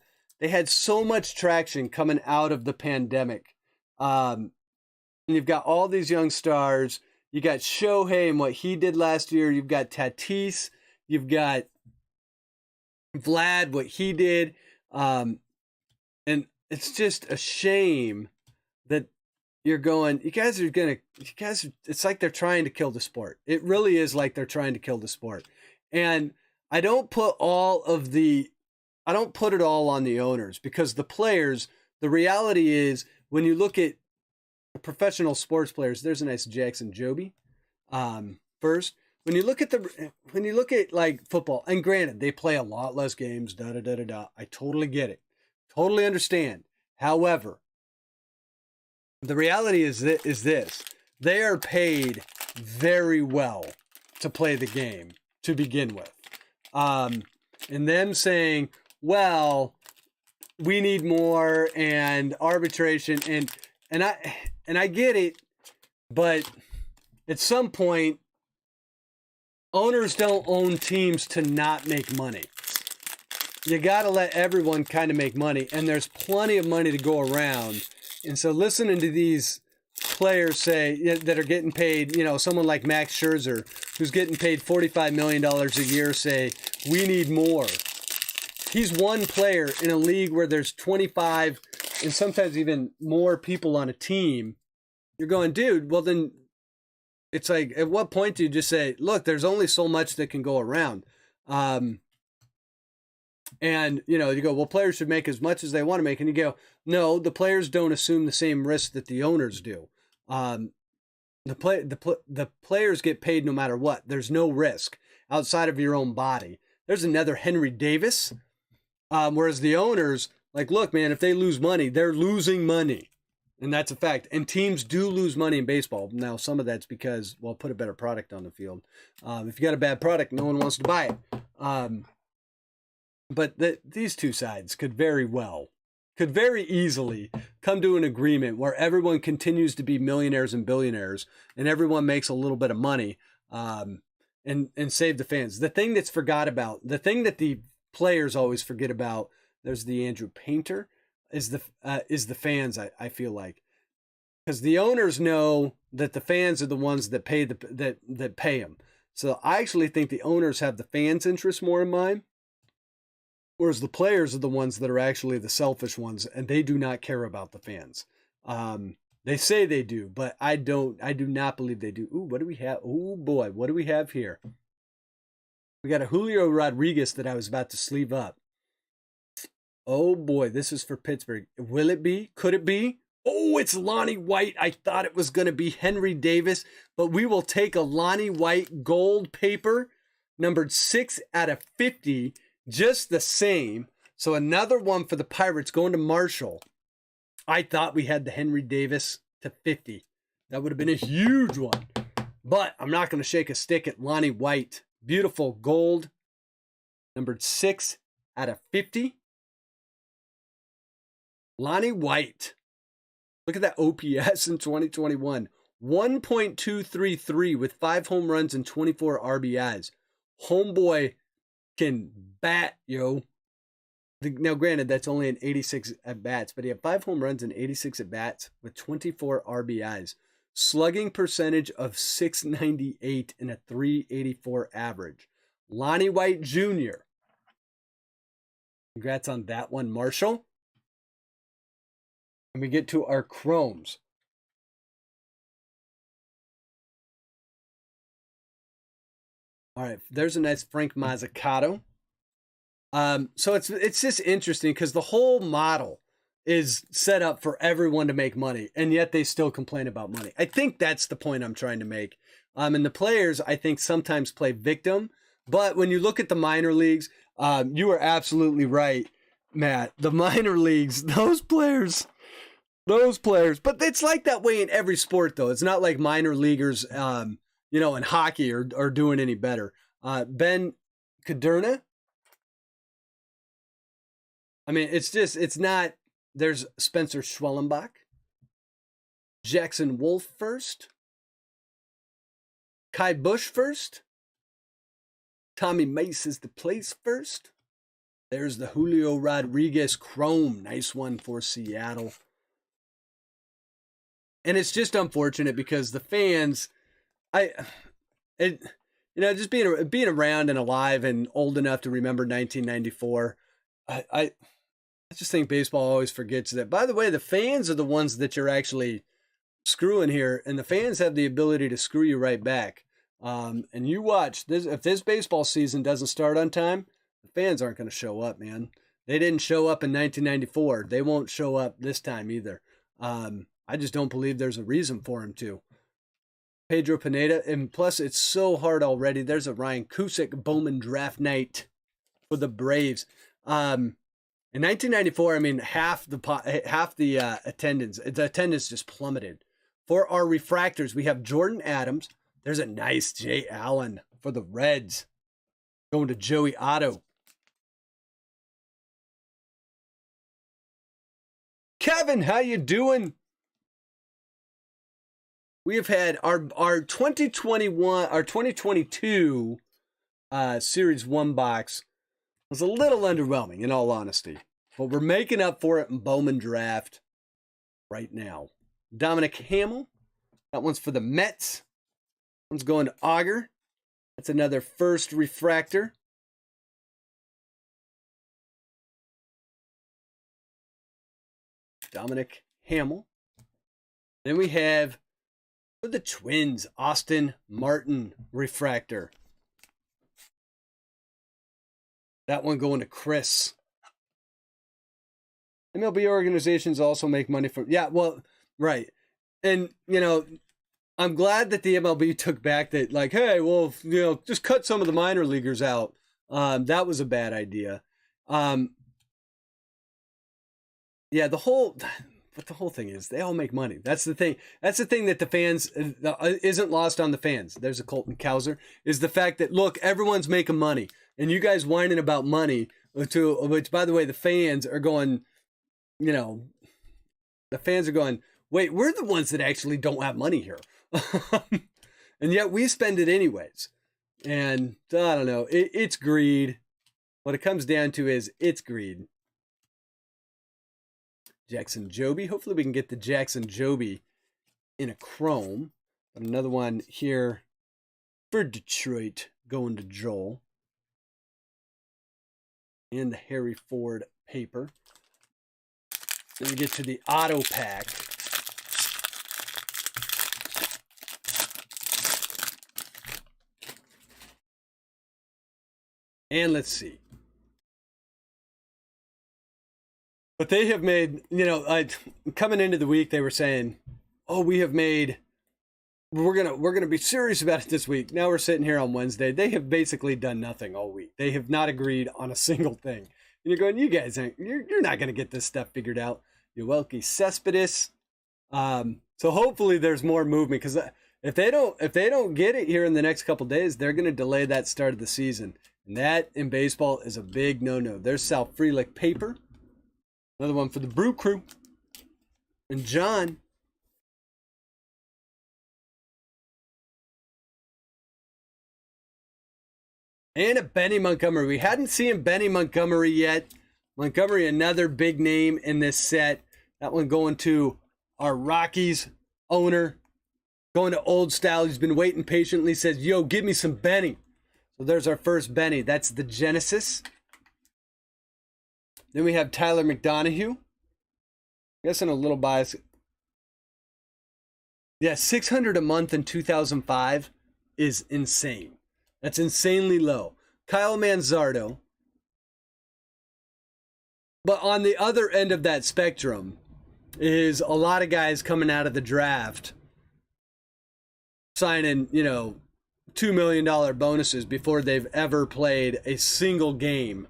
so much traction coming out of the pandemic. And you've got all these young stars. You got Shohei and what he did last year. You've got Tatis. You've got Vlad, what he did. And it's just a shame that it's like they're trying to kill the sport. It really is like they're trying to kill the sport. And I don't put it all on the owners, because the players, the reality is when you look at professional sports players, there's a nice Jackson Joby. First, when you look at like football, and granted, they play a lot less games, I totally get it. Totally understand. However, the reality is this. They are paid very well to play the game to begin with. And them saying, well, we need more and arbitration and I get it, but at some point, owners don't own teams to not make money. You got to let everyone kind of make money, and there's plenty of money to go around. And so listening to these players say that are getting paid, someone like Max Scherzer, who's getting paid $45 million a year, say, we need more. He's one player in a league where there's 25 and sometimes even more people on a team. You're going, dude, well then it's like, at what point do you just say, look, there's only so much that can go around? And, you go, well, players should make as much as they want to make. And you go, no, the players don't assume the same risk that the owners do. The players get paid no matter what. There's no risk outside of your own body. There's another Henry Davis. Whereas the owners, like, look, man, if they lose money, they're losing money. And that's a fact. And teams do lose money in baseball. Now, some of that's because, well, put a better product on the field. If you got a bad product, no one wants to buy it. But these two sides could very easily come to an agreement where everyone continues to be millionaires and billionaires and everyone makes a little bit of money and save the fans. The thing that's forgot about, the thing that the players always forget about, there's the Andrew Painter, is the fans, I feel like. Because the owners know that the fans are the ones that pay that pay them. So I actually think the owners have the fans' interest more in mind, whereas the players are the ones that are actually the selfish ones, and they do not care about the fans. They say they do, but I do not believe they do. Ooh, what do we have? Oh boy, what do we have here? We got a Julio Rodriguez that I was about to sleeve up. Oh boy, this is for Pittsburgh. Will it be? Could it be? Oh, it's Lonnie White. I thought it was going to be Henry Davis, but we will take a Lonnie White gold paper, numbered 6/50, just the same. So another one for the Pirates going to Marshall. I thought we had the Henry Davis to 50. That would have been a huge one. But I'm not going to shake a stick at Lonnie White. Beautiful gold, numbered 6/50. Lonnie White. Look at that OPS in 2021. 1.233 with 5 home runs and 24 RBIs. Homeboy can bat, yo. Now, granted, that's only an 86 at-bats, but he had 5 home runs and 86 at-bats with 24 RBIs. Slugging percentage of .698 and a .384 average. Lonnie White Jr. Congrats on that one, Marshall. And we get to our chromes. All right, there's a nice Frank Mazzucato. So it's just interesting because the whole model is set up for everyone to make money, and yet they still complain about money. I think that's the point I'm trying to make. And the players, I think, sometimes play victim. But when you look at the minor leagues, you are absolutely right, Matt. The minor leagues, those players. But it's like that way in every sport, though. It's not like minor leaguers, in hockey are doing any better. Ben Caderna. I mean, it's not. There's Spencer Schwellenbach, Jackson Wolf first, Kai Bush first, Tommy Mace is the place first. There's the Julio Rodriguez Chrome. Nice one for Seattle. And it's just unfortunate because the fans, just being around and alive and old enough to remember 1994, I just think baseball always forgets that. By the way, the fans are the ones that you're actually screwing here, and the fans have the ability to screw you right back. And you watch this. If this baseball season doesn't start on time, the fans aren't going to show up, man. They didn't show up in 1994. They won't show up this time either. I just don't believe there's a reason for him to. Pedro Pineda, and plus it's so hard already. There's a Ryan Cusick Bowman draft night for the Braves. In 1994, I mean, half the attendance. The attendance just plummeted. For our refractors, we have Jordan Adams. There's a nice Jay Allen for the Reds. Going to Joey Otto. Kevin, how you doing? We have had our 2021, our 2022 Series 1 box was a little underwhelming, in all honesty. But we're making up for it in Bowman draft right now. Dominic Hamill. That one's for the Mets. One's going to Auger. That's another first refractor. Dominic Hamill. Then we have for the Twins, Austin Martin refractor. That one going to Chris. MLB organizations also make money from... Yeah, well, right. And, I'm glad that the MLB took back that, like, hey, well, just cut some of the minor leaguers out. That was a bad idea. Yeah, the whole... but the whole thing is they all make money. That's the thing. That's the thing that the fans isn't lost on the fans. There's a Colton Cowser, is the fact that, look, everyone's making money, and you guys whining about money, which, by the way, the fans are going, the fans are going, wait, we're the ones that actually don't have money here. And yet we spend it anyways. And I don't know, it's greed. What it comes down to is it's greed. Jackson Joby. Hopefully we can get the Jackson Joby in a chrome. Another one here for Detroit going to Joel. And the Harry Ford paper. Then we get to the auto pack. And let's see. But they have made, coming into the week, they were saying, oh, we're gonna be serious about it this week. Now we're sitting here on Wednesday. They have basically done nothing all week. They have not agreed on a single thing. And you're going, you guys you're not gonna get this stuff figured out. Welke Cespedes. So hopefully there's more movement, because if they don't get it here in the next couple days, they're gonna delay that start of the season. And that in baseball is a big no-no. There's Sal Frelick paper. Another one for the Brew Crew. And John. And a Benny Montgomery. We hadn't seen Benny Montgomery yet. Montgomery, another big name in this set. That one going to our Rockies owner. Going to Old Style. He's been waiting patiently. Says, yo, give me some Benny. So there's our first Benny. That's the Genesis. Then we have Tyler McDonough. I guess in a little bias. Yeah, $600 a month in 2005 is insane. That's insanely low. Kyle Manzardo. But on the other end of that spectrum is a lot of guys coming out of the draft signing, $2 million bonuses before they've ever played a single game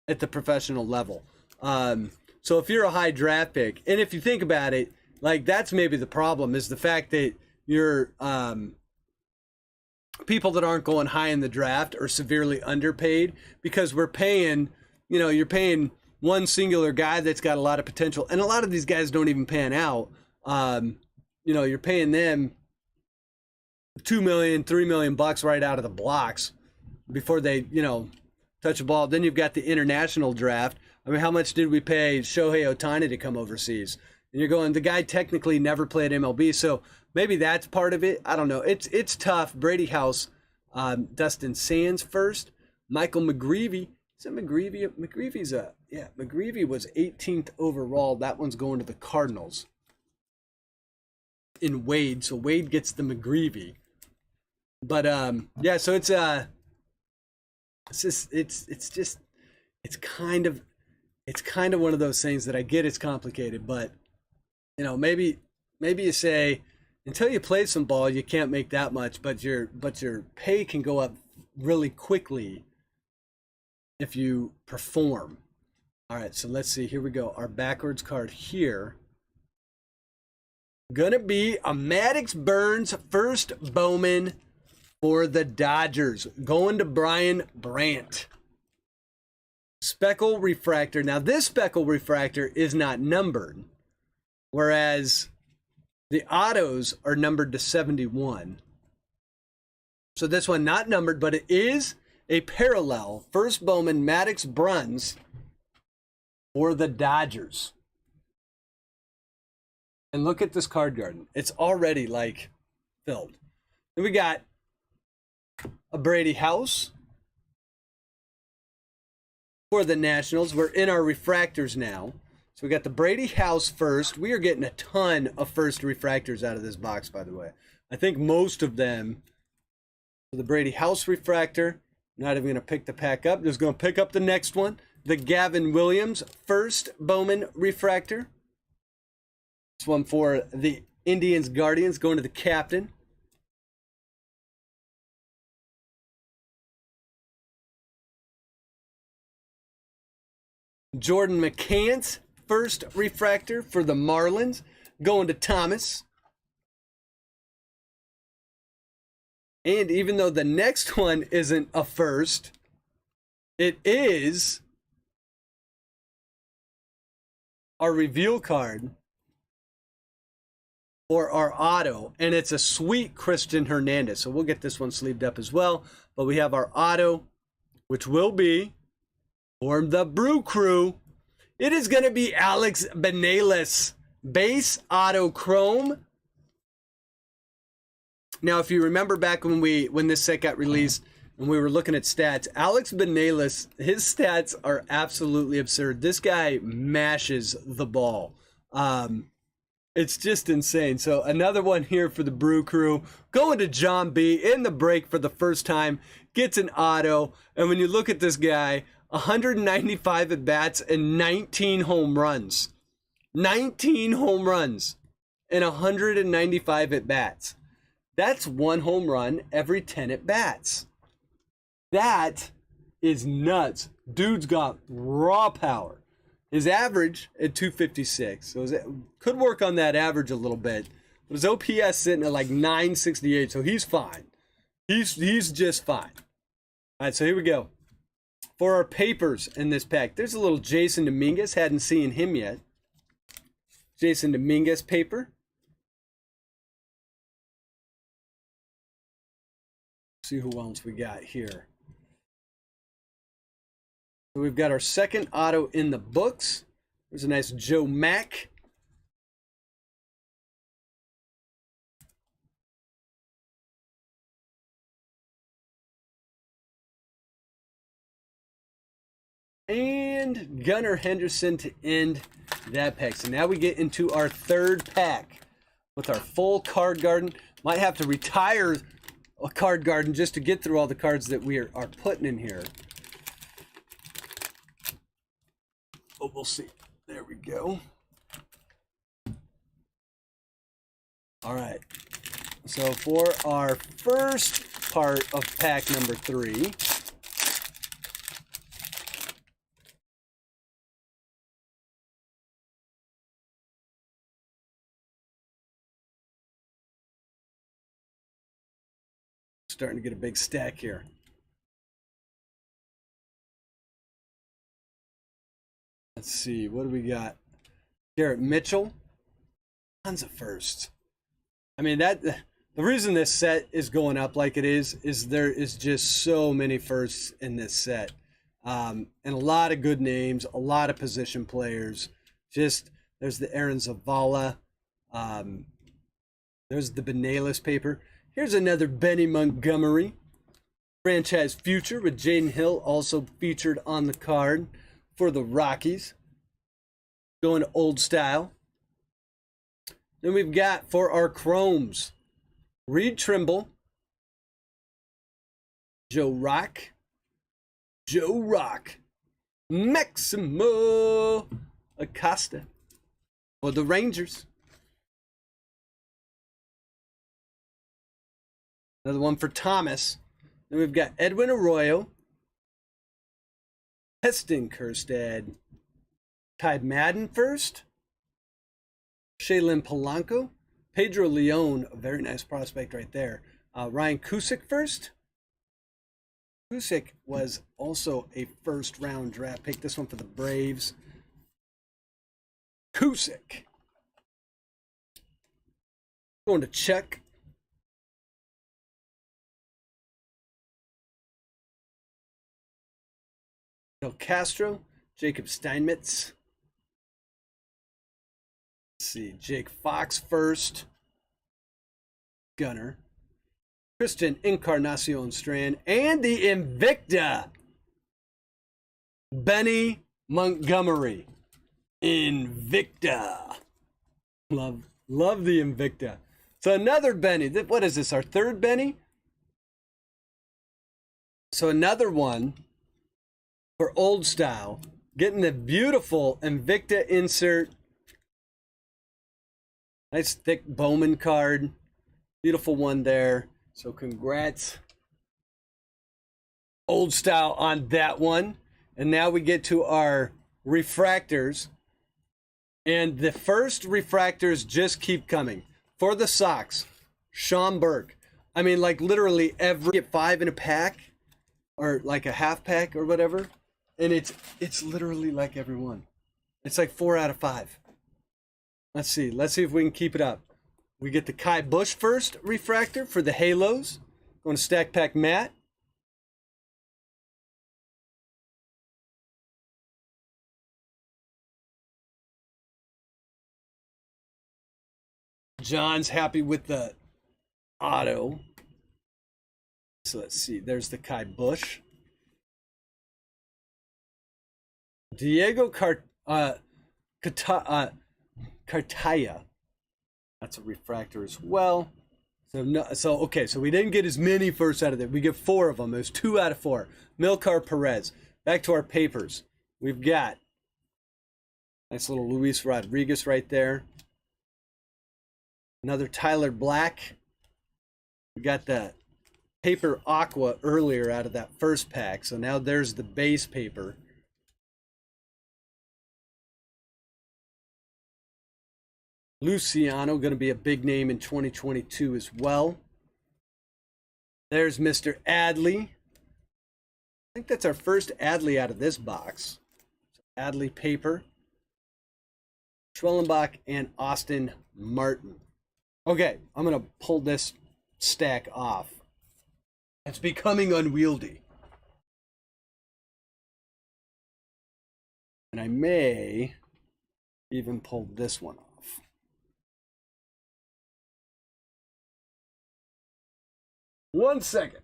at the professional level. So if you're a high draft pick, and if you think about it, like, that's maybe the problem, is the fact that you're people that aren't going high in the draft are severely underpaid, because we're paying, you're paying one singular guy that's got a lot of potential, and a lot of these guys don't even pan out. You're paying them $2 million, $3 million bucks right out of the blocks before they, touch a ball. Then you've got the international draft. I mean, how much did we pay Shohei Ohtani to come overseas? And you're going, the guy technically never played MLB, so maybe that's part of it. I don't know. It's tough. Brady House, Dustin Sands first. Michael McGreevy. Is it McGreevy? McGreevy was 18th overall. That one's going to the Cardinals. In Wade, so Wade gets the McGreevy. But so it's kind of one of those things that I get it's complicated, but maybe you say, until you play some ball, you can't make that much, but your pay can go up really quickly if you perform. All right, so let's see. Here we go. Our backwards card here. Gonna be a Maddox Burns first Bowman for the Dodgers. Going to Brian Brandt. Speckle refractor. Now, this speckle refractor is not numbered, whereas the autos are numbered to 71. So this one not numbered, but it is a parallel first Bowman Maddox Burns for the Dodgers. And look at this card garden. It's already filled. Then we got a Brady House for the Nationals. We're in our refractors now. So we got the Brady House first. We are getting a ton of first refractors out of this box, by the way. I think most of them. The Brady House refractor. Not even going to pick the pack up. Just going to pick up the next one. The Gavin Williams first Bowman refractor. This one for the Indians Guardians, going to the captain. Jordan McCants first refractor for the Marlins, going to Thomas. And even though the next one isn't a first, it is our reveal card for our auto, and it's a sweet Christian Hernandez. So we'll get this one sleeved up as well. But we have our auto, which will be for the Brew Crew. It is going to be Alex Benelis, base auto chrome. Now, if you remember back when this set got released and we were looking at stats, Alex Benelis, his stats are absolutely absurd. This guy mashes the ball. It's just insane. So another one here for the Brew Crew. Going to John B. in the break for the first time. Gets an auto. And when you look at this guy, 195 at-bats and 19 home runs. 19 home runs and 195 at-bats. That's one home run every 10 at-bats. That is nuts. Dude's got raw power. His average at 256. So could work on that average a little bit. But his OPS sitting at like 968, so he's fine. He's just fine. All right, so here we go. For our papers in this pack, there's a little Jason Dominguez. Hadn't seen him yet. Jason Dominguez paper. See who else we got here. So we've got our second auto in the books. There's a nice Joe Mack. And Gunnar Henderson to end that pack. So now we get into our third pack with our full card garden. Might have to retire a card garden just to get through all the cards that we are putting in here. Oh, we'll see. There we go. All right. So for our first part of pack number 3, starting to get a big stack here. Let's see, what do we got? Garrett Mitchell, tons of firsts. I mean, the reason this set is going up like it is there is just so many firsts in this set. And a lot of good names, a lot of position players. Just, there's the Aaron Zavala. There's the Benelis paper. Here's another Benny Montgomery. Franchise future with Jaden Hill also featured on the card for the Rockies. Going to old style. Then we've got for our Chromes, Reed Trimble, Joe Rock, Maximo Acosta for the Rangers. Another one for Thomas. Then we've got Edwin Arroyo, Heston Kjerstad, Ty Madden first, Shaylin Polanco, Pedro Leon, a very nice prospect right there. Ryan Cusick first. Cusick was also a first-round draft pick. This one for the Braves. Cusick. Going to Chuck. Del Castro, Jacob Steinmetz. Let's see, Jake Fox first. Gunner. Christian Encarnacion Strand. And the Invicta. Benny Montgomery. Invicta. Love the Invicta. So another Benny. What is this, our third Benny? So another one for old style. Getting the beautiful Invicta insert. Nice thick Bowman card. Beautiful one there. So congrats, old style, on that one. And now we get to our refractors. And the first refractors just keep coming. For the Sox, Sean Burke. I mean, like literally every get 5 in a pack or like a half pack or whatever. And it's literally like every one. It's like 4 out of 5. Let's see if we can keep it up. We get the Kai Bush first refractor for the Halos. Going to Stack Pack Matt. John's happy with the auto. So let's see. There's the Kai Bush. Diego Cartaya. That's a refractor as well. So we didn't get as many first out of there. We get 4 of them. It was 2 out of 4. Milcar Perez. Back to our papers. We've got nice little Luis Rodriguez right there. Another Tyler Black. We got the paper aqua earlier out of that first pack. So now there's the base paper. Luciano, going to be a big name in 2022 as well. There's Mr. Adley. I think that's our first Adley out of this box. Adley paper. Schwellenbach and Austin Martin. Okay, I'm going to pull this stack off. It's becoming unwieldy. And I may even pull this one off. One second.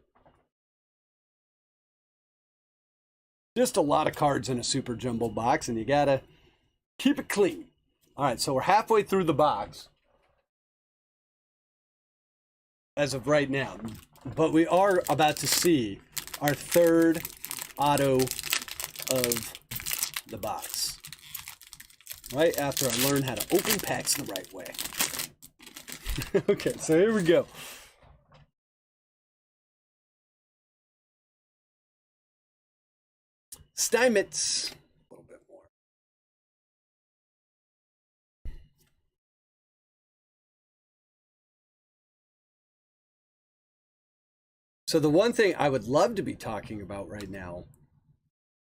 Just a lot of cards in a super jumbo box, and you gotta keep it clean. All right, so we're halfway through the box as of right now, but we are about to see our third auto of the box. Right after I learn how to open packs the right way. Okay, so here we go. Steinmetz. A little bit more. So the one thing I would love to be talking about right now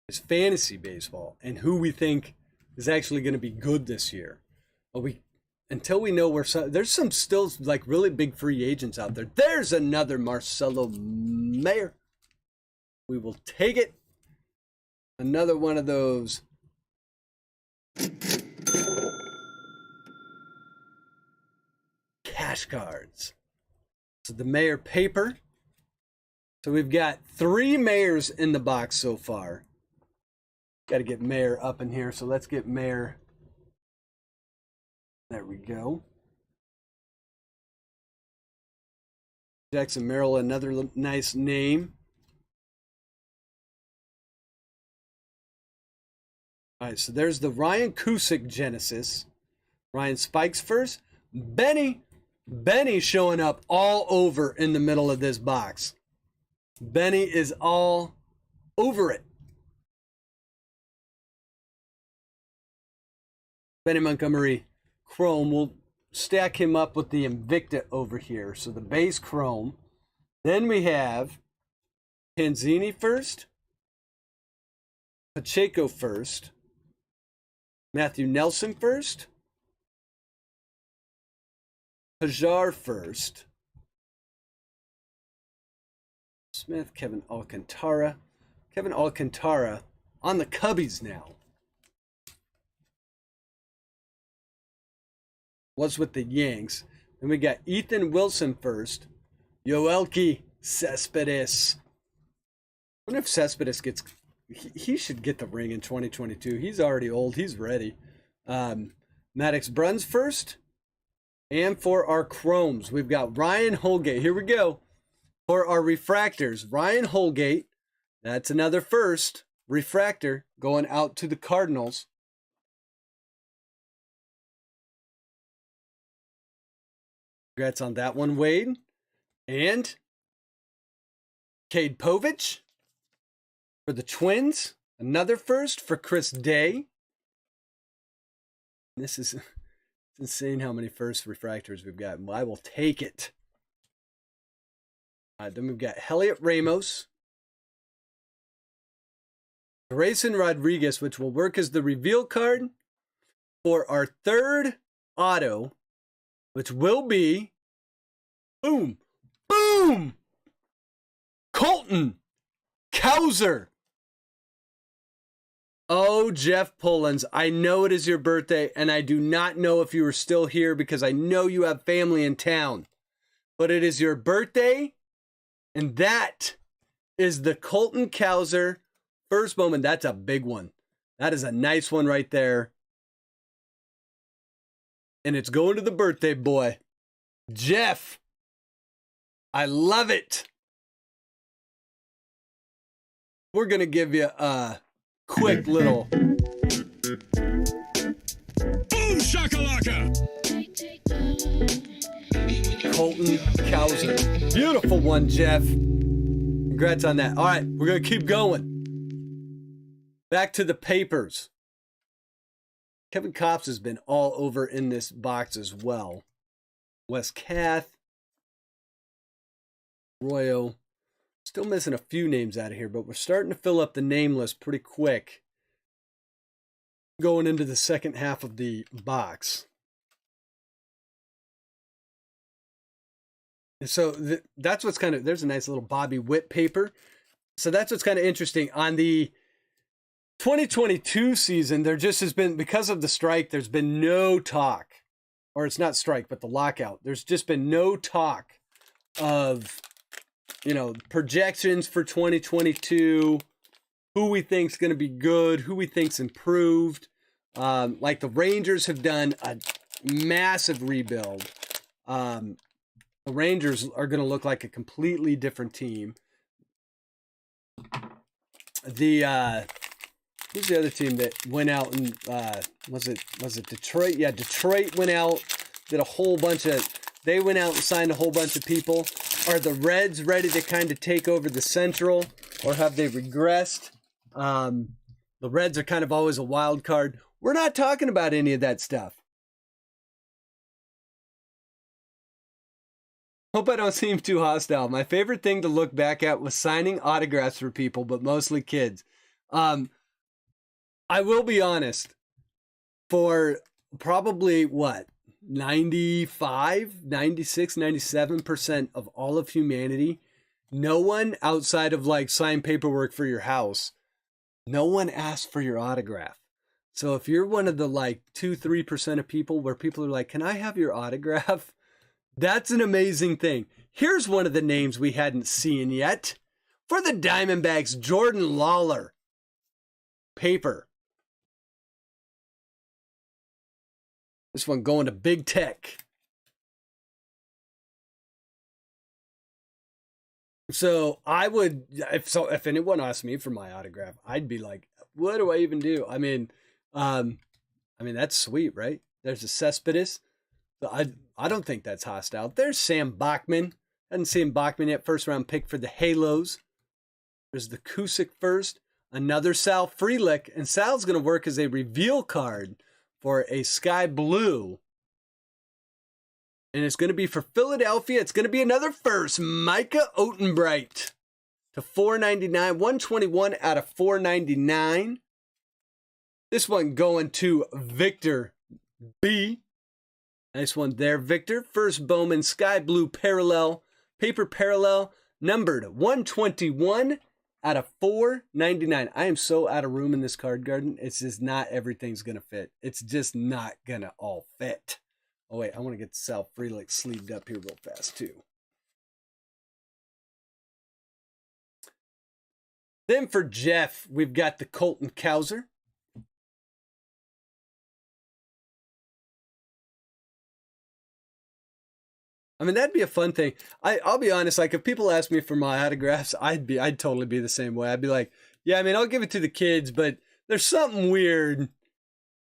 is fantasy baseball and who we think is actually going to be good this year. But until we know where there's some still like really big free agents out there. There's another Marcelo Mayer. We will take it. Another one of those cash cards. So the Mayer paper. So we've got 3 Mayers in the box so far. Got to get Mayer up in here. So let's get Mayer. There we go. Jackson Merrill, another nice name. All right, so there's the Ryan Cusick Genesis. Ryan Spikes first. Benny showing up all over in the middle of this box. Benny is all over it. Benny Montgomery Chrome. We'll stack him up with the Invicta over here. So the base Chrome. Then we have Panzini first. Pacheco first. Matthew Nelson first. Hajar first. Smith, Kevin Alcantara. Kevin Alcantara on the Cubbies now. Was with the Yanks. Then we got Ethan Wilson first. Yoelqui Cespedes. I wonder if Cespedes gets... He should get the ring in 2022. He's already old. He's ready. Maddox Bruns first. And for our Chromes, we've got Ryan Holgate. Here we go. For our refractors, Ryan Holgate. That's another first refractor going out to the Cardinals. Congrats on that one, Wade. And Cade Povich. For the Twins, another first for Chris Day. This is it's insane how many first refractors we've got. I will take it. Then we've got Heliot Ramos. Grayson Rodriguez, which will work as the reveal card for our third auto, which will be, boom, boom, Colton Cowser. Oh, Jeff Pullins, I know it is your birthday, and I do not know if you are still here because I know you have family in town. But it is your birthday, and that is the Colton Cowser first Bowman. That's a big one. That is a nice one right there. And it's going to the birthday boy, Jeff. I love it. We're going to give you a quick little Boom shakalaka! Colton Cowser. Beautiful one, Jeff. Congrats on that. All right, we're going to keep going. Back to the papers. Kevin Kopps has been all over in this box as well. Wes Kath. Royo. Still missing a few names out of here, but we're starting to fill up the name list pretty quick. Going into the second half of the box. And so that's what's kind of, there's a nice little Bobby Witt paper. So that's what's kind of interesting. On the 2022 season, there just has been, because of the strike, there's been no talk, or it's not strike, but the lockout. There's just been no talk of, you know, projections for 2022, who we think's going to be good, who we think's improved. Like the Rangers have done a massive rebuild. The Rangers are going to look like a completely different team. Who's the other team that went out and was it Detroit? Yeah, Detroit went out, did a whole bunch of. They went out and signed a whole bunch of people. Are the Reds ready to kind of take over the Central, or have they regressed? The Reds are kind of always a wild card. We're not talking about any of that stuff. Hope I don't seem too hostile. My favorite thing to look back at was signing autographs for people, but mostly kids. I will be honest. For probably, 95, 96, 97% of all of humanity, no one outside of like signed paperwork for your house, no one asked for your autograph. So if you're one of the like 2-3% of people where people are like, can I have your autograph? That's an amazing thing. Here's one of the names we hadn't seen yet. For the Diamondbacks, Jordan Lawler. Paper. This one going to Big Tech. So I would, if anyone asked me for my autograph, I'd be like, what do I even do? I mean, that's sweet, right? There's a Cespedes. I don't think that's hostile. There's Sam Bachman. Hadn't seen Bachman yet. First round pick for the Halos. There's the Cusick first. Another Sal Frelick. And Sal's going to work as a reveal card for a Sky Blue. And it's going to be for Philadelphia. It's going to be another first. Micah Otenbright to $4.99. 121 out of 499. This one going to Victor B. Nice one there, Victor. First Bowman Sky Blue Parallel. Paper Parallel. Numbered 121 out of 499. I am so out of room in this card garden. It's just not everything's going to fit. It's just not going to all fit. Oh, wait. I want to get Sal Frelick sleeved up here real fast, too. Then for Jeff, we've got the Colton Cowser. I mean, that'd be a fun thing. I'll be honest, like if people ask me for my autographs, I'd totally be the same way. I'd be like, yeah, I mean, I'll give it to the kids, but there's something weird.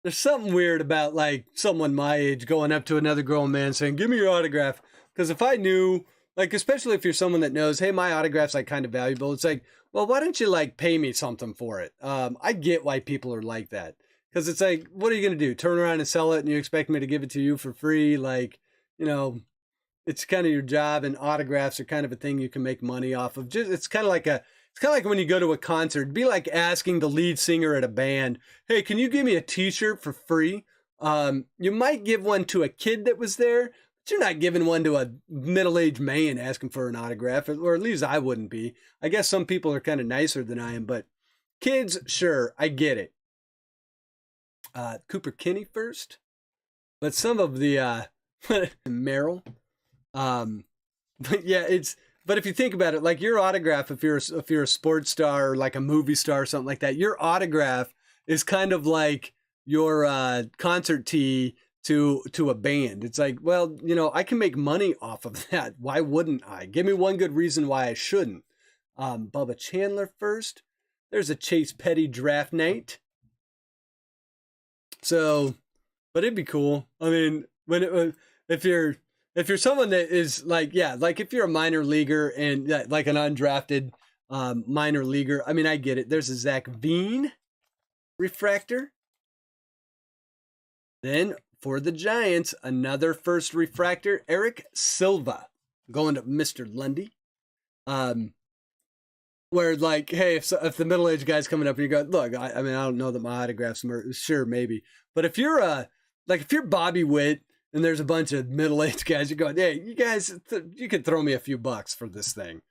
There's something weird about like someone my age going up to another grown man saying, give me your autograph. Because if I knew, like, especially if you're someone that knows, hey, my autograph's like kind of valuable. It's like, well, why don't you like pay me something for it? I get why people are like that. Because it's like, what are you going to do? Turn around and sell it and you expect me to give it to you for free? Like, you know, it's kind of your job, and autographs are kind of a thing you can make money off of. Just it's kind of like when you go to a concert. It'd be like asking the lead singer at a band, hey, can you give me a t-shirt for free? You might give one to a kid that was there, but you're not giving one to a middle-aged man asking for an autograph, or at least I wouldn't be. I guess some people are kind of nicer than I am, but kids, sure, I get it. Cooper Kinney first, but some of the Merrill. But yeah, but if you think about it, like your autograph, if you're a sports star or like a movie star or something like that, your autograph is kind of like your concert tee to a band. It's like, well, you know, I can make money off of that. Why wouldn't I? Give me one good reason why I shouldn't. Bubba Chandler first. There's a Chase Petty draft night. So, but it'd be cool. I mean, if you're someone that is like, yeah, like if you're a minor leaguer and like an undrafted minor leaguer, I mean, I get it. There's a Zach Veen refractor. Then for the Giants, another first refractor, Eric Silva, going to Mr. Lundy. Where like, hey, if the middle-aged guy's coming up and you go, look, I mean, I don't know that my autograph's sure, maybe. But if you're if you're Bobby Witt and there's a bunch of middle-aged guys, you're going, hey, you guys, you could throw me a few bucks for this thing.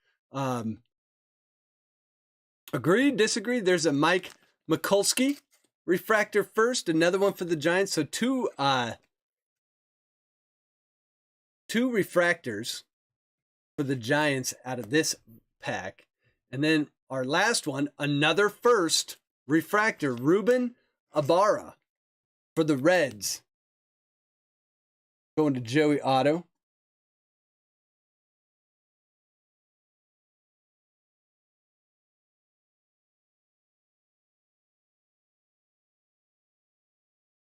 Agree, disagree? There's a Mike Mikulski refractor first, another one for the Giants. So two refractors for the Giants out of this pack. And then our last one, another first refractor, Ruben Ibarra for the Reds. Going to Joey Otto.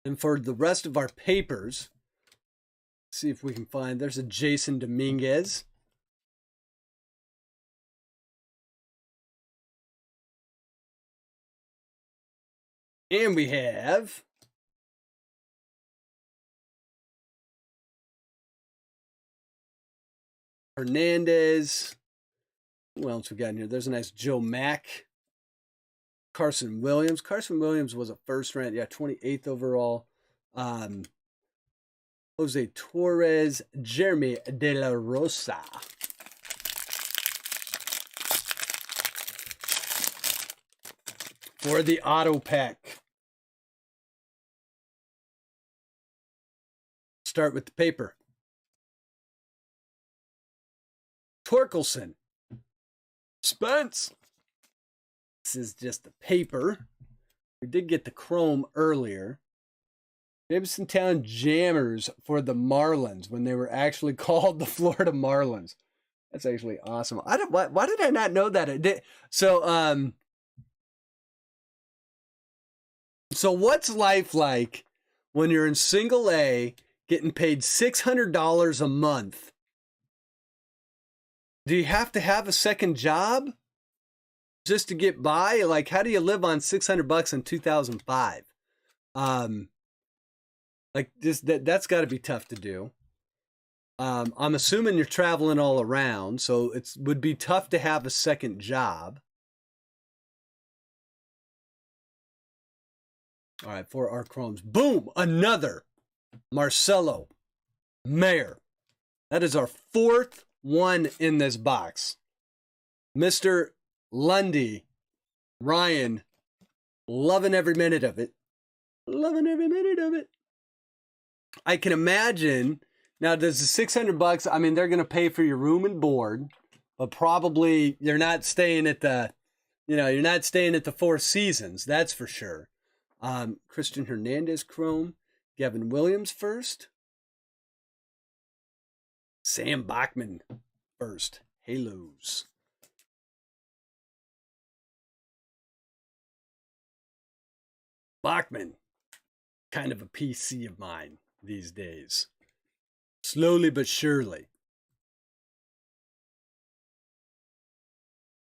And for the rest of our papers, see if we can find, there's a Jason Dominguez. And we have Hernandez. Who else we got in here? There's a nice Joe Mack. Carson Williams. Carson Williams was a first round, 28th overall. Jose Torres. Jeremy De La Rosa. For the auto pack. Start with the paper. Torkelson. Spence. This is just the paper. We did get the chrome earlier. Gibsontown Jammers for the Marlins when they were actually called the Florida Marlins. That's actually awesome. Why did I not know that? So what's life like when you're in single A getting paid $600 a month? Do you have to have a second job just to get by? Like, how do you live on $600 in 2005? Like just that's got to be tough to do. I'm assuming you're traveling all around, so it would be tough to have a second job. All right, for our chromes. Boom! Another Marcelo Mayer. That is our fourth one in this box. Mr. Lundy, Ryan, loving every minute of it. Loving every minute of it. I can imagine, now does the $600, I mean, they're going to pay for your room and board, but probably you're not staying at the Four Seasons, that's for sure. Christian Hernandez chrome, Gavin Williams first, Sam Bachman first, Halos. Bachman, kind of a PC of mine these days. Slowly but surely.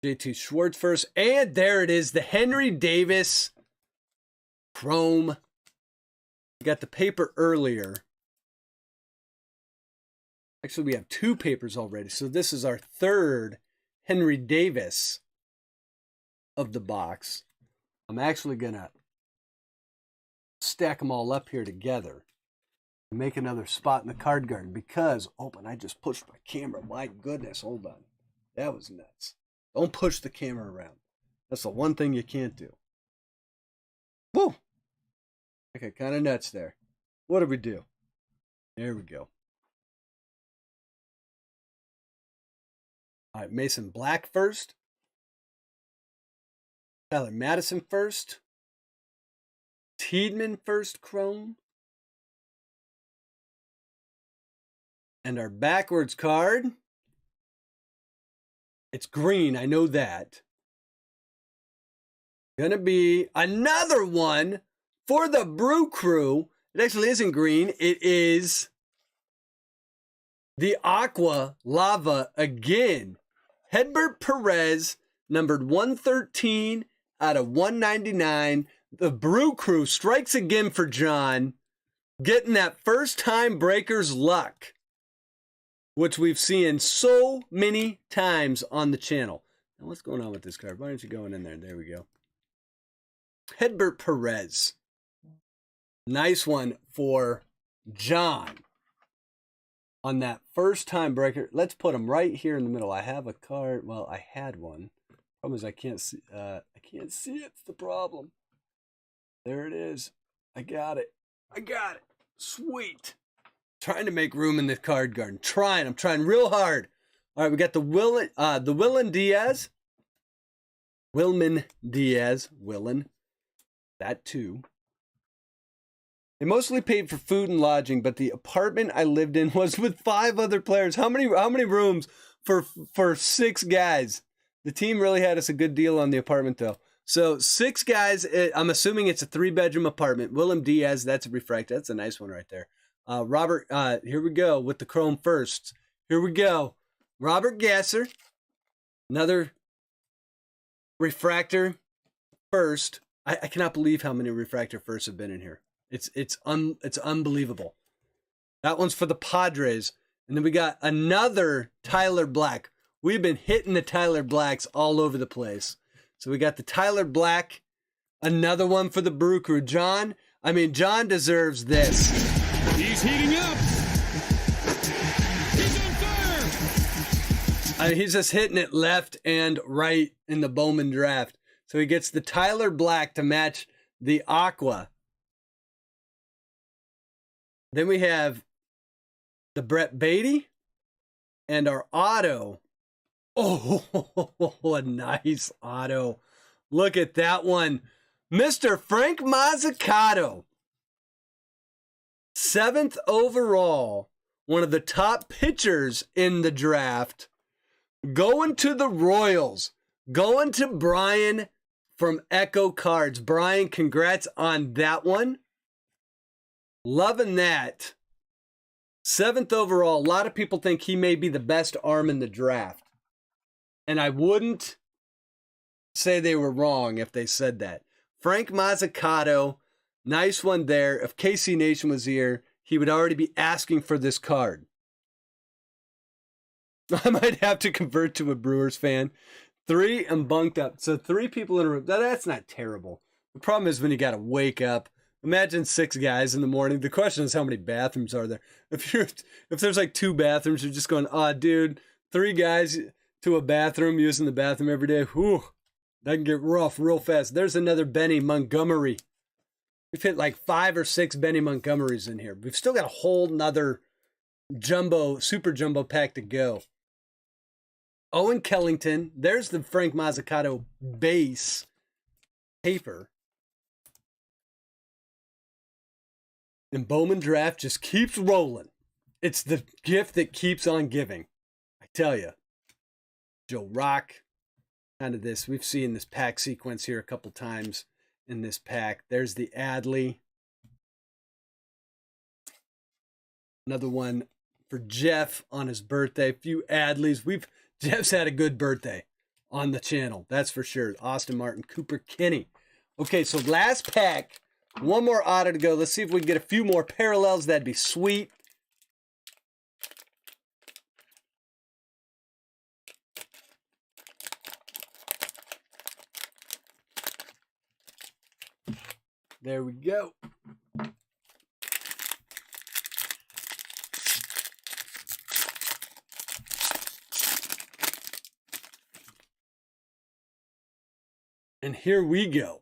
JT Schwartz first, and there it is, the Henry Davis chrome We got the paper earlier. Actually, we have 2 papers already. So this is our 3rd Henry Davis of the box. I'm actually going to stack them all up here together and make another spot in the card garden because, and I just pushed my camera. My goodness, hold on. That was nuts. Don't push the camera around. That's the one thing you can't do. Woo! Okay, kind of nuts there. What did we do? There we go. All right, Mason Black first. Tyler Madison first. Tiedemann first chrome. And our backwards card. It's green, I know that. Gonna be another one for the Brew Crew. It actually isn't green. It is the Aqua Lava again. Hedbert Perez, numbered 113 out of 199. The Brew Crew strikes again for John, getting that first-time breaker's luck, which we've seen so many times on the channel. Now, what's going on with this card? Why aren't you going in there? There we go. Hedbert Perez. Nice one for John on that first-time breaker. Let's put him right here in the middle. I have a card. Well, I had one. Problem is I can't see. I can't see it. It's the problem. There it is. I got it. I got it. Sweet. Trying to make room in the card garden. I'm trying real hard. All right, we got the Willan Diaz. Wilman Diaz. Willan. That too. They mostly paid for food and lodging, but the apartment I lived in was with 5 other players. How many rooms for 6 guys? The team really had us a good deal on the apartment, though. So 6 guys. I'm assuming it's a 3-bedroom apartment. Willem Diaz. That's a refractor. That's a nice one right there. Robert. Here we go with the chrome first. Here we go. Robert Gasser. Another refractor first. I cannot believe how many refractor firsts have been in here. It's unbelievable. That one's for the Padres. And then we got another Tyler Black. We've been hitting the Tyler Blacks all over the place. So we got the Tyler Black, another one for the Brew Crew. John deserves this. He's heating up. He's on fire. He's just hitting it left and right in the Bowman draft. So he gets the Tyler Black to match the Aqua. Then we have the Brett Beatty and our auto. Oh, a nice auto. Look at that one. Mr. Frank Mazzucato. 7th overall. One of the top pitchers in the draft. Going to the Royals. Going to Brian from Echo Cards. Brian, congrats on that one. Loving that. 7th overall. A lot of people think he may be the best arm in the draft. And I wouldn't say they were wrong if they said that. Frank Mazzucato, nice one there. If KC Nation was here, he would already be asking for this card. I might have to convert to a Brewers fan. 3 and bunked up. So 3 people in a room. That's not terrible. The problem is when you got to wake up. Imagine 6 guys in the morning. The question is how many bathrooms are there? If there's like 2 bathrooms, you're just going, dude, 3 guys to a bathroom, using the bathroom every day. Whew, that can get rough real fast. There's another Benny Montgomery. We've hit like 5 or 6 Benny Montgomerys in here. We've still got a whole nother super jumbo pack to go. Owen Kellington. There's the Frank Mazzucato base paper. And Bowman draft just keeps rolling. It's the gift that keeps on giving. I tell you. Joe Rock. Kind of this. We've seen this pack sequence here a couple times in this pack. There's the Adley. Another one for Jeff on his birthday. A few Adleys. Jeff's had a good birthday on the channel. That's for sure. Austin Martin, Cooper Kinney. Okay, so last pack One more auto to go. Let's see if we can get a few more parallels. That'd be sweet. There we go. And here we go.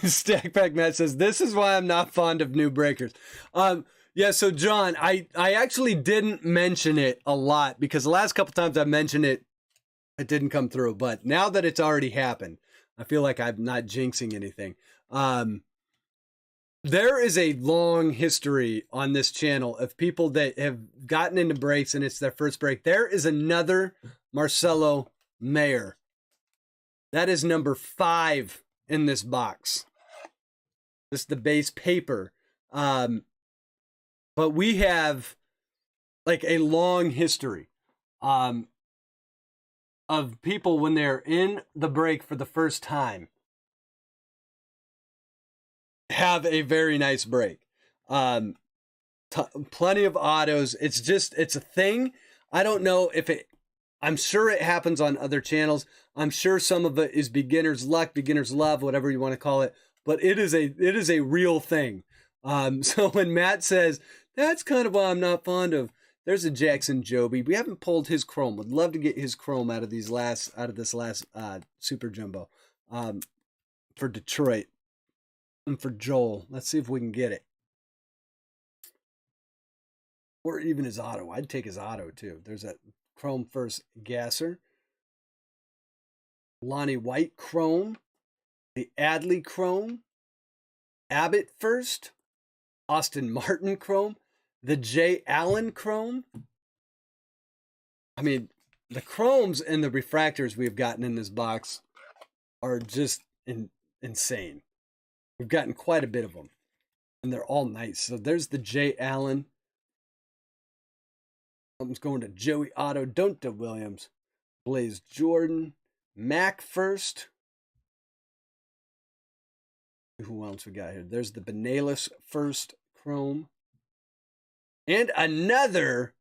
Stack Pack Matt says, this is why I'm not fond of new breakers. Yeah, so John, I actually didn't mention it a lot because the last couple times I mentioned it, it didn't come through. But now that it's already happened, I feel like I'm not jinxing anything. There is a long history on this channel of people that have gotten into breaks and it's their first break. There is another Marcelo Mayer. That is number 5 in this box. This is the base paper. But we have like a long history of people when they're in the break for the first time have a very nice break. Plenty of autos. It's a thing. I don't know if I'm sure it happens on other channels. I'm sure some of it is beginner's luck, beginner's love, whatever you want to call it. But it is a real thing. So when Matt says, that's kind of why I'm not fond of, there's a Jackson Joby. We haven't pulled his chrome. Would love to get his chrome out of this last Super Jumbo for Detroit and for Joel. Let's see if we can get it. Or even his auto. I'd take his auto too. There's that chrome first Gasser. Lonnie White chrome. The Adley chrome. Abbott first. Austin Martin chrome. The Jay Allen chrome. I mean, the chromes and the refractors we've gotten in this box are just insane. We've gotten quite a bit of them. And they're all nice. So there's the Jay Allen. Something's going to Joey Otto, Donta Williams, Blaze Jordan, Mac first. Who else we got here? There's the Benalis first chrome. And another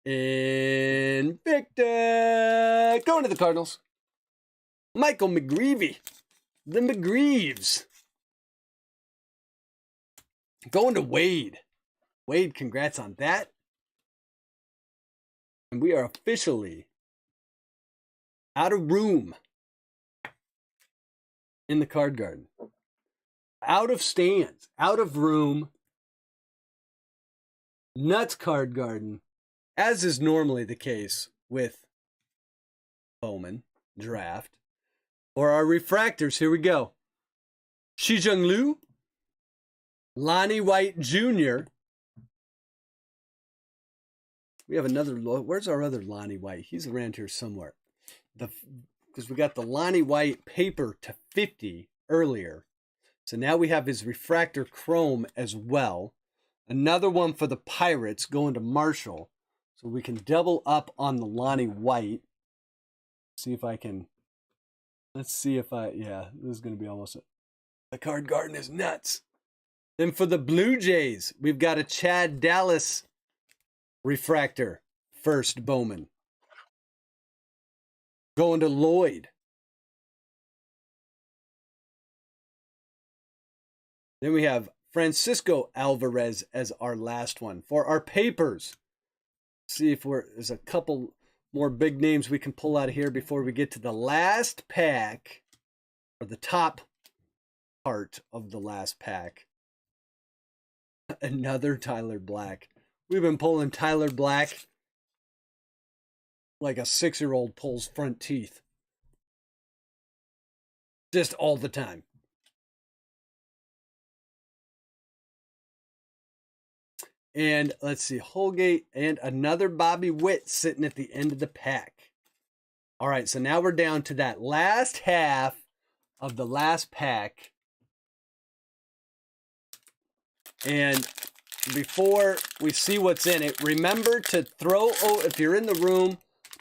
Invicta. Going to the Cardinals. Michael McGreevy. The McGreaves. Going to Wade. Wade, congrats on that. And we are officially out of room in the card garden. Out of stands. Out of room. Nuts card garden. As is normally the case with Bowman draft. For our refractors, here we go. Shi-Jung Liu. Lonnie White Jr. We have another, where's our other Lonnie White? He's around here somewhere. Because we got the Lonnie White paper to 50 earlier. So now we have his refractor chrome as well. Another one for the Pirates going to Marshall. So we can double up on the Lonnie White. See if I can, let's see if yeah, this is going to be almost, the card garden is nuts. Then for the Blue Jays, we've got a Chad Dallas refractor, first Bowman. Going to Lloyd. Then we have Francisco Alvarez as our last one. For our papers, see if there's a couple more big names we can pull out of here before we get to the last pack, or the top part of the last pack. Another Tyler Black. We've been pulling Tyler Black like a 6-year-old pulls front teeth. Just all the time. And let's see, Holgate and another Bobby Witt sitting at the end of the pack. All right, so now we're down to that last half of the last pack. And before we see what's in it, remember to if you're in the room,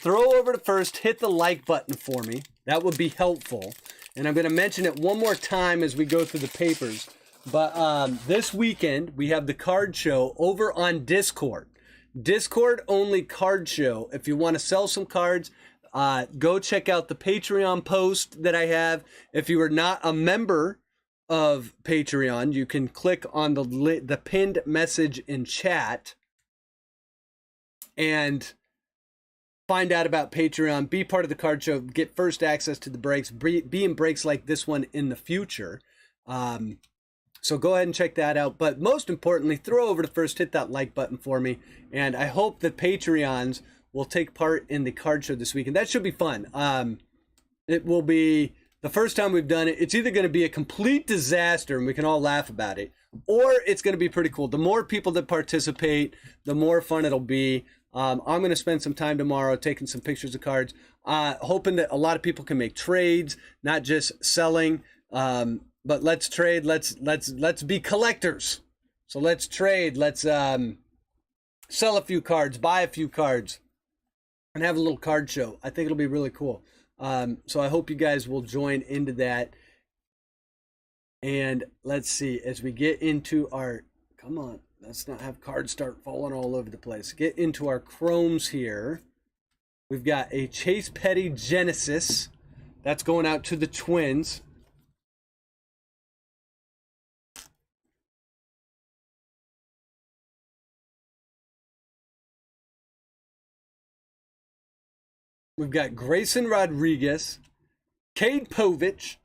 throw over to first, hit the like button for me. That would be helpful. And I'm going to mention it one more time as we go through the papers. But this weekend, we have the card show over on Discord. Discord only card show. If you want to sell some cards, go check out the Patreon post that I have. If you are not a member of Patreon, you can click on the pinned message in chat and find out about Patreon, be part of the card show, get first access to the breaks, be in breaks like this one in the future. So go ahead and check that out. But most importantly, throw over to first, hit that like button for me. And I hope that Patreons will take part in the card show this weekend. That should be fun. It will be the first time we've done it. It's either going to be a complete disaster and we can all laugh about it, or it's going to be pretty cool. The more people that participate, the more fun it'll be. I'm going to spend some time tomorrow taking some pictures of cards, hoping that a lot of people can make trades, not just selling. But let's trade. Let's be collectors. So let's trade. Let's sell a few cards, buy a few cards, and have a little card show. I think it'll be really cool. So I hope you guys will join into that. And let's see, as we get into our, come on, let's not have cards start falling all over the place. Get into our chromes here. We've got a Chase Petty Genesis. That's going out to the Twins. We've got Grayson Rodriguez, Cade Povich,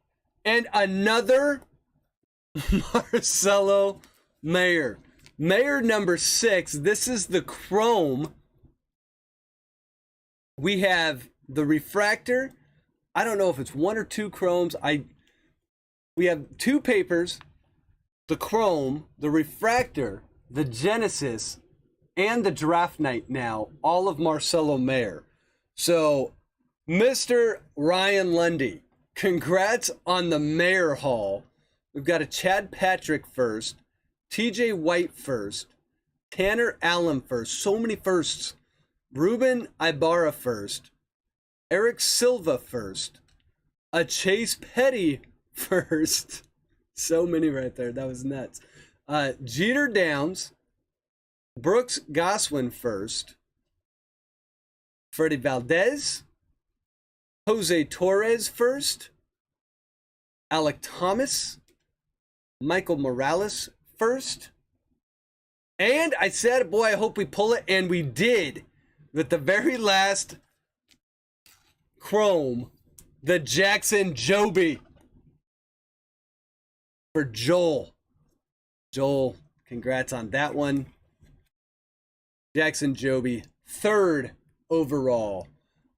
and another Marcelo Mayer. Mayer number 6. This is the chrome. We have the refractor. I don't know if it's one or two chromes. We have two papers, the chrome, the refractor, the Genesis, and the draft night now, all of Marcelo Mayer. So, Mr. Ryan Lundy, congrats on the Mayer haul. We've got a Chad Patrick first, TJ White first, Tanner Allen first, so many firsts, Ruben Ibarra first, Eric Silva first, a Chase Petty first, so many right there, that was nuts, Jeter Downs, Brooks Goswin first, Freddie Valdez, Jose Torres first, Alec Thomas, Michael Morales first, and I said, boy, I hope we pull it, and we did, with the very last chrome, the Jackson Joby for Joel. Joel, congrats on that one. Jackson Joby, 3rd overall.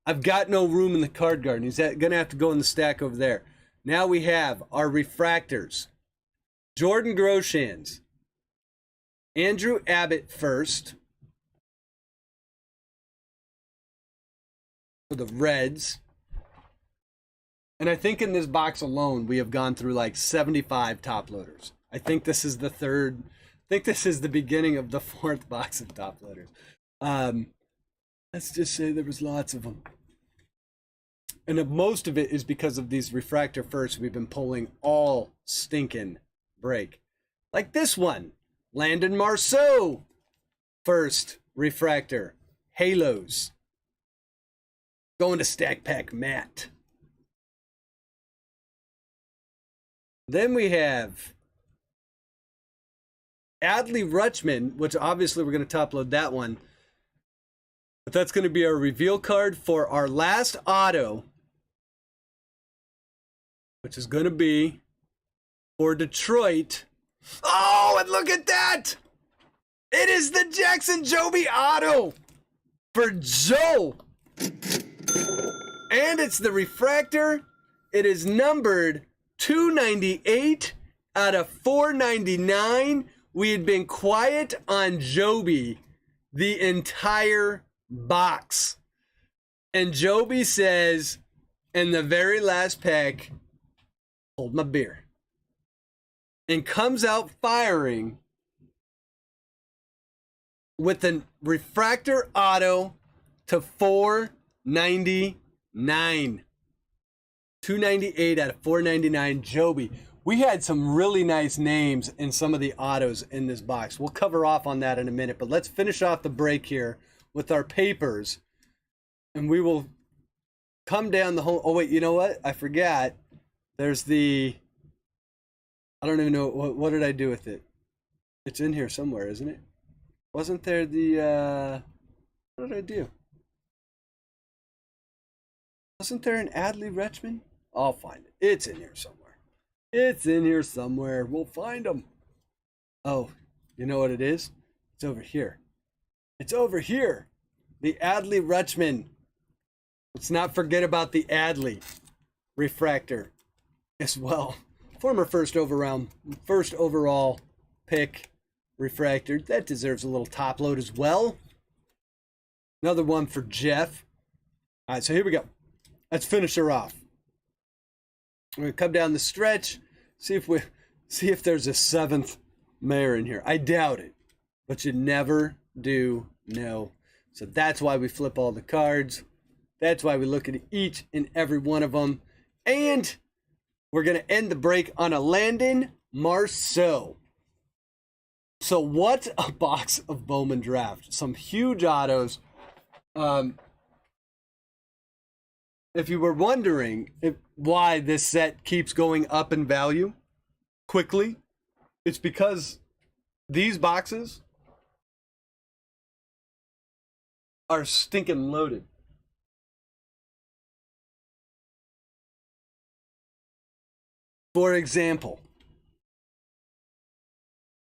I've got no room in the card garden. He's going to have to go in the stack over there. Now we have our refractors. Jordan Groshans. Andrew Abbott first. For the Reds. And I think in this box alone, we have gone through like 75 top loaders. I think this is the third. I think this is the beginning of the 4th box of top loaders. Let's just say there was lots of them. And most of it is because of these refractor firsts we've been pulling all stinking break. Like this one. Landon Marceau. First refractor. Halos. Going to Stack Pack Matt. Then we have Adley Rutschman, which obviously we're going to top load that one. But that's going to be our reveal card for our last auto, which is going to be for Detroit. Oh, and look at that! It is the Jackson Joby auto for Joe. And it's the refractor. It is numbered 298 out of 499. We had been quiet on Joby the entire box. And Joby says in the very last pack, hold my beer. And comes out firing with a refractor auto to 4 299. 298 out of 499, Joby. We had some really nice names in some of the autos in this box. We'll cover off on that in a minute, but let's finish off the break here with our papers, and we will come down the whole... Oh, wait, you know what? I forgot. There's the... I don't even know. What did I do with it? It's in here somewhere, isn't it? Wasn't there the... What did I do? Wasn't there an Adley Rutschman? I'll find it. It's in here somewhere. It's in here somewhere. We'll find them. Oh, you know what it is? It's over here. It's over here. The Adley Rutschman. Let's not forget about the Adley refractor as well. Former first overall pick refractor. That deserves a little top load as well. Another one for Jeff. All right, so here we go. Let's finish her off. We're gonna come down the stretch, see if there's a seventh mayor in here. I doubt it, but you never do know. So that's why we flip all the cards. That's why we look at each and every one of them. And we're gonna end the break on a Landon Marceau. So what a box of Bowman draft. Some huge autos. If you were wondering why this set keeps going up in value quickly, it's because these boxes are stinking loaded. For example,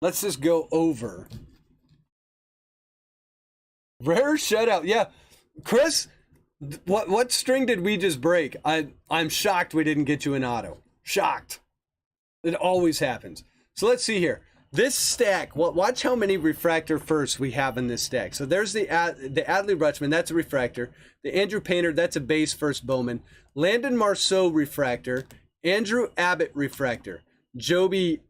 let's just go over rare shutout. Yeah, Chris, what string did we just break? I'm shocked we didn't get you an auto. Shocked. It always happens. So let's see here. This stack, watch how many refractor firsts we have in this stack. So there's the Adley Rutschman, that's a refractor. The Andrew Painter, that's a base first Bowman. Landon Marceau refractor. Andrew Abbott refractor. Joby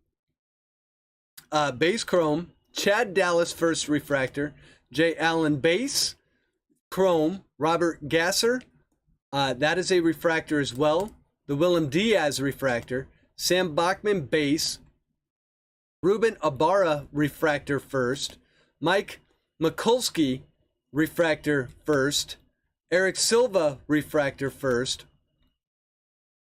base chrome. Chad Dallas first refractor. Jay Allen base chrome. Robert Gasser, that is a refractor as well. The Willem Diaz refractor. Sam Bachman base. Ruben Ibarra refractor first. Mike Mikulski refractor first. Eric Silva refractor first.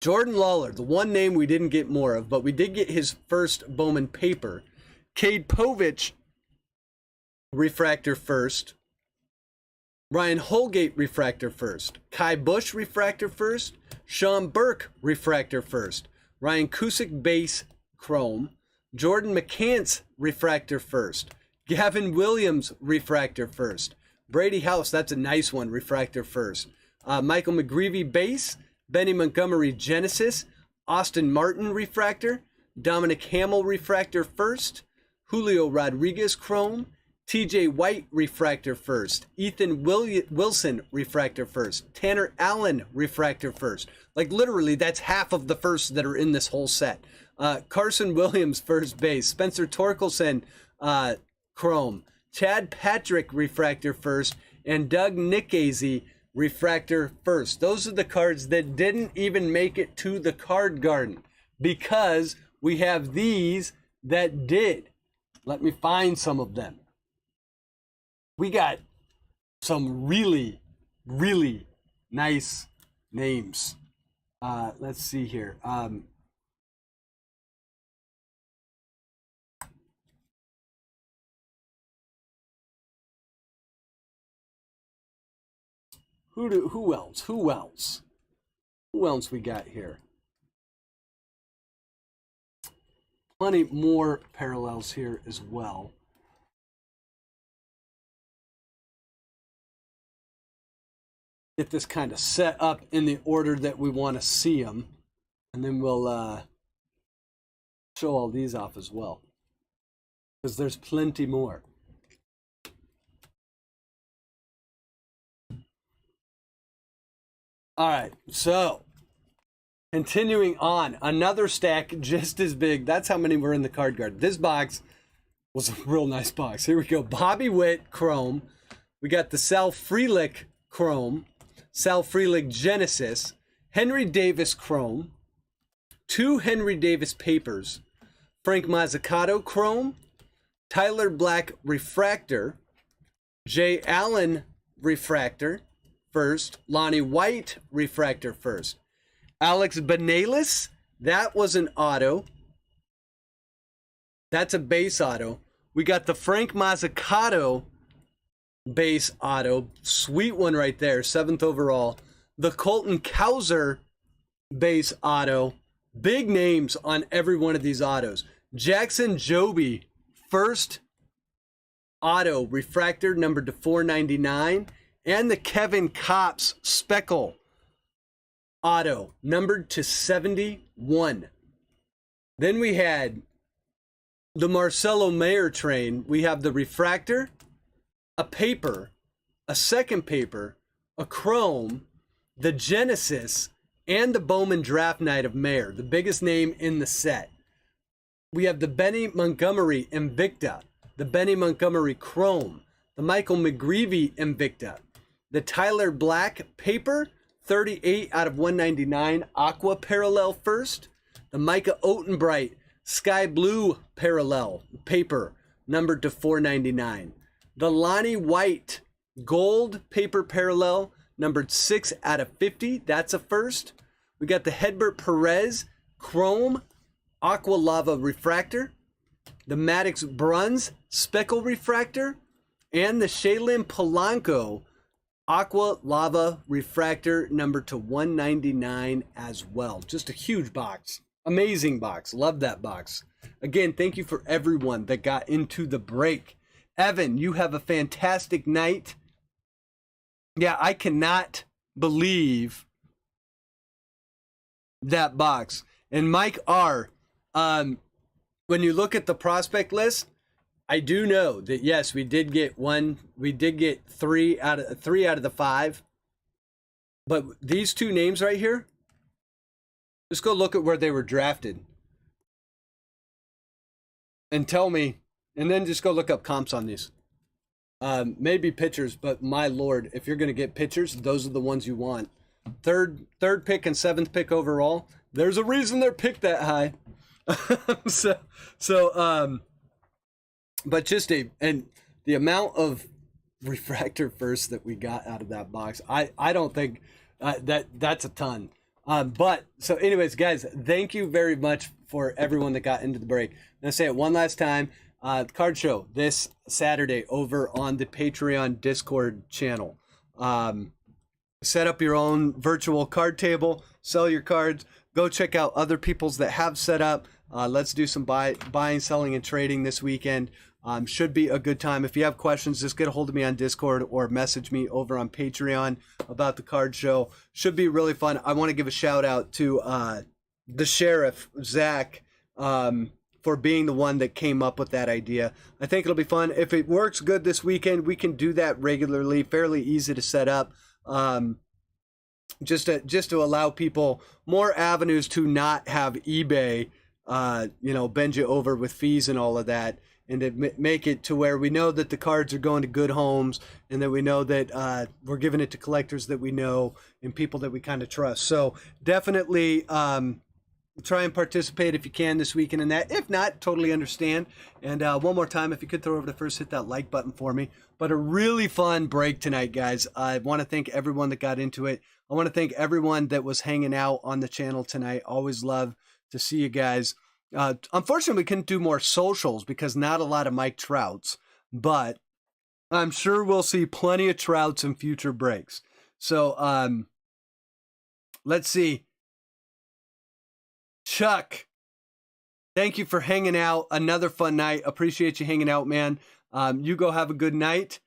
Jordan Lawler, the one name we didn't get more of, but we did get his first Bowman paper. Cade Povich refractor first. Ryan Holgate refractor first. Kai Bush refractor first. Sean Burke refractor first. Ryan Cusick base chrome. Jordan McCants refractor first. Gavin Williams refractor first. Brady House, that's a nice one, refractor first. Michael McGreevy base. Benny Montgomery Genesis. Austin Martin refractor. Dominic Hamill refractor first. Julio Rodriguez chrome. TJ White refractor first. Ethan Wilson refractor first. Tanner Allen refractor first. Like literally that's half of the firsts that are in this whole set. Carson Williams first base. Spencer Torkelson chrome. Chad Patrick refractor first. And Doug Nickazy refractor first. Those are the cards that didn't even make it to the card garden because we have these that did. Let me find some of them. We got some really, really nice names. Let's see here. Who else? Who else we got here? Plenty more parallels here as well. Get this kind of set up in the order that we want to see them, and then we'll show all these off as well, because there's plenty more. All right, so continuing on, another stack just as big. That's how many were in the card guard. This box was a real nice box. Here we go. Bobby Witt chrome. We got the Sal Frelick chrome. Sal Frelick Genesis, Henry Davis Chrome, 2 Henry Davis Papers, Frank Mazzucato Chrome, Tyler Black Refractor, Jay Allen Refractor first, Lonnie White Refractor first, Alex Benalis, that was an auto. That's a base auto. We got the Frank Mazzucato base auto. Sweet one right there, 7th overall. The Colton Cowser base auto. Big names on every one of these autos. Jackson Joby, first auto, refractor, numbered to 499. And the Kevin Kopps Speckle auto, numbered to 71. Then we had the Marcelo Mayer train. We have the refractor, a paper, a second paper, a chrome, the Genesis, and the Bowman Draft Night of Mayer, the biggest name in the set. We have the Benny Montgomery Invicta, the Benny Montgomery Chrome, the Michael McGreevy Invicta, the Tyler Black Paper, 38 out of 199, Aqua Parallel first, the Micah Otenbright Sky Blue Parallel Paper, numbered to 499, the Lonnie White Gold Paper Parallel, numbered 6 out of 50, that's a first. We got the Hedbert Perez Chrome Aqua Lava Refractor, the Maddox Bruns Speckle Refractor, and the Shaylin Polanco Aqua Lava Refractor, numbered to 199 as well. Just a huge box. Amazing box. Love that box. Again, thank you for everyone that got into the break. Evan, you have a fantastic night. Yeah, I cannot believe that box. And Mike R., when you look at the prospect list, I do know that yes, we did get 3 out of the 5. But these 2 names right here, just go look at where they were drafted and tell me, and then just go look up comps on these. Maybe pitchers, but my Lord, if you're going to get pitchers, those are the ones you want. Third pick and 7th pick overall. There's a reason they're picked that high. But just and the amount of refractor first that we got out of that box, I don't think that's a ton. But so anyways, guys, thank you very much for everyone that got into the break. I'm gonna say it one last time. Card show this Saturday over on the Patreon Discord channel. Set up your own virtual card table, sell your cards, go check out other people's that have set up. Let's do some buying, selling, and trading this weekend. Should be a good time. If you have questions, just get a hold of me on Discord or message me over on Patreon about the card show. Should be really fun. I want to give a shout out to the sheriff, Zach, for being the one that came up with that idea. I think it'll be fun. If it works good this weekend, we can do that regularly. Fairly easy to set up. Just to allow people more avenues to not have eBay bend you over with fees and all of that, and to make it to where we know that the cards are going to good homes, and that we know that we're giving it to collectors that we know and people that we kind of trust. So definitely try and participate if you can this weekend in that. If not, totally understand. And one more time, if you could throw over the first, hit that like button for me. But a really fun break tonight, guys. I want to thank everyone that got into it. I want to thank everyone that was hanging out on the channel tonight. Always love to see you guys. Unfortunately, we couldn't do more socials because not a lot of Mike Trouts, but I'm sure we'll see plenty of Trouts in future breaks. So let's see. Chuck, thank you for hanging out. Another fun night. Appreciate you hanging out, man. You go have a good night.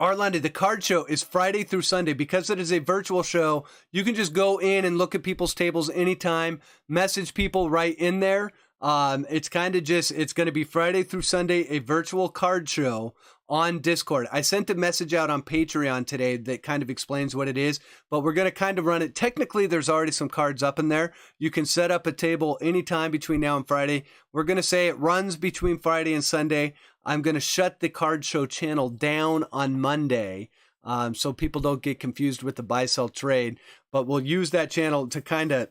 Arlanda, the card show is Friday through Sunday. Because it is a virtual show, you can just go in and look at people's tables anytime, message people right in there. It's kind of just, it's going to be Friday through Sunday, a virtual card show on Discord. I sent a message out on Patreon today that kind of explains what it is, but we're going to kind of run it. Technically, there's already some cards up in there. You can set up a table anytime between now and Friday. We're going to say it runs between Friday and Sunday. I'm going to shut the card show channel down on Monday. so people don't get confused with the buy, sell, trade. But we'll use that channel to kind of,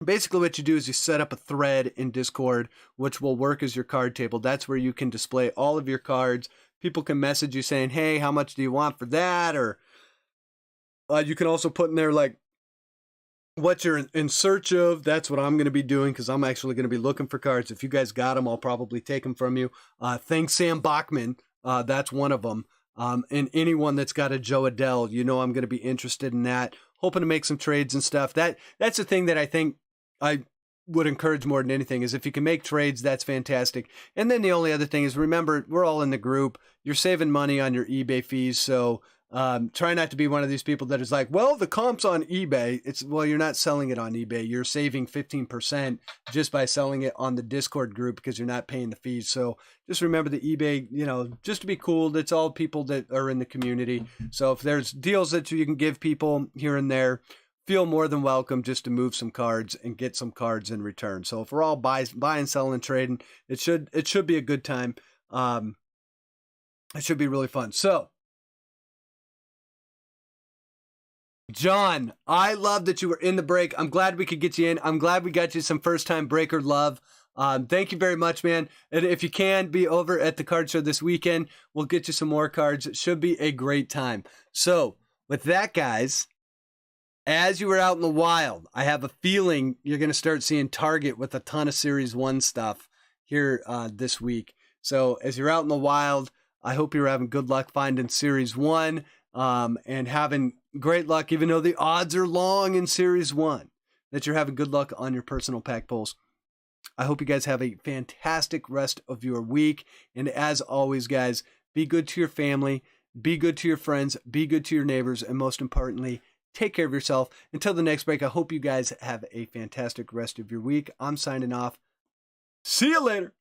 basically what you do is you set up a thread in Discord, which will work as your card table. That's where you can display all of your cards. People can message you saying, hey, how much do you want for that? Or you can also put in there like what you're in search of. That's what I'm going to be doing, because I'm actually going to be looking for cards. If you guys got them, I'll probably take them from you. Thanks, Sam Bachman. That's one of them. And anyone that's got a Joe Adele, I'm going to be interested in that. Hoping to make some trades and stuff. That's the thing that I think I would encourage more than anything, is if you can make trades, that's fantastic. And then the only other thing is, remember, we're all in the group. You're saving money on your eBay fees, so try not to be one of these people that is like, well, the comp's on eBay. Well, you're not selling it on eBay. You're saving 15% just by selling it on the Discord group, because you're not paying the fees. So just remember the eBay, just to be cool, that's all people that are in the community. So if there's deals that you can give people here and there, feel more than welcome just to move some cards and get some cards in return. So if we're all buying, selling, trading, it should be a good time. It should be really fun. So, John, I love that you were in the break. I'm glad we could get you in. I'm glad we got you some first-time breaker love. Thank you very much, man. And if you can be over at the card show this weekend, we'll get you some more cards. It should be a great time. So, with that, guys, as you were out in the wild, I have a feeling you're going to start seeing Target with a ton of Series 1 stuff here this week. So, as you're out in the wild, I hope you're having good luck finding Series 1 and having great luck, even though the odds are long in Series 1, that you're having good luck on your personal pack pulls. I hope you guys have a fantastic rest of your week. And as always, guys, be good to your family, be good to your friends, be good to your neighbors, and most importantly, take care of yourself. Until the next break, I hope you guys have a fantastic rest of your week. I'm signing off. See you later.